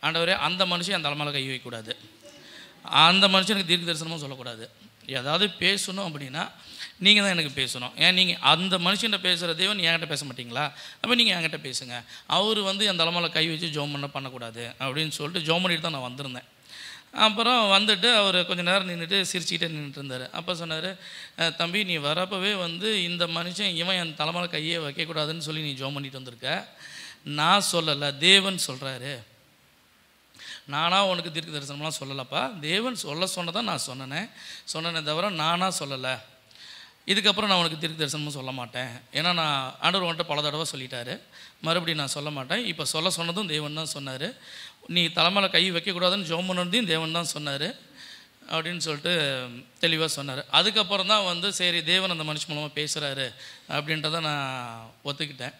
ஆண்டவரே, அந்த மனுஷன் அந்த தலைமையில் கை வைக்கக்கூடாது, அந்த மனுஷனுக்கு தீர்க்க தரிசனமும் சொல்லக்கூடாது, ஏதாவது பேசணும் அப்படின்னா நீங்கள் தான் எனக்கு பேசணும். ஏன் நீங்கள் அந்த மனுஷன்கிட்ட பேசுகிற தேவன் என்கிட்ட பேச மாட்டிங்களா? அப்போ நீங்கள் என்கிட்ட பேசுங்க. அவர் வந்து அந்த தலைமையில் கை வச்சு ஜோம் பண்ணக்கூடாது அப்படின்னு சொல்லிட்டு ஜோம் பண்ணிட்டு தான் நான் வந்திருந்தேன். அப்புறம் வந்துட்டு அவர் கொஞ்சம் நேரம் நின்றுட்டு சிரிச்சுக்கிட்டே நின்றுட்டு இருந்தார். அப்போ சொன்னார், தம்பி நீ வரப்பவே வந்து இந்த மனுஷன் இவன் என் தலைமையில் கையே வைக்கக்கூடாதுன்னு சொல்லி நீ ஜோம் பண்ணிட்டு வந்திருக்க, நான் சொல்லலை, தேவன் சொல்கிறாரு, நானாக உனக்கு தீர்க்க தரிசனம்லாம் சொல்லலப்பா, தேவன் சொன்னதான் நான் சொன்னேனே தவிர நானாக சொல்லலை. இதுக்கப்புறம் நான் உனக்கு தீர்க்க தரிசனமும் சொல்ல மாட்டேன், ஏன்னா நான் ஆண்டவர் உன்கிட்ட பல தடவை சொல்லிட்டாரு, மறுபடியும் நான் சொல்ல மாட்டேன். இப்போ சொன்னதும் தேவன் தான் சொன்னார், நீ தலைமையில் கை வைக்கக்கூடாதுன்னு ஜோம் பண்ணதையும் தேவன் தான் சொன்னார் அப்படின்னு சொல்லிட்டு தெளிவாக சொன்னார். அதுக்கப்புறம் தான் வந்து சரி தேவன் அந்த மனுஷன் மூலமாக பேசுகிறாரு அப்படின்றத நான் ஒத்துக்கிட்டேன்.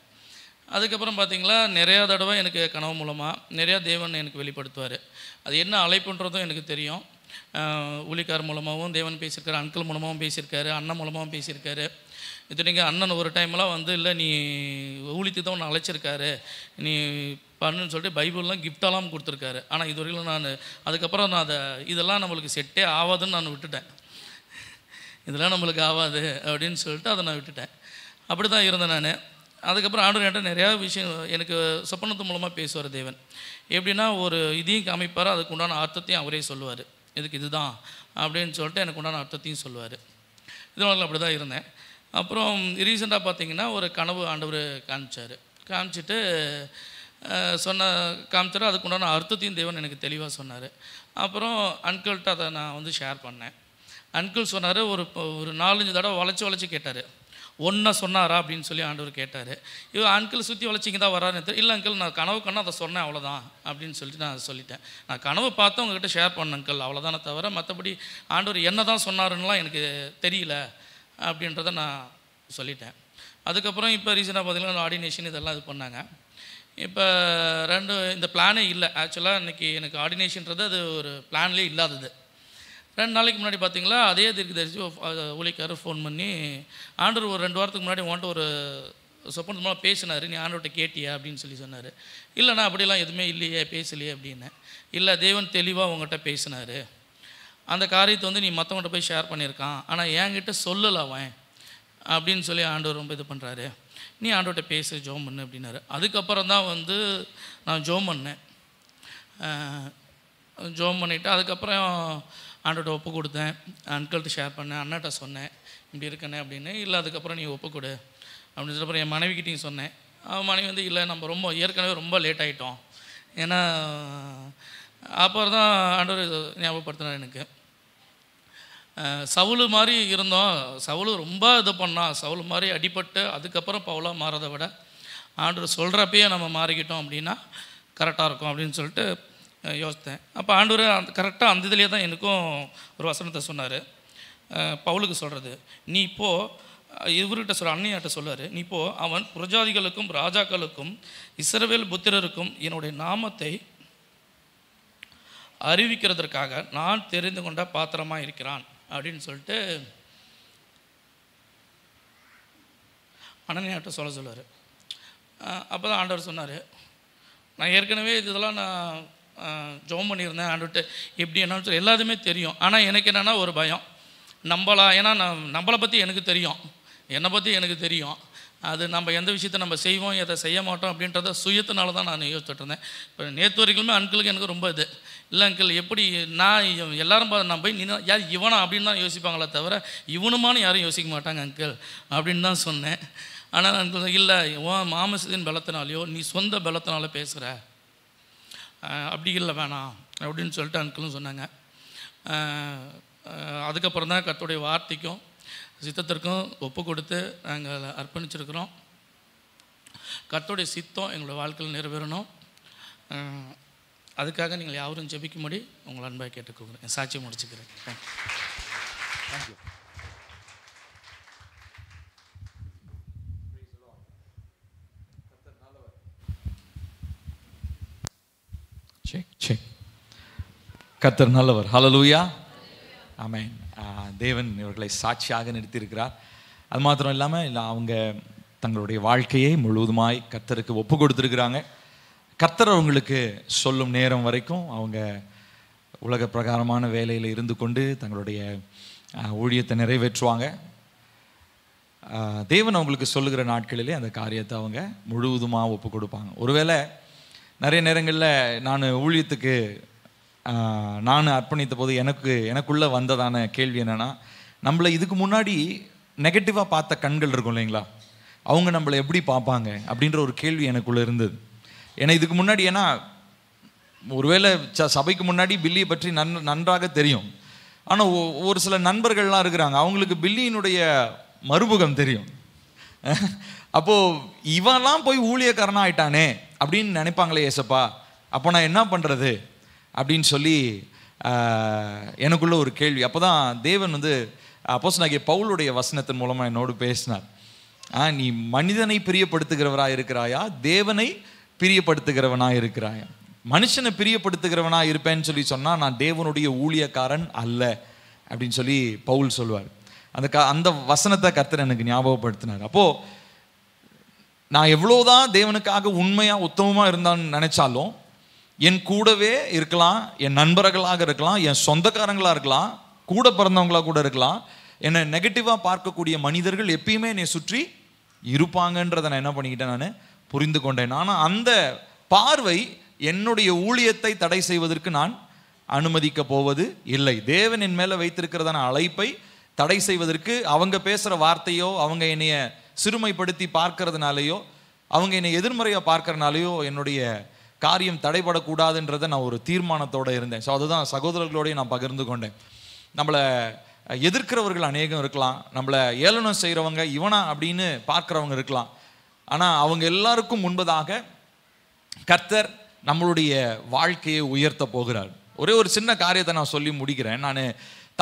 அதுக்கப்புறம் பார்த்திங்களா, நிறையா தடவை எனக்கு கனவு மூலமாக நிறையா தேவன் எனக்கு வெளிப்படுத்துவார். அது என்ன அழைப்புன்றதும் எனக்கு தெரியும். ஊழிக்கார் மூலமாகவும் தேவன் பேசியிருக்காரு, அங்கிள் மூலமாகவும் பேசியிருக்காரு, அண்ணன் மூலமாகவும் பேசியிருக்காரு. இத்தனைக்கு அண்ணன் ஒரு டைம்லாம் வந்து இல்லை நீ ஊழியத்துக்கு தான் ஒன்று அழைச்சிருக்காரு, நீ பண்ணுன்னு சொல்லிட்டு பைபிள்லாம் கிஃப்டெல்லாம் கொடுத்துருக்காரு. ஆனால் இது வரைக்கும் நான் அதுக்கப்புறம் நான் இதெல்லாம் நம்மளுக்கு செட்டே ஆகாதுன்னு நான் விட்டுட்டேன். இதெல்லாம் நம்மளுக்கு ஆகாது அப்படின்னு சொல்லிட்டு அதை நான் விட்டுட்டேன். அப்படி தான் இருந்தேன் நான். அதுக்கப்புறம் ஆண்டவர் என்கிட்ட நிறையா விஷயம் எனக்கு சொப்பனத்து மூலமாக பேசுவார் தேவன். எப்படின்னா ஒரு இதையும் காமிப்பார், அதுக்கு உண்டான அர்த்தத்தையும் அவரே சொல்லுவார், இதுக்கு இதுதான் அப்படின்னு சொல்லிட்டு எனக்கு உண்டான அர்த்தத்தையும் சொல்லுவார். இதனால அப்படி தான் இருந்தேன். அப்புறம் ரீசெண்டாக பார்த்திங்கன்னா ஒரு கனவு ஆண்டவர் காமிச்சிட்டு காமிச்சார், அதுக்கு உண்டான அர்த்தத்தையும் தேவன் எனக்கு தெளிவாக சொன்னார். அப்புறம் அன்கிள்கிட்ட அதை நான் வந்து ஷேர் பண்ணேன். அன்கிள் சொன்னார், ஒரு 4-5 தடவை வளைச்சி கேட்டார், ஒன்றா சொன்னாரா அப்படின்னு சொல்லி ஆண்டவர் கேட்டார். அன்கிள் சுற்றி வளைச்சிங்க தான் வராருன்னு இல்லை அங்கிள், நான் கனவு கண்ணா அதை சொன்னேன் அவ்வளோதான் அப்படின்னு சொல்லிட்டு நான் சொல்லிட்டேன். நான் கனவு பார்த்து உங்ககிட்ட ஷேர் பண்ணேன் அங்கிள், அவ்வளோதானே தவிர மற்றபடி ஆண்டவர் என்ன தான் சொன்னாருன்னெலாம் எனக்கு தெரியல அப்படின்றத நான் சொல்லிட்டேன். அதுக்கப்புறம் இப்போ ரீசெண்டாக பார்த்திங்கன்னா ஆர்டினேஷன் இதெல்லாம் இது பண்ணாங்க. இப்போ இந்த பிளானே இல்லை. ஆக்சுவலாக இன்றைக்கி எனக்கு ஆர்டினேஷன்றது அது ஒரு பிளான்லேயே இல்லாதது. 2 நாளைக்கு முன்னாடி பார்த்திங்களா அதே தீர்க்கதரிசி ஊழியக்காரர் ஃபோன் பண்ணி, ஆண்டவர் ஒரு 2 வாரத்துக்கு முன்னாடி உன்ட்டு ஒரு சொப்பனத்து மூலம் பேசினார், நீ ஆண்டவர்கிட்ட கேட்டியா அப்படின்னு சொல்லி சொன்னார். இல்லைண்ணா அப்படிலாம் எதுவுமே இல்லையே, பேசலையே அப்படின்னு. இல்லை தேவன் தெளிவாக உங்கள்கிட்ட பேசினார், அந்த காரியத்தை வந்து நீ மற்றவங்கள்ட்ட போய் ஷேர் பண்ணியிருக்கான், ஆனால் என்கிட்ட சொல்லலை அவன் அப்படின்னு சொல்லி ஆண்டவர் ரொம்ப இது பண்ணுறாரு, நீ ஆண்டவர்கிட்ட பேசு, ஜோம் பண்ணு அப்படின்னாரு. அதுக்கப்புறம் தான் வந்து நான் ஜோம் பண்ணேன். ஜோம் பண்ணிவிட்டு அதுக்கப்புறம் ஆண்டவர்கிட்ட ஒப்பு கொடுத்தேன், அன்கிள்கிட்ட ஷேர் பண்ணேன், அண்ணாட்ட சொன்னேன் இப்படி இருக்கனே அப்படின்னு. இல்லை அதுக்கப்புறம் நீ ஒப்பு கொடு அப்படின்னு சொல்லி என் மனைவிக்கிட்டையும் சொன்னேன். அவன் மனைவி வந்து இல்லை நம்ம ஏற்கனவே ரொம்ப லேட் ஆகிட்டோம், ஏன்னா அப்புறம் தான் ஆண்டவர் ஞாபகப்படுத்தினார் எனக்கு. சவுல் மாதிரி இருந்தோம், சவுல் ரொம்ப இது பண்ணான், சவுல் மாதிரி அடிபட்டு அதுக்கப்புறம் பவுலாக மாறதை விட ஆண்டவர் சொல்கிறப்பயே நம்ம மாறிக்கிட்டோம் அப்படின்னா கரெக்டாக இருக்கும் அப்படின்னு சொல்லிட்டு யோசித்தேன். அப்போ ஆண்டவர் கரெக்டாக அந்த இதுலேயே தான் எனக்கும் ஒரு வசனத்தை சொன்னார். பவுலுக்கு சொல்கிறது, நீ இப்போது இவர்கிட்ட அன்னையாட்ட சொல்லுவார், நீ இப்போது அவன் புரஜாதிகளுக்கும் ராஜாக்களுக்கும் இஸ்ரவேல் புத்திரருக்கும் என்னுடைய நாமத்தை அறிவிக்கிறதற்காக நான் தெரிந்து கொண்ட பாத்திரமாக இருக்கிறான் அப்படின்னு சொல்லிட்டு அனனியாட்ட சொல்லுவார். அப்போ தான் ஆண்டவர் சொன்னார், நான் ஏற்கனவே இதெல்லாம் நான் ஜெபம் பண்ணியிருந்தேன் ஆண்டவர்கிட்ட எப்படி என்னன்னு சொல்லி எல்லாத்துமே தெரியும். ஆனால் எனக்கு என்னென்னா ஒரு பயம், ஏன்னா நம்மளை பற்றி எனக்கு தெரியும், என்னை பற்றி எனக்கு தெரியும், அது நம்ம எந்த விஷயத்தை நம்ம செய்வோம் எதை செய்ய மாட்டோம் அப்படின்றத சுயத்தினால தான் நான் யோசிச்சுட்டு இருந்தேன். இப்போ நேற்று வரைக்குமே அங்கிளுக்கு எனக்கு ரொம்ப இது இல்லை அங்கிள் எப்படி நான் எல்லாரும் நான் போய் நின்று யார் இவனா அப்படின்னு தான் யோசிப்பாங்களே தவிர இவனுமானு யாரும் யோசிக்க மாட்டாங்க அங்கிள் அப்படின்னு தான் சொன்னேன். ஆனால் அங்கிள் இல்லை உன் மாமசத்தின் பலத்தினாலையோ நீ சொந்த பலத்தினால பேசுகிற, அப்படி இல்லை வேணாம் அப்படின்னு சொல்லிட்டு அங்கிளும் சொன்னாங்க. அதுக்கப்புறம் தான் கர்த்தருடைய வார்த்தைக்கும் சித்தத்திற்கும் ஒப்பு கொடுத்து நாங்கள் அர்ப்பணிச்சிருக்கிறோம். கர்த்தருடைய சித்தம் எங்களோட வாழ்க்கையில் நிறைவேறணும். அதுக்காக நீங்கள் யாரும் ஜெபிக்கும்படி உங்களை அன்பாக கேட்டுக்கொள்கிறேன். என் சாட்சியை முடிச்சுக்கிறேன். தேங்க்யூ. கர்த்தர் நல்லவர். ஹல்லேலூயா. ஆமென். தேவன் இவர்களை சாட்சியாக நிறுத்தியிருக்கிறார். அது மாத்திரம் இல்லாமல் அவங்க தங்களுடைய வாழ்க்கையை முழுவதுமாய் கர்த்தருக்கு ஒப்பு கொடுத்துருக்குறாங்க. கர்த்தர் அவங்களுக்கு சொல்லும் நேரம் வரைக்கும் அவங்க உலக பிரகாரமான வேலையில் இருந்து கொண்டு தங்களுடைய ஊழியத்தை நிறைவேற்றுவாங்க. தேவன் அவங்களுக்கு சொல்லுகிற நாட்களிலே அந்த காரியத்தை அவங்க முழுவதுமாக ஒப்பு கொடுப்பாங்க. ஒருவேளை நிறைய நேரங்களில் நான் ஊழியத்துக்கு நான் அர்ப்பணித்த போது எனக்குள்ளே வந்ததான கேள்வி என்னென்னா, நம்மளை இதுக்கு முன்னாடி நெகட்டிவாக பார்த்த கண்கள் இருக்கும் இல்லைங்களா, அவங்க நம்மளை எப்படி பார்ப்பாங்க அப்படின்ற ஒரு கேள்வி எனக்குள்ளே இருந்தது. ஏன்னா இதுக்கு முன்னாடி ஒருவேளை சபைக்கு முன்னாடி பில்லியை பற்றி நன்றாக தெரியும். ஆனால் ஒரு சில நண்பர்கள்லாம் இருக்கிறாங்க, அவங்களுக்கு பில்லியினுடைய மறுமுகம் தெரியும். அப்போது இவன்லாம் போய் ஊழியக்காரனாக ஆயிட்டானே அப்படின்னு நினைப்பாங்களே ஏசப்பா, அப்போ நான் என்ன பண்ணுறது அப்படின்னு சொல்லி எனக்குள்ள ஒரு கேள்வி. அப்போ தான் தேவன் அப்போஸ்தலனாகிய பவுலுடைய வசனத்தின் மூலமாக என்னோடு பேசினார். நீ மனிதனை பிரியப்படுத்துகிறவராக இருக்கிறாயா, தேவனை பிரியப்படுத்துகிறவனாக இருக்கிறாயா? மனுஷனை பிரியப்படுத்துகிறவனாக இருப்பேன்னு சொல்லி சொன்னால் நான் தேவனுடைய ஊழியக்காரன் அல்ல அப்படின்னு சொல்லி பவுல் சொல்லுவார். அந்த வசனத்தை கர்த்தர் எனக்கு ஞாபகப்படுத்தினார். அப்போது நான் எவ்வளோதான் தேவனுக்காக உண்மையாக உத்தமமாக இருந்தான்னு நினச்சாலும் என் கூடவே இருக்கலாம், என் நண்பர்களாக இருக்கலாம், என் சொந்தக்காரங்களாக இருக்கலாம், கூட பிறந்தவங்களாக கூட இருக்கலாம், என்னை நெகட்டிவாக பார்க்கக்கூடிய மனிதர்கள் எப்பயுமே என்னை சுற்றி இருப்பாங்கன்றதை நான் என்ன பண்ணிக்கிட்டேன், நான் புரிந்து கொண்டேன். ஆனால் அந்த பார்வை என்னுடைய ஊழியத்தை தடை செய்வதற்கு நான் அனுமதிக்க போவது இல்லை. தேவன் என் மேலே வைத்திருக்கிறதான அழைப்பை தடை செய்வதற்கு அவங்க பேசுகிற வார்த்தையோ, அவங்க என்னைய சிறுமைப்படுத்தி பார்க்கறதுனாலையோ, அவங்க என்னை எதிர்மறையாக பார்க்கறதுனாலையோ என்னுடைய காரியம் தடைபடக்கூடாதுன்றதை நான் ஒரு தீர்மானத்தோடு இருந்தேன். ஸோ அதுதான் சகோதரர்களோடையும் நான் பகிர்ந்து கொண்டேன். நம்மளை எதிர்க்கிறவர்கள் அநேகம் இருக்கலாம், நம்மளை ஏளனம் செய்கிறவங்க இவனா அப்படின்னு பார்க்குறவங்க இருக்கலாம். ஆனால் அவங்க எல்லாருக்கும் முன்பதாக கர்த்தர் நம்மளுடைய வாழ்க்கையை உயர்த்த போகிறார். ஒரே ஒரு சின்ன காரியத்தை நான் சொல்லி முடிக்கிறேன். நான்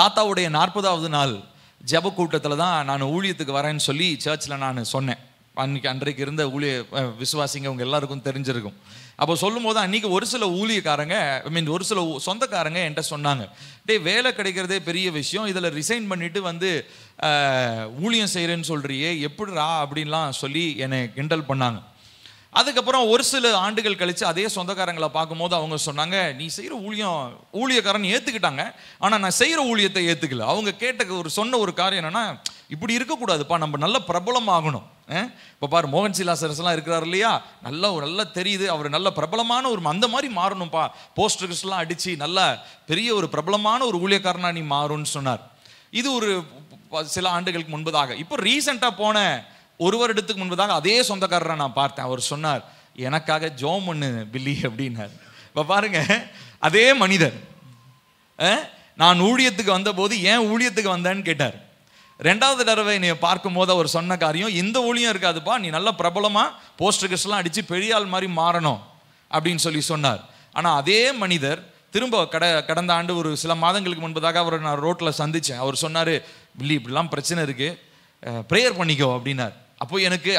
தாத்தாவுடைய 40வது நாள் ஜெப கூட்டத்தில் தான் நான் ஊழியத்துக்கு வரேன்னு சொல்லி சர்ச்சில் நான் சொன்னேன். அன்றைக்கு இருந்த விசுவாசிங்க அவங்க எல்லாருக்கும் தெரிஞ்சிருக்கும். அப்போ சொல்லும் போது அன்றைக்கி ஒரு சில ஊழியக்காரங்க, ஒரு சில சொந்தக்காரங்க என்கிட்ட சொன்னாங்க, வேலை கிடைக்கிறதே பெரிய விஷயம், இதில் ரிசைன் பண்ணிவிட்டு ஊழியம் செய்கிறேன்னு சொல்கிறியே எப்படிரா அப்படின்லாம் சொல்லி என்னை கிண்டல் பண்ணாங்க. அதுக்கப்புறம் ஒரு சில ஆண்டுகள் கழித்து அதே சொந்தக்காரங்களை பார்க்கும்போது அவங்க சொன்னாங்க, நீ செய்கிற ஊழியக்காரன் ஏற்றுக்கிட்டாங்க, ஆனால் நான் செய்கிற ஊழியத்தை ஏற்றுக்கல. அவங்க சொன்ன ஒரு காரியம் என்னென்னா, இப்படி இருக்கக்கூடாதுப்பா, நம்ம நல்ல பிரபலமாகணும். இப்போ பாரு மோகன் சிலாசரஸ்லாம் இருக்கிறார் இல்லையா, நல்லா தெரியுது, அவர் நல்ல பிரபலமான அந்த மாதிரி மாறணும்ப்பா, போஸ்டர்ஸ்லாம் அடித்து நல்ல பெரிய ஒரு பிரபலமான ஒரு ஊழியக்காரனா நீ மாறும்னு சொன்னார். இது ஒரு சில ஆண்டுகளுக்கு முன்பதாக. இப்போ ரீசெண்டாக போன ஒரு வருடத்துக்கு முன்பதாக அதே சொந்தக்காரரை நான் பார்த்தேன். அவர் சொன்னார், எனக்காக ஜோம் பண்ணு பில்லி அப்படின்னார். இப்போ பாருங்க, அதே மனிதர் நான் ஊழியத்துக்கு வந்தபோது ஏன் ஊழியத்துக்கு வந்தேன்னு கேட்டார். 2வது தடவை என்னை பார்க்கும் போது அவர் சொன்ன காரியம், இந்த ஊழியம் இருக்காதுப்பா, நீ நல்ல பிரபலமாக போஸ்டர்ஸ்லாம் அடித்து பெரிய ஆள் மாதிரி மாறணும் அப்படின்னு சொல்லி சொன்னார். ஆனால் அதே மனிதர் திரும்ப கடந்த ஆண்டு ஒரு சில மாதங்களுக்கு முன்பதாக அவரை நான் ரோட்டில் சந்தித்தேன். அவர் சொன்னார், பில்லி இப்படிலாம் பிரச்சனை இருக்குது, ப்ரேயர் பண்ணிக்கோ அப்படின்னார். அப்போ எனக்கு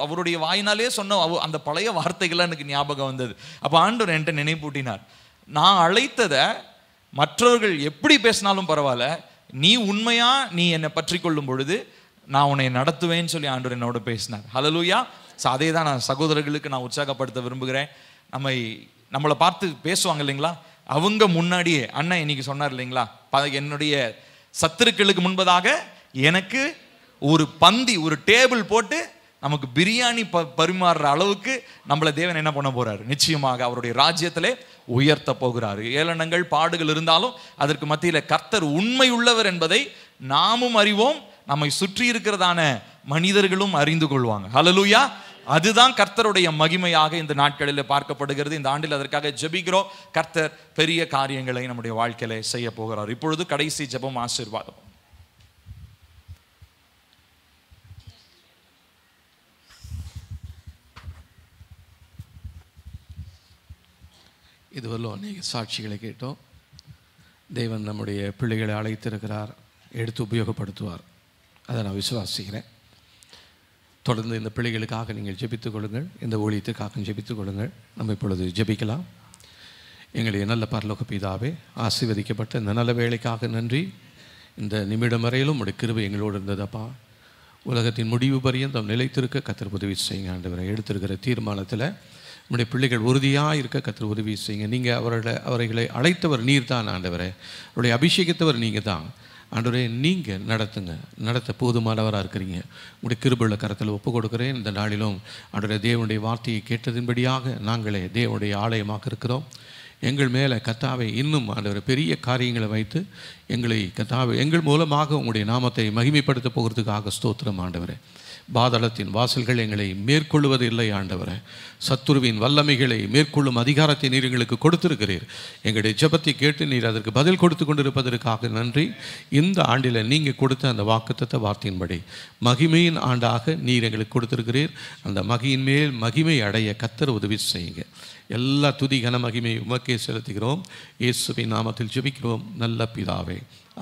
அவருடைய வாயினாலே சொன்ன அந்த பழைய வார்த்தைகள்லாம் எனக்கு ஞாபகம் வந்தது. அப்போ ஆண்டவர் என்கிட்ட நினைப்பூட்டினார், நான் அழைத்ததை மற்றவர்கள் எப்படி பேசினாலும் பரவாயில்ல, நீ உண்மையா நீ என்னை பற்றி கொள்ளும் பொழுது நான் உன்னை நடத்துவேன்னு சொல்லி ஆண்டவர் என்னோட பேசினார். ஹல்லேலூயா. ஸோ அதே தான் நான் சகோதரர்களுக்கு நான் உற்சாகப்படுத்த விரும்புகிறேன். நம்மளை பார்த்து பேசுவாங்க இல்லைங்களா, அவங்க முன்னாடியே அண்ணன் இன்னைக்கு சொன்னார் இல்லைங்களா, என்னுடைய சத்துருக்களுக்கு முன்பதாக எனக்கு ஒரு பந்தி, ஒரு டேபிள் போட்டு நமக்கு பிரியாணி பரிமாறுற அளவுக்கு நம்மளை தேவன் என்ன பண்ண போறாரு? நிச்சயமாக அவருடைய ராஜ்யத்திலே உயர்த்த போகிறாரு. ஏளனங்கள், பாடுகள் இருந்தாலும் அதற்கு மத்தியில கர்த்தர் உண்மை உள்ளவர் என்பதை நாமும் அறிவோம், நம்மை சுற்றி இருக்கிறதான மனிதர்களும் அறிந்து கொள்வாங்க. ஹல்லேலூயா. அதுதான் கர்த்தருடைய மகிமையாக இந்த நாட்களில் பார்க்கப்படுகிறது. இந்த ஆண்டில் அதற்காக ஜெபிக்கிறோம். கர்த்தர் பெரிய காரியங்களை நம்முடைய வாழ்க்கையில செய்ய போகிறார். இப்பொழுது கடைசி ஜெபம், ஆசீர்வாதம். இதுவரையிலும் அநேக சாட்சிகளை கேட்டோம். தேவன் நம்முடைய பிள்ளைகளை அழைத்திருக்கிறார், எடுத்து உபயோகப்படுத்துவார். அதை நான் விசுவாசிக்கிறேன். தொடர்ந்து இந்த பிள்ளைகளுக்காக நீங்கள் ஜெபித்துக் கொள்ளுங்கள், இந்த ஊழியத்துக்காக ஜெபித்துக் கொள்ளுங்கள். நம்ம இப்பொழுது ஜெபிக்கலாம். எங்களுடைய நல்ல பரலோக பிதாவே, ஆசீர்வதிக்கப்பட்ட இந்த நல்ல வேலைக்காக நன்றி. இந்த நிமிடம் வரையிலும் உடைய கிருபை எங்களோடு இருந்ததப்பா. உலகத்தின் முடிவு பரியந்தம் நிலைத்திருக்க கர்த்தர் உதவி செய்யுங்க ஆண்டவரை. எடுத்திருக்கிற தீர்மானத்தில் நம்முடைய பிள்ளைகள் உறுதியாக இருக்க கர்த்தர் உதவி செய்யுங்க. நீங்கள் அவர்களை அழைத்தவர் நீர் தான் ஆண்டவரே. அவருடைய அபிஷேகித்தவர் நீங்கள் தான் ஆண்டவரே. நீங்கள் நடத்த போதுமானவராக இருக்கிறீங்க. உங்களுடைய கிருபையுள்ள கரத்தில் ஒப்பு கொடுக்குறேன். இந்த நாளிலும் ஆண்டவரே, தேவனுடைய வார்த்தையை கேட்டதின்படியாக நாங்களே தேவனுடைய ஆலயமாக இருக்கிறோம். எங்கள் மேலே கர்த்தாவை இன்னும் ஆண்டவரே பெரிய காரியங்களை வைத்து எங்களை கர்த்தாவை எங்கள் மூலமாக உங்களுடைய நாமத்தை மகிமைப்படுத்த போகிறதுக்காக ஸ்தோத்திரம் ஆண்டவரே. பாதாளத்தின் வாசல்கள் எங்களை மேற்கொள்வது இல்லை ஆண்டவரே. சத்துருவின் வல்லமைகளை மேற்கொள்ளும் அதிகாரத்தை நீர் எங்களுக்கு கொடுத்திருக்கிறீர். எங்களுடைய ஜெபத்தை கேட்டு நீர் அதற்கு பதில் கொடுத்து கொண்டிருப்பதற்காக நன்றி. இந்த ஆண்டில் நீங்கள் கொடுத்த அந்த வாக்குத்தத்த வார்த்தையின்படி மகிமையின் ஆண்டாக நீர் எங்களுக்கு கொடுத்திருக்கிறீர். அந்த மகியின் மேல் மகிமை அடைய கர்த்தர் உதவி செய்யுங்க. எல்லா துதி கன மகிமை உமக்கே செலுத்துகிறோம். இயேசுவின் நாமத்தில் ஜெபிக்கிறோம் நல்ல பிதாவே.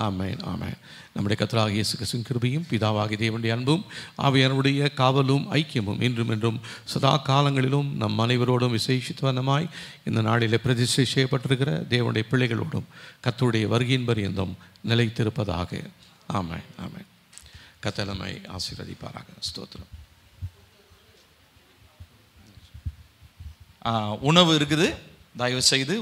ஆமென், ஆமென். நம்முடைய கர்த்தராகிய இயேசு கிறிஸ்துவின் கிருபையும் பிதாவாகிய தேவனுடைய அன்பும் ஆவியானவருடைய காவலும் ஐக்கியமும் இன்றும் என்றும் சதா காலங்களிலும் நம் அனைவரோடும் விசேஷித்தவனமாய் இந்த நாளிலே பிரதிஷ்டை செய்யப்பட்டிருக்கிற தேவனுடைய பிள்ளைகளோடும் கர்த்தருடைய வருகையின் பரியந்தம் நிலைத்திருப்பதாக. ஆமென், ஆமென். கர்த்தர் நம்மை ஆசீர்வதிப்பாராக. ஸ்தோத்திரம். உணவு இருக்குது, தயவு செய்து